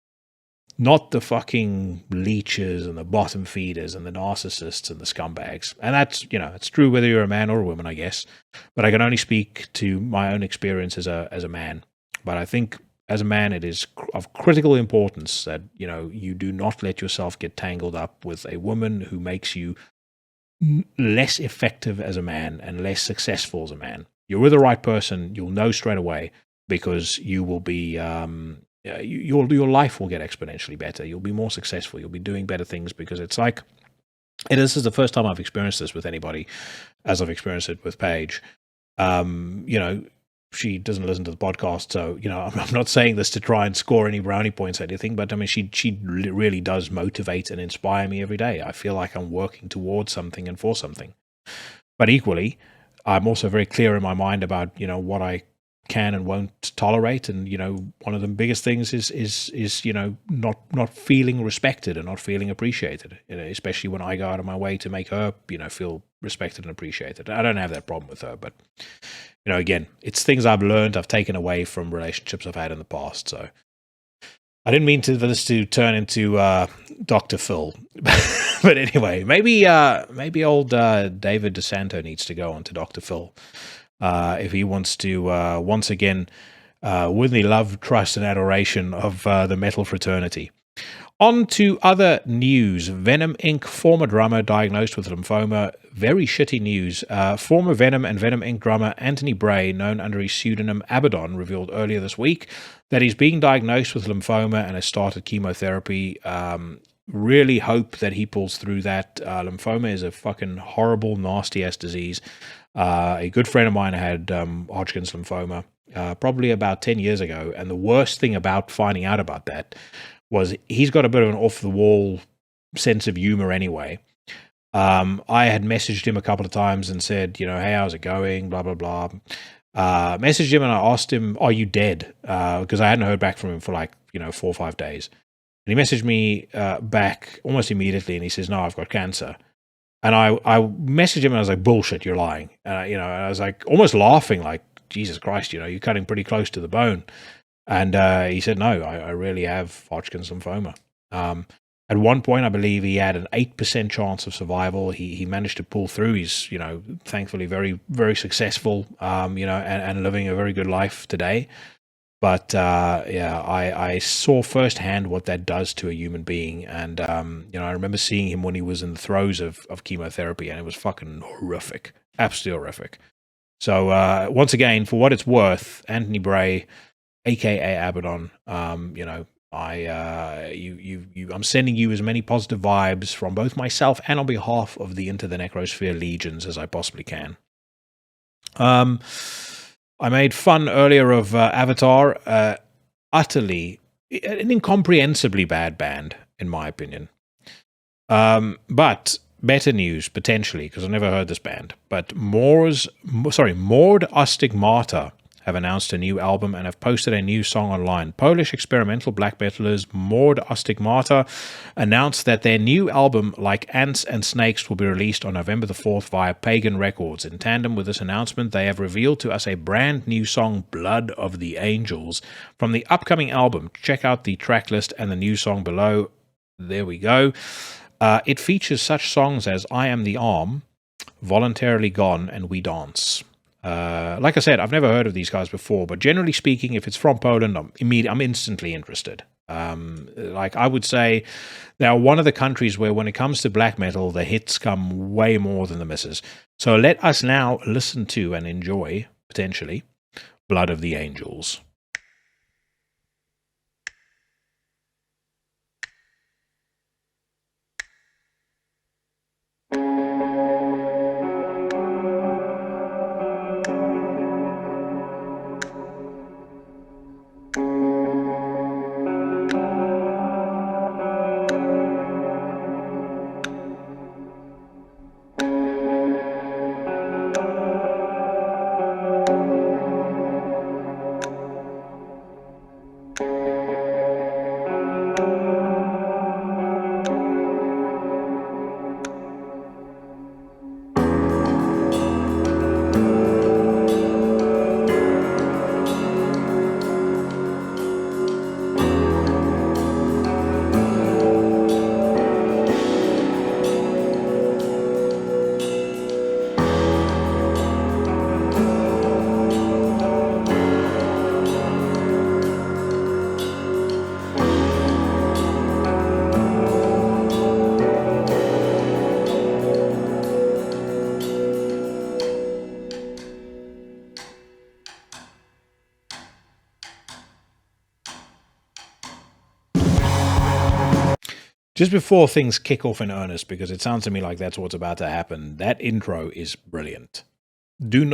Not the fucking leeches and the bottom feeders and the narcissists and the scumbags. And that's, it's true whether you're a man or a woman, I guess. But I can only speak to my own experience as a man. But I think as a man, it is of critical importance that, you do not let yourself get tangled up with a woman who makes you less effective as a man and less successful as a man. You're with the right person, you'll know straight away, because you will be your life will get exponentially better. You'll be more successful. You'll be doing better things, because it's like, and this is the first time I've experienced this with anybody, as I've experienced it with Paige. She doesn't listen to the podcast, so I'm not saying this to try and score any brownie points or anything, but I mean, she really does motivate and inspire me every day. I feel like I'm working towards something and for something. But equally, I'm also very clear in my mind about what I can and won't tolerate, and one of the biggest things is not feeling respected and not feeling appreciated, especially when I go out of my way to make her feel respected and appreciated. I don't have that problem with her, but again, it's things I've learned, I've taken away from relationships I've had in the past. So I didn't mean for this to turn into Dr. Phil. But anyway, maybe old David DeSanto needs to go on to Dr. Phil if he wants to once again win the love, trust, and adoration of the metal fraternity. On to other news. Venom Inc. former drummer diagnosed with lymphoma. Very shitty news. Former Venom and Venom Inc. drummer Anthony Bray, known under his pseudonym Abaddon, revealed earlier this week that he's being diagnosed with lymphoma and has started chemotherapy. Really hope that he pulls through that. Lymphoma is a fucking horrible, nasty-ass disease. A good friend of mine had Hodgkin's lymphoma probably about 10 years ago, and the worst thing about finding out about that was he's got a bit of an off-the-wall sense of humor anyway. I had messaged him a couple of times and said, hey, how's it going, blah, blah, blah. Messaged him and I asked him, are you dead? Because I hadn't heard back from him for 4 or 5 days. And he messaged me back almost immediately, and he says, no, I've got cancer. And I messaged him and I was like, bullshit, you're lying. And I was like almost laughing, like, Jesus Christ, you're cutting pretty close to the bone. And he said, no, I really have Hodgkin's lymphoma. At one point, I believe he had an 8% chance of survival. He managed to pull through. He's, thankfully very, very successful, and living a very good life today. But, I saw firsthand what that does to a human being. And, I remember seeing him when he was in the throes of chemotherapy, and it was fucking horrific, absolutely horrific. So, once again, for what it's worth, Anthony Bray, aka Abaddon, I'm sending you as many positive vibes from both myself and on behalf of the Into the Necrosphere legions as I possibly can. I made fun earlier of Avatar, utterly an incomprehensibly bad band, in my opinion. But better news, potentially, because I've never heard this band. But Mord'A'Stigmata have announced a new album and have posted a new song online. Polish experimental black metalers Mord'A'Stigmata announced that their new album, Like Ants and Snakes, will be released on November the 4th via Pagan Records. In tandem with this announcement, they have revealed to us a brand new song, Blood of the Angels, from the upcoming album. Check out the track list and the new song below. There we go. It features such songs as I Am the Arm, Voluntarily Gone, and We Dance. Like I said, I've never heard of these guys before, but generally speaking, if it's from Poland, I'm instantly interested. I would say they are one of the countries where when it comes to black metal, the hits come way more than the misses. So let us now listen to and enjoy, potentially, Blood of the Angels. Just before things kick off in earnest, because it sounds to me like that's what's about to happen, that intro is brilliant. The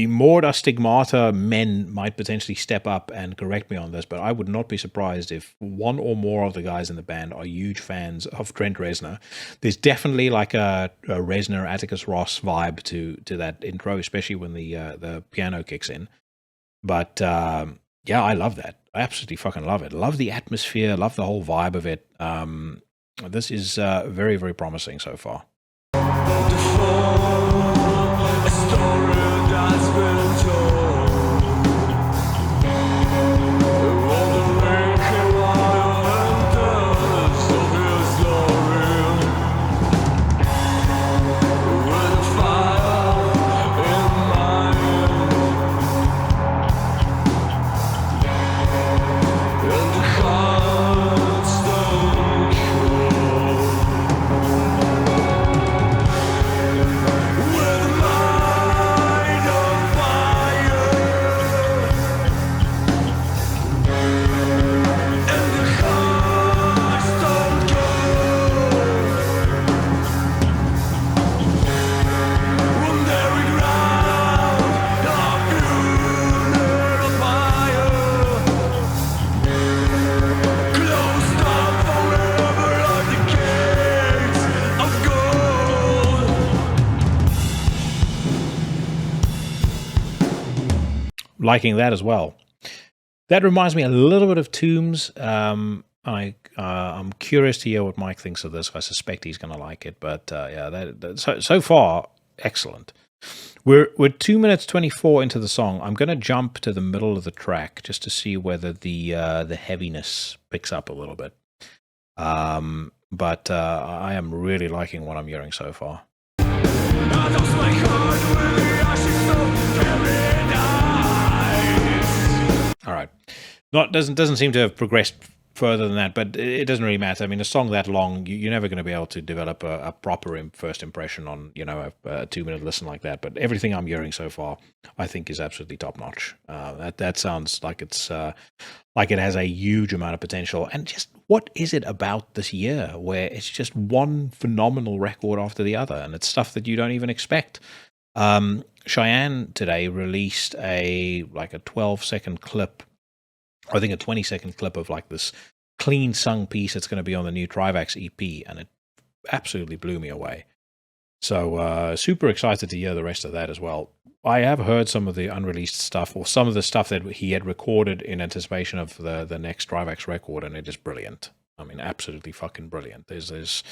Mord'A'Stigmata men might potentially step up and correct me on this, but I would not be surprised if one or more of the guys in the band are huge fans of Trent Reznor. There's definitely like a Reznor Atticus Ross vibe to that intro, especially when the piano kicks in. But yeah, I love that. I absolutely fucking love it. Love the atmosphere. Love the whole vibe of it. This is very, very promising so far. Liking that as well. That reminds me a little bit of Tombs. I'm curious to hear what Mike thinks of this. I suspect he's going to like it, but yeah, so far excellent. We're 2 minutes 24 into the song. I'm going to jump to the middle of the track just to see whether the heaviness picks up a little bit. But I am really liking what I'm hearing so far. All right. Doesn't seem to have progressed further than that, but it doesn't really matter. I mean, a song that long, you're never going to be able to develop a proper first impression on, a 2-minute listen like that. But everything I'm hearing so far, I think, is absolutely top notch. That sounds like it's like it has a huge amount of potential. And just what is it about this year where it's just one phenomenal record after the other, and it's stuff that you don't even expect. Cheyenne today released a 12-second clip, I think a 20-second clip of like this clean sung piece that's going to be on the new Trivax EP, and it absolutely blew me away. So super excited to hear the rest of that as well. I have heard some of the unreleased stuff, or some of the stuff that he had recorded in anticipation of the next Trivax record, and it is brilliant. I mean, absolutely fucking brilliant. There's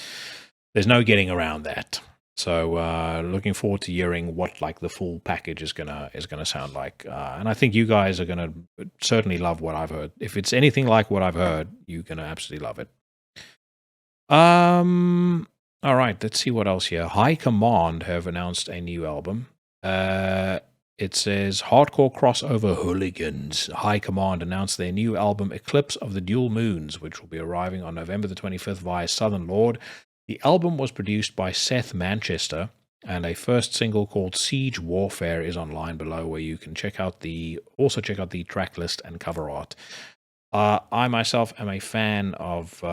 no getting around that. So looking forward to hearing what like the full package is gonna sound like, and I think you guys are gonna certainly love what I've heard. If it's anything like what I've heard, you're gonna absolutely love it. All right, let's see what else here. High Command have announced a new album. It says hardcore crossover hooligans. High Command announced their new album Eclipse of the Dual Moons, which will be arriving on November the 25th via Southern Lord. The album was produced by Seth Manchester, and a first single called Siege Warfare is online below, where you can check out the track list and cover art. I myself am a fan of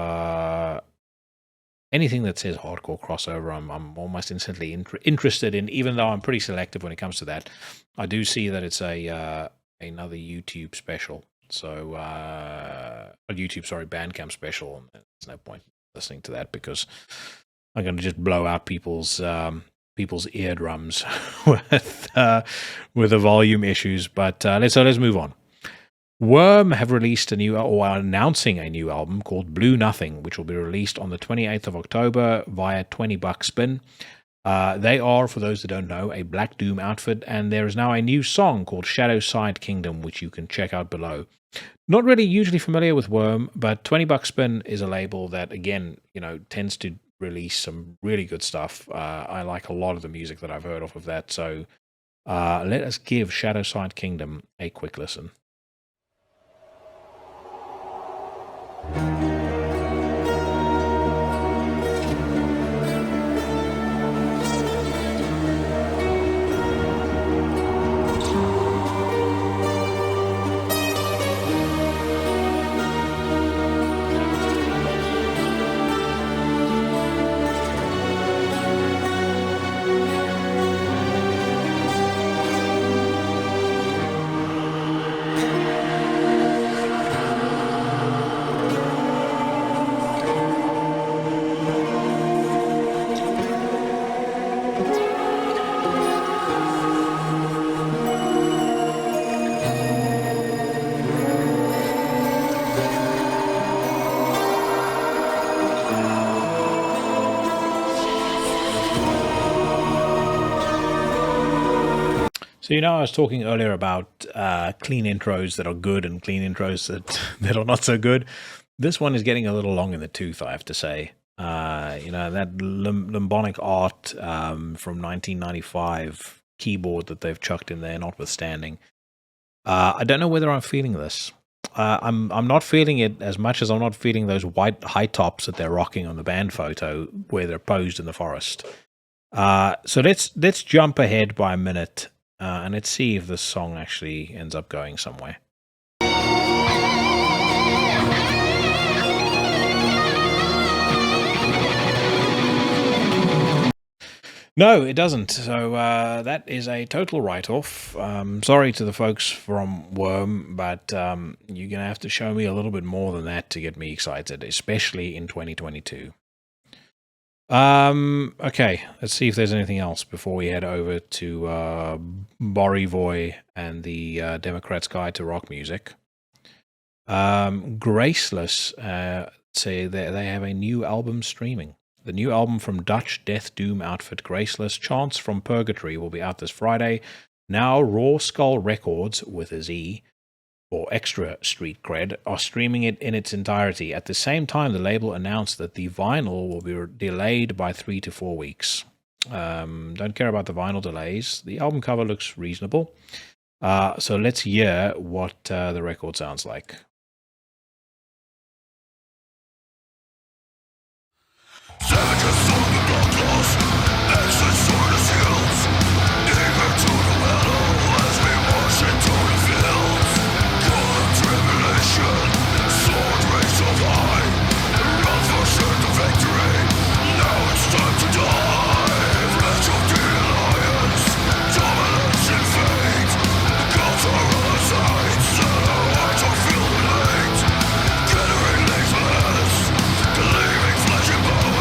anything that says hardcore crossover. I'm almost instantly interested in, even though I'm pretty selective when it comes to that. I do see that it's another YouTube special. So, Bandcamp special. There's no point listening to that because I'm going to just blow out people's eardrums with the volume issues. But let's move on. Worm have released are announcing a new album called Blue Nothing, which will be released on the 28th of October via $20 Spin. They are, for those that don't know, a Black Doom outfit, and there is now a new song called Shadow Side Kingdom, which you can check out below. Not really hugely familiar with Worm, but $20 Spin is a label that, again, tends to release some really good stuff. I like a lot of the music that I've heard off of that, so let us give Shadow Side Kingdom a quick listen. So, I was talking earlier about clean intros that are good and clean intros that are not so good. This one is getting a little long in the tooth, I have to say. That lambonic art from 1995 keyboard that they've chucked in there, notwithstanding. I don't know whether I'm feeling this. I'm not feeling it as much as I'm not feeling those white high tops that they're rocking on the band photo where they're posed in the forest. So let's jump ahead by a minute and let's see if this song actually ends up going somewhere. No, it doesn't. So that is a total write-off. Sorry to the folks from Worm, but you're going to have to show me a little bit more than that to get me excited, especially in 2022. Okay, let's see if there's anything else before we head over to Borivoy and the Democrats' Guide to Rock Music. Graceless say they have a new album streaming. The new album from Dutch death doom outfit Graceless, Chants from Purgatory, will be out this Friday. Now Raw Skull Records, with a Z, or Extra Street Cred, are streaming it in its entirety. At the same time, the label announced that the vinyl will be delayed by 3 to 4 weeks. Don't care about the vinyl delays. The album cover looks reasonable. So let's hear what the record sounds like. Savages on the blood loss, exits for the shields, eager to the battle as we march into the fields. God of tribulation, sword raised up high, run for certain victory, now it's time to die. Flesh of the alliance, dominance and fate, the gods are on our sides, and our hearts are filled with hate. Gathering laziness, believing flesh and bone.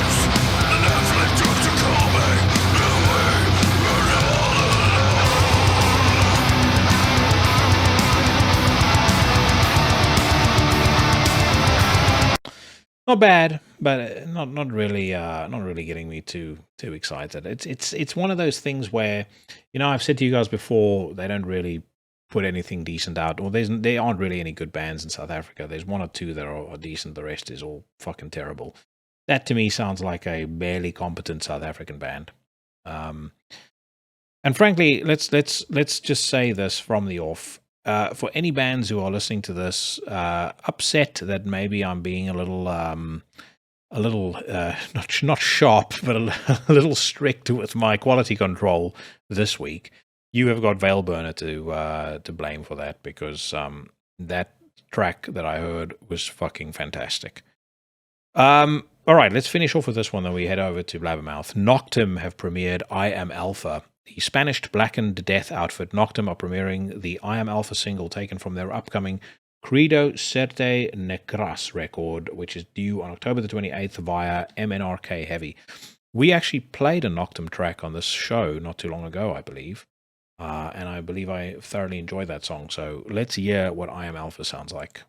Not bad, but not really getting me too excited. It's one of those things where, I've said to you guys before, they don't really put anything decent out, or there aren't really any good bands in South Africa. There's one or two that are decent. The rest is all fucking terrible. That to me sounds like a barely competent South African band. And frankly, let's just say this from the off. For any bands who are listening to this, upset that maybe I'm being a little not sharp, but a little strict with my quality control this week, you have got Veilburner to blame for that, because that track that I heard was fucking fantastic. All right, let's finish off with this one, then we head over to Blabbermouth. Noctem have premiered I Am Alpha. The Spanish blackened death outfit Noctem are premiering the I Am Alpha single taken from their upcoming Credo Certe Necras record, which is due on October the 28th via MNRK Heavy. We actually played a Noctem track on this show not too long ago, I believe. And I believe I thoroughly enjoyed that song. So let's hear what I Am Alpha sounds like.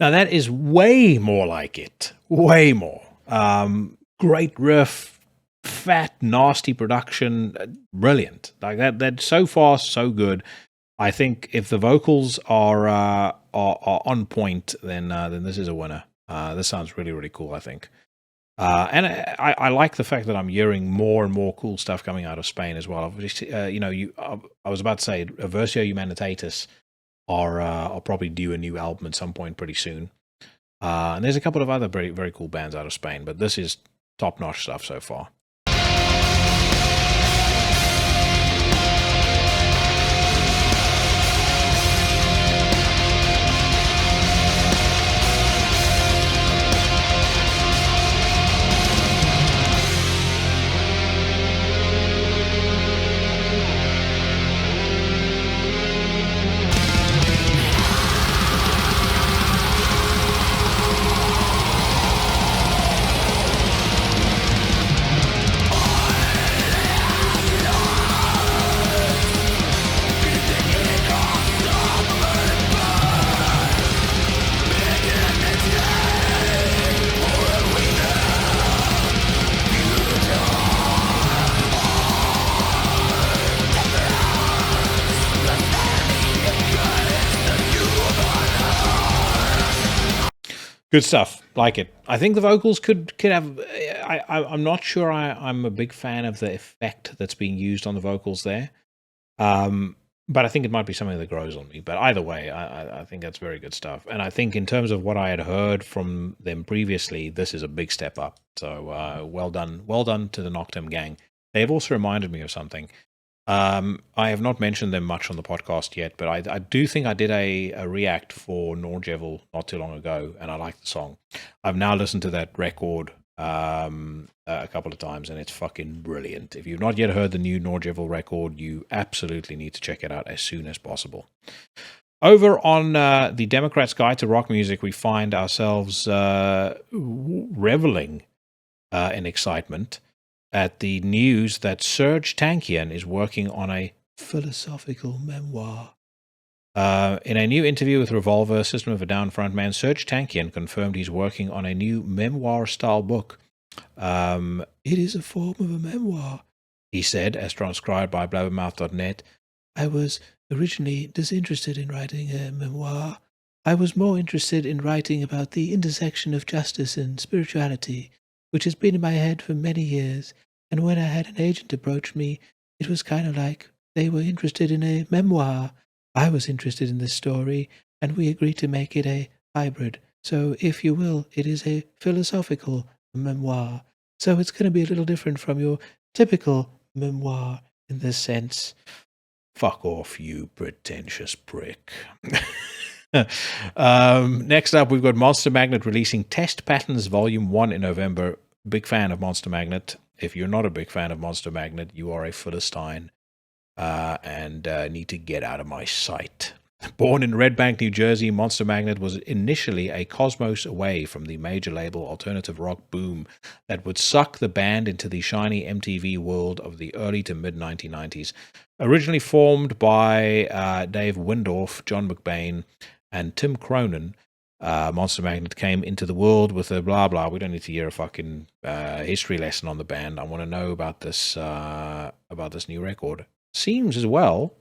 Now that is way more like it. Way more. Great riff, fat, nasty production, brilliant. Like that so far so good. I think if the vocals are on point, then this is a winner. This sounds really, really cool, I think. And I like the fact that I'm hearing more and more cool stuff coming out of Spain as well. I was about to say, Versio Humanitatis are probably due a new album at some point pretty soon. And there's a couple of other very, very cool bands out of Spain, but this is top-notch stuff so far. Good stuff. Like it. I think the vocals could have... I'm not sure I'm a big fan of the effect that's being used on the vocals there. But I think it might be something that grows on me. But either way, I think that's very good stuff. And I think in terms of what I had heard from them previously, this is a big step up. So well done. Well done to the Noctem gang. They've also reminded me of something. I have not mentioned them much on the podcast yet, but I do think I did a react for Nordjevil not too long ago, and I like the song. I've now listened to that record a couple of times, and it's fucking brilliant. If you've not yet heard the new Nordjevil record, you absolutely need to check it out as soon as possible. Over on the Democrats' Guide to Rock Music, we find ourselves reveling in excitement at the news that Serge Tankian is working on a philosophical memoir. In a new interview with Revolver, System of a Down frontman, Serge Tankian confirmed he's working on a new memoir-style book. It is a form of a memoir, he said, as transcribed by blabbermouth.net. I was originally disinterested in writing a memoir. I was more interested in writing about the intersection of justice and spirituality, which has been in my head for many years, and when I had an agent approach me, it was kind of like they were interested in a memoir. I was interested in this story, and we agreed to make it a hybrid. So, if you will, it is a philosophical memoir. So it's going to be a little different from your typical memoir in this sense. Fuck off, you pretentious prick. Next up, we've got Monster Magnet releasing Test Patterns Volume 1 in November. Big fan of Monster Magnet. If you're not a big fan of Monster Magnet, you are a Philistine and need to get out of my sight. Born in Red Bank, New Jersey, Monster Magnet was initially a cosmos away from the major label alternative rock boom that would suck the band into the shiny MTV world of the early to mid-1990s. Originally formed by Dave Windorf, John McBain, and Tim Cronin, Monster Magnet came into the world with a blah blah. We don't need to hear a fucking history lesson on the band. I want to know about this new record. Seems as well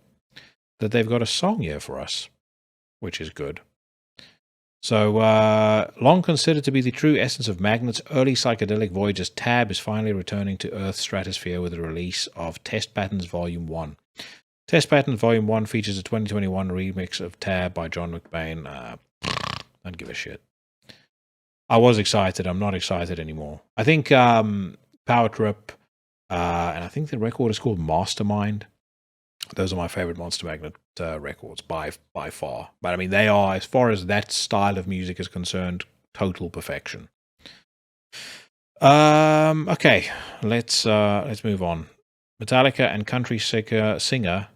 that they've got a song here for us, which is good. So, long considered to be the true essence of Magnet's early psychedelic voyages, Tab is finally returning to Earth's stratosphere with the release of Test Patterns Volume 1. Test Patterns Volume 1 features a 2021 remix of Tab by John McBain. Don't give a shit. I was excited. I'm not excited anymore. I think Power Trip, and I think the record is called Mastermind. Those are my favorite Monster Magnet records by far. But I mean, they are, as far as that style of music is concerned, total perfection. Okay, let's move on. Metallica and country singer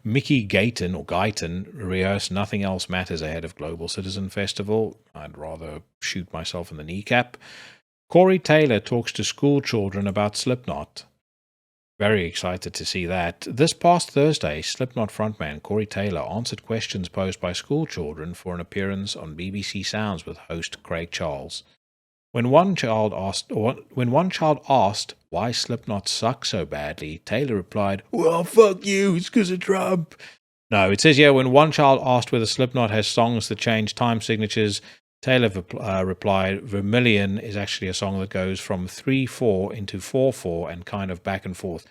Mickey Guyton rehearsed Nothing Else Matters ahead of Global Citizen Festival. I'd rather shoot myself in the kneecap. Corey Taylor talks to school children about Slipknot. Very excited to see that. This past Thursday, Slipknot frontman Corey Taylor answered questions posed by school children for an appearance on BBC Sounds with host Craig Charles. When one child asked why Slipknot suck so badly, Taylor replied, "Well, fuck you, it's because of Trump." No, it says here, when one child asked whether Slipknot has songs that change time signatures, Taylor replied, "Vermilion is actually a song that goes from 3/4 into 4/4 and kind of back and forth."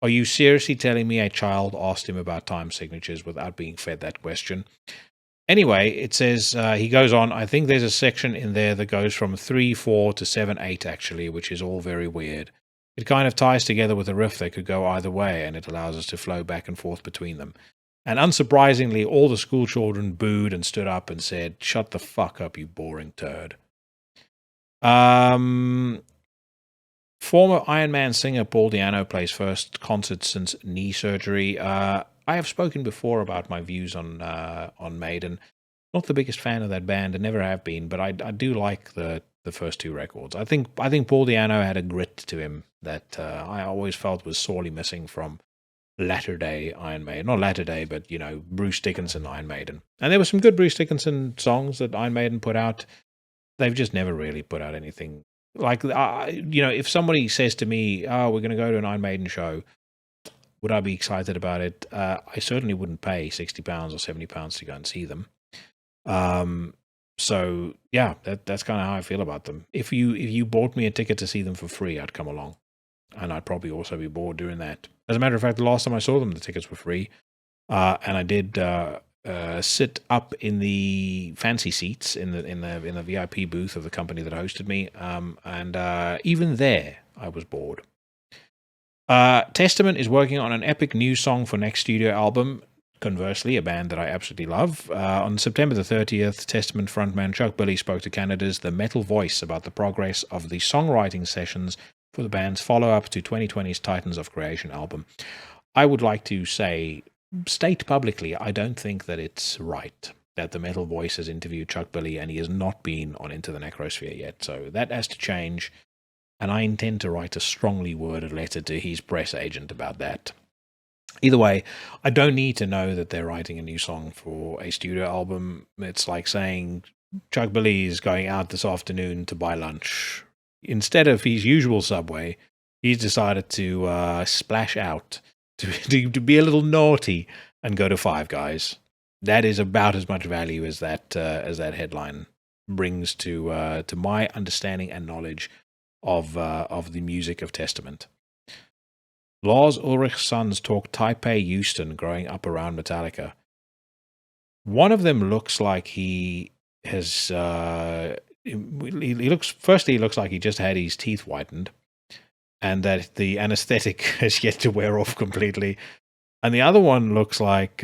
Are you seriously telling me a child asked him about time signatures without being fed that question? Anyway, it says, he goes on, "I think there's a section in there that goes from 3/4 to 7/8 actually, which is all very weird. It kind of ties together with a riff that could go either way, and it allows us to flow back and forth between them." And unsurprisingly, all the school children booed and stood up and said, "Shut the fuck up, you boring turd." Former Iron Man singer Paul Di'Anno plays first concert since knee surgery. I have spoken before about my views on Maiden. Not the biggest fan of that band, and never have been, but I do like the first two records. I think Paul Di'Anno had a grit to him that I always felt was sorely missing from latter-day Iron Maiden. Not latter-day, but, Bruce Dickinson Iron Maiden. And there were some good Bruce Dickinson songs that Iron Maiden put out. They've just never really put out anything. Like, if somebody says to me, "Oh, we're going to go to an Iron Maiden show," would I be excited about it? I certainly wouldn't pay £60 or £70 to go and see them. So, yeah, that's kind of how I feel about them. If you bought me a ticket to see them for free, I'd come along. And I'd probably also be bored doing that. As a matter of fact, the last time I saw them, the tickets were free. And I did sit up in the fancy seats in the VIP booth of the company that hosted me. And even there, I was bored. Testament is working on an epic new song for next studio album. Conversely, a band that I absolutely love. On September the 30th, Testament frontman Chuck Billy spoke to Canada's The Metal Voice about the progress of the songwriting sessions for the band's follow-up to 2020's Titans of Creation album. I would like to state publicly, I don't think that it's right that the Metal Voice has interviewed Chuck Billy and he has not been on Into the Necrosphere yet. So that has to change, and I intend to write a strongly worded letter to his press agent about that. Either way, I don't need to know that they're writing a new song for a studio album. It's like saying Chuck Billy is going out this afternoon to buy lunch. Instead of his usual Subway, he's decided to splash out, to be a little naughty and go to Five Guys. That is about as much value as that headline brings to my understanding and knowledge of the music of Testament. Lars Ulrich's sons talk Taipei Houston growing up around Metallica. One of them looks like he has... he looks like he just had his teeth whitened, and that the anesthetic has yet to wear off completely. And the other one looks like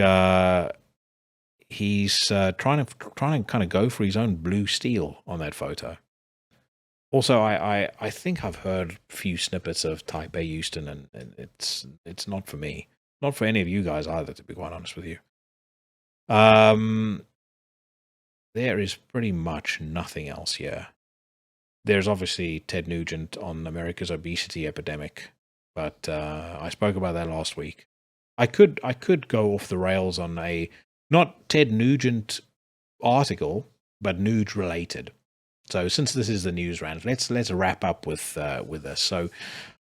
he's trying to kind of go for his own blue steel on that photo. Also, I think I've heard a few snippets of Taipei Houston, and it's not for me, not for any of you guys either, to be quite honest with you. There is pretty much nothing else here. There's obviously Ted Nugent on America's obesity epidemic, but I spoke about that last week. I could go off the rails on a not Ted Nugent article, but Nuge related. So since this is the news rant, let's wrap up with this. So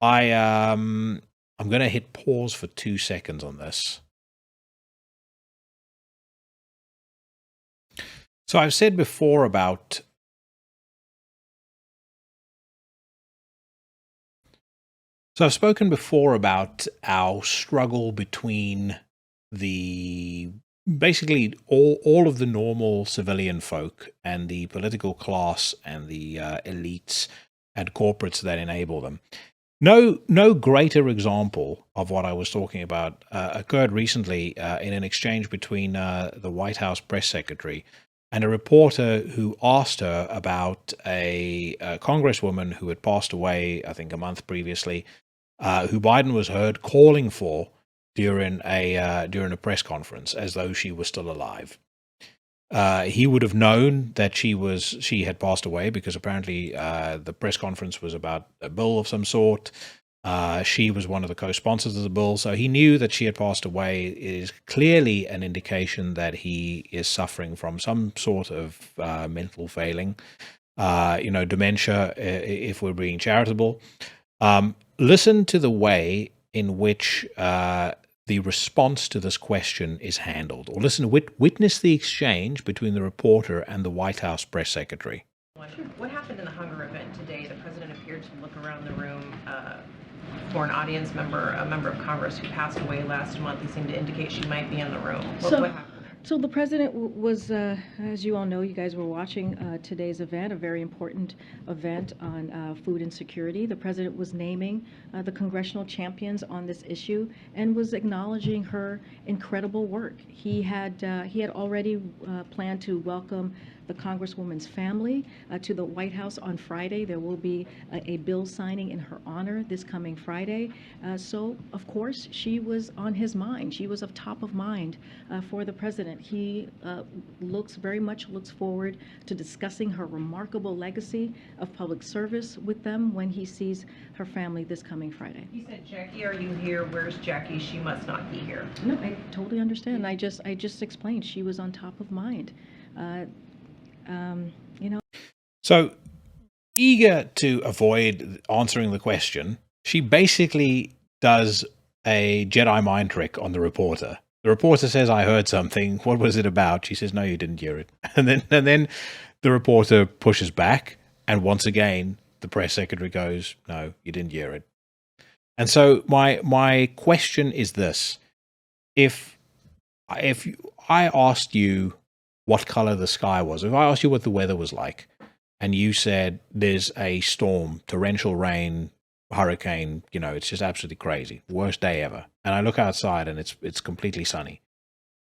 I'm going to hit pause for 2 seconds on this. So I've said before about I've spoken before about our struggle between basically all of the normal civilian folk and the political class and the elites and corporates that enable them. No greater example of what I was talking about occurred recently in an exchange between the White House press secretary and a reporter who asked her about a congresswoman who had passed away, I think, a month previously, who Biden was heard calling for during a press conference, as though she was still alive. He would have known that she had passed away because apparently the press conference was about a bill of some sort. She was one of the co-sponsors of the bill, so he knew that she had passed away. It is clearly an indication that he is suffering from some sort of mental failing, dementia, if we're being charitable. Listen to the way in which the response to this question is handled, or witness the exchange between the reporter and the White House press secretary. What happened in the hunger event today? The president appeared to look around the room for an audience member, a member of Congress who passed away last month. He seemed to indicate she might be in the room. What happened there? So the president was, as you all know, you guys were watching today's event, a very important event on food insecurity. The president was naming the congressional champions on this issue and was acknowledging her incredible work. He had already planned to welcome the Congresswoman's family to the White House on Friday. There will be a bill signing in her honor this coming Friday. So, of course, she was on his mind. She was of top of mind for the president. He very much looks forward to discussing her remarkable legacy of public service with them when he sees her family this coming Friday. He said, "Jackie, are you here? Where's Jackie? She must not be here." No, I totally understand. I just explained she was on top of mind. So, eager to avoid answering the question, she basically does a Jedi mind trick on the reporter. The reporter says, "I heard something. What was it about?" She says, "No, you didn't hear it." And then the reporter pushes back, and once again, the press secretary goes, "No, you didn't hear it." And so my question is this: if I asked you what color the sky was, if I asked you what the weather was like, and you said there's a storm, torrential rain, hurricane, it's just absolutely crazy, worst day ever, and I look outside and it's completely sunny,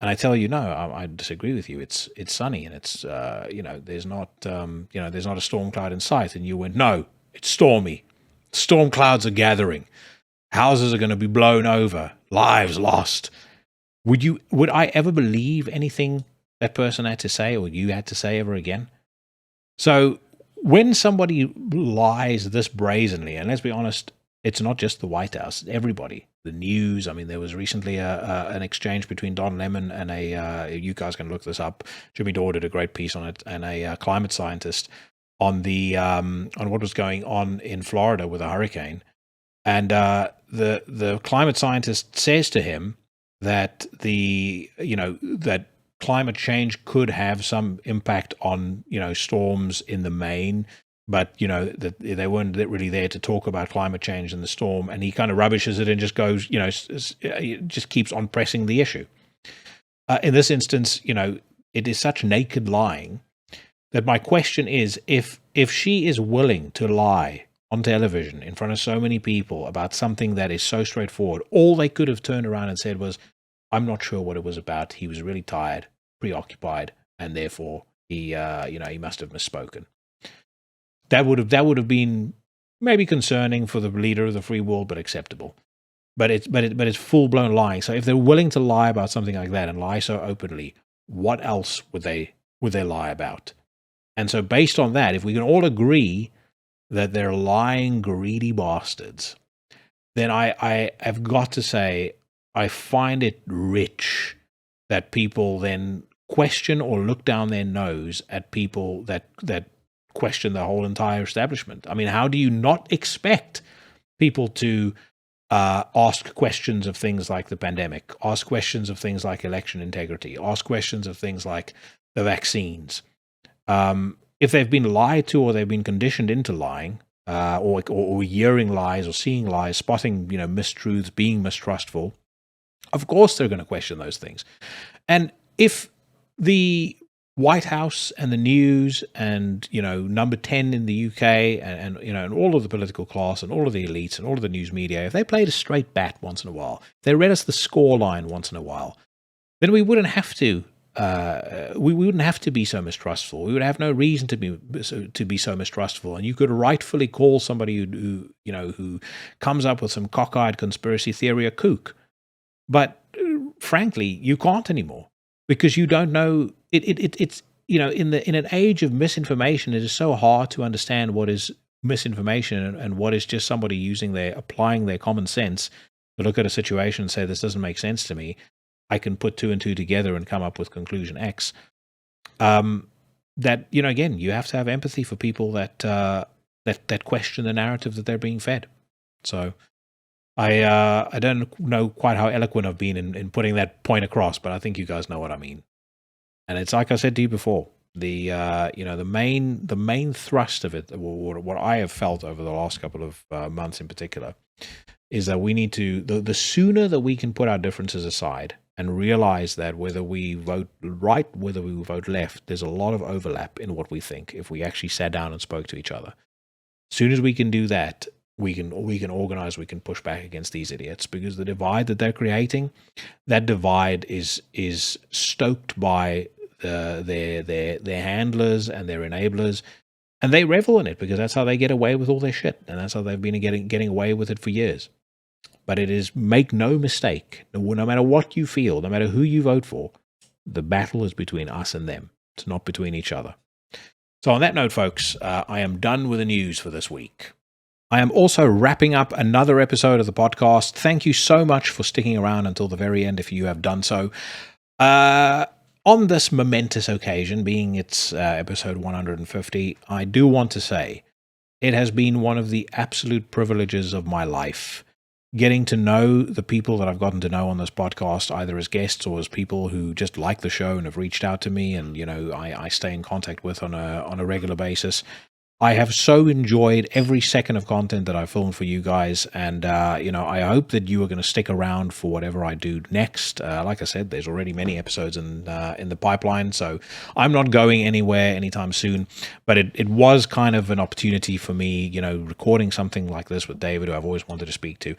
and I tell you, no, I disagree with you. It's sunny, and it's there's not a storm cloud in sight, and you went, "No, it's stormy. Storm clouds are gathering. Houses are going to be blown over. Lives lost." Would I ever believe anything that person had to say, or you had to say, ever again? So when somebody lies this brazenly, and let's be honest, it's not just the White House, it's everybody. The news. I mean, there was recently an exchange between Don Lemon and you guys can look this up. Jimmy Dore did a great piece on it, and a climate scientist on what was going on in Florida with a hurricane. And the climate scientist says to him that that climate change could have some impact on, storms in the main, but, that they weren't really there to talk about climate change and the storm. And he kind of rubbishes it and just goes, just keeps on pressing the issue. In this instance, it is such naked lying that my question is, if she is willing to lie on television in front of so many people about something that is so straightforward, all they could have turned around and said was, "I'm not sure what it was about. He was really tired, preoccupied, and therefore he must have misspoken." That would have been maybe concerning for the leader of the free world, but acceptable. But it's full blown lying. So if they're willing to lie about something like that and lie so openly, what else would they lie about? And so based on that, if we can all agree that they're lying, greedy bastards, then I have got to say, I find it rich that people then question or look down their nose at people that question the whole entire establishment. I mean, how do you not expect people to ask questions of things like the pandemic, ask questions of things like election integrity, ask questions of things like the vaccines? If they've been lied to, or they've been conditioned into lying, or hearing lies or seeing lies, spotting mistruths, being mistrustful, of course they're going to question those things. And if the White House and the news and number 10 in the UK and and all of the political class and all of the elites and all of the news media, if they played a straight bat once in a while, if they read us the score line once in a while, then we wouldn't have to. We wouldn't have to be so mistrustful. We would have no reason to be so mistrustful. And you could rightfully call somebody who comes up with some cockeyed conspiracy theory a kook. But frankly, you can't anymore, because you don't know. It's in an age of misinformation, it is so hard to understand what is misinformation and what is just somebody applying their common sense to look at a situation and say, this doesn't make sense to me. I can put 2 and 2 together and come up with conclusion X. That, again, you have to have empathy for people that question the narrative that they're being fed. So I don't know quite how eloquent I've been in putting that point across, but I think you guys know what I mean. And it's like I said to you before, the main thrust of it, or what I have felt over the last couple of months in particular, is that we need to, the sooner that we can put our differences aside and realize that whether we vote right, whether we vote left, there's a lot of overlap in what we think if we actually sat down and spoke to each other. As soon as we can do that, we can organize, we can push back against these idiots, because the divide that they're creating, that divide is stoked by their handlers and their enablers, and they revel in it because that's how they get away with all their shit, and that's how they've been getting away with it for years. But it is, make no mistake, no matter what you feel, no matter who you vote for, the battle is between us and them. It's not between each other. So on that note, folks, I am done with the news for this week. I am also wrapping up another episode of the podcast. Thank you so much for sticking around until the very end if you have done so. On this momentous occasion, being its episode 150, I do want to say it has been one of the absolute privileges of my life, getting to know the people that I've gotten to know on this podcast, either as guests or as people who just like the show and have reached out to me and, I stay in contact with on a regular basis. I have so enjoyed every second of content that I filmed for you guys, and I hope that you are going to stick around for whatever I do next. Like I said, there's already many episodes in the pipeline, so I'm not going anywhere anytime soon. But it was kind of an opportunity for me, recording something like this with David, who I've always wanted to speak to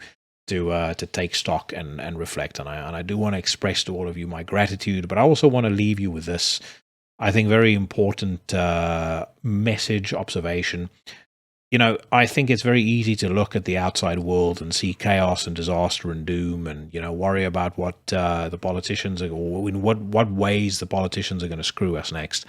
take stock and reflect. And I do want to express to all of you my gratitude, but I also want to leave you with this, I think, very important message observation. I think it's very easy to look at the outside world and see chaos and disaster and doom and, worry about what the politicians are, or in what ways the politicians are going to screw us next.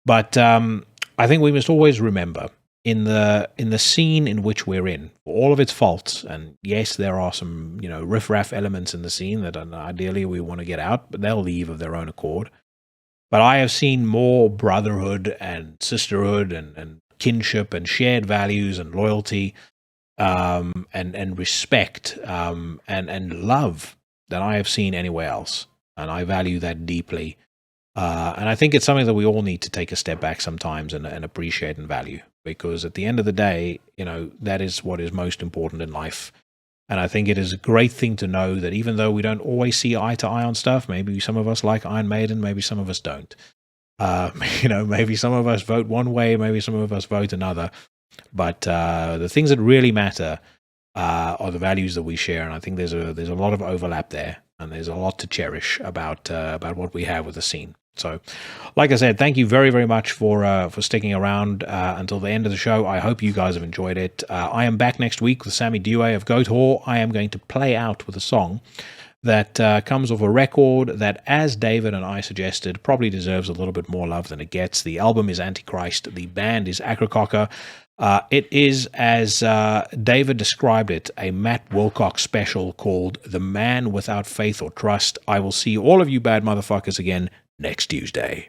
But I think we must always remember, in the scene in which we're in, for all of its faults, and yes, there are some, riffraff elements in the scene that ideally we want to get out, but they'll leave of their own accord. But I have seen more brotherhood and sisterhood and kinship and shared values and loyalty and respect and love than I have seen anywhere else. And I value that deeply. And I think it's something that we all need to take a step back sometimes and appreciate and value. Because at the end of the day, that is what is most important in life. And I think it is a great thing to know that even though we don't always see eye to eye on stuff, maybe some of us like Iron Maiden, maybe some of us don't. Maybe some of us vote one way, maybe some of us vote another. But the things that really matter are the values that we share. And I think there's a lot of overlap there, and there's a lot to cherish about what we have with the scene. So, like I said, thank you very, very much for sticking around until the end of the show. I hope you guys have enjoyed it. I am back next week with Sammy Dewey of Goat Whore. I am going to play out with a song that comes off a record that, as David and I suggested, probably deserves a little bit more love than it gets. The album is Antichrist. The band is Akercocke. It is, as David described it, a Matt Wilcox special called The Man Without Faith or Trust. I will see all of you bad motherfuckers again next Tuesday.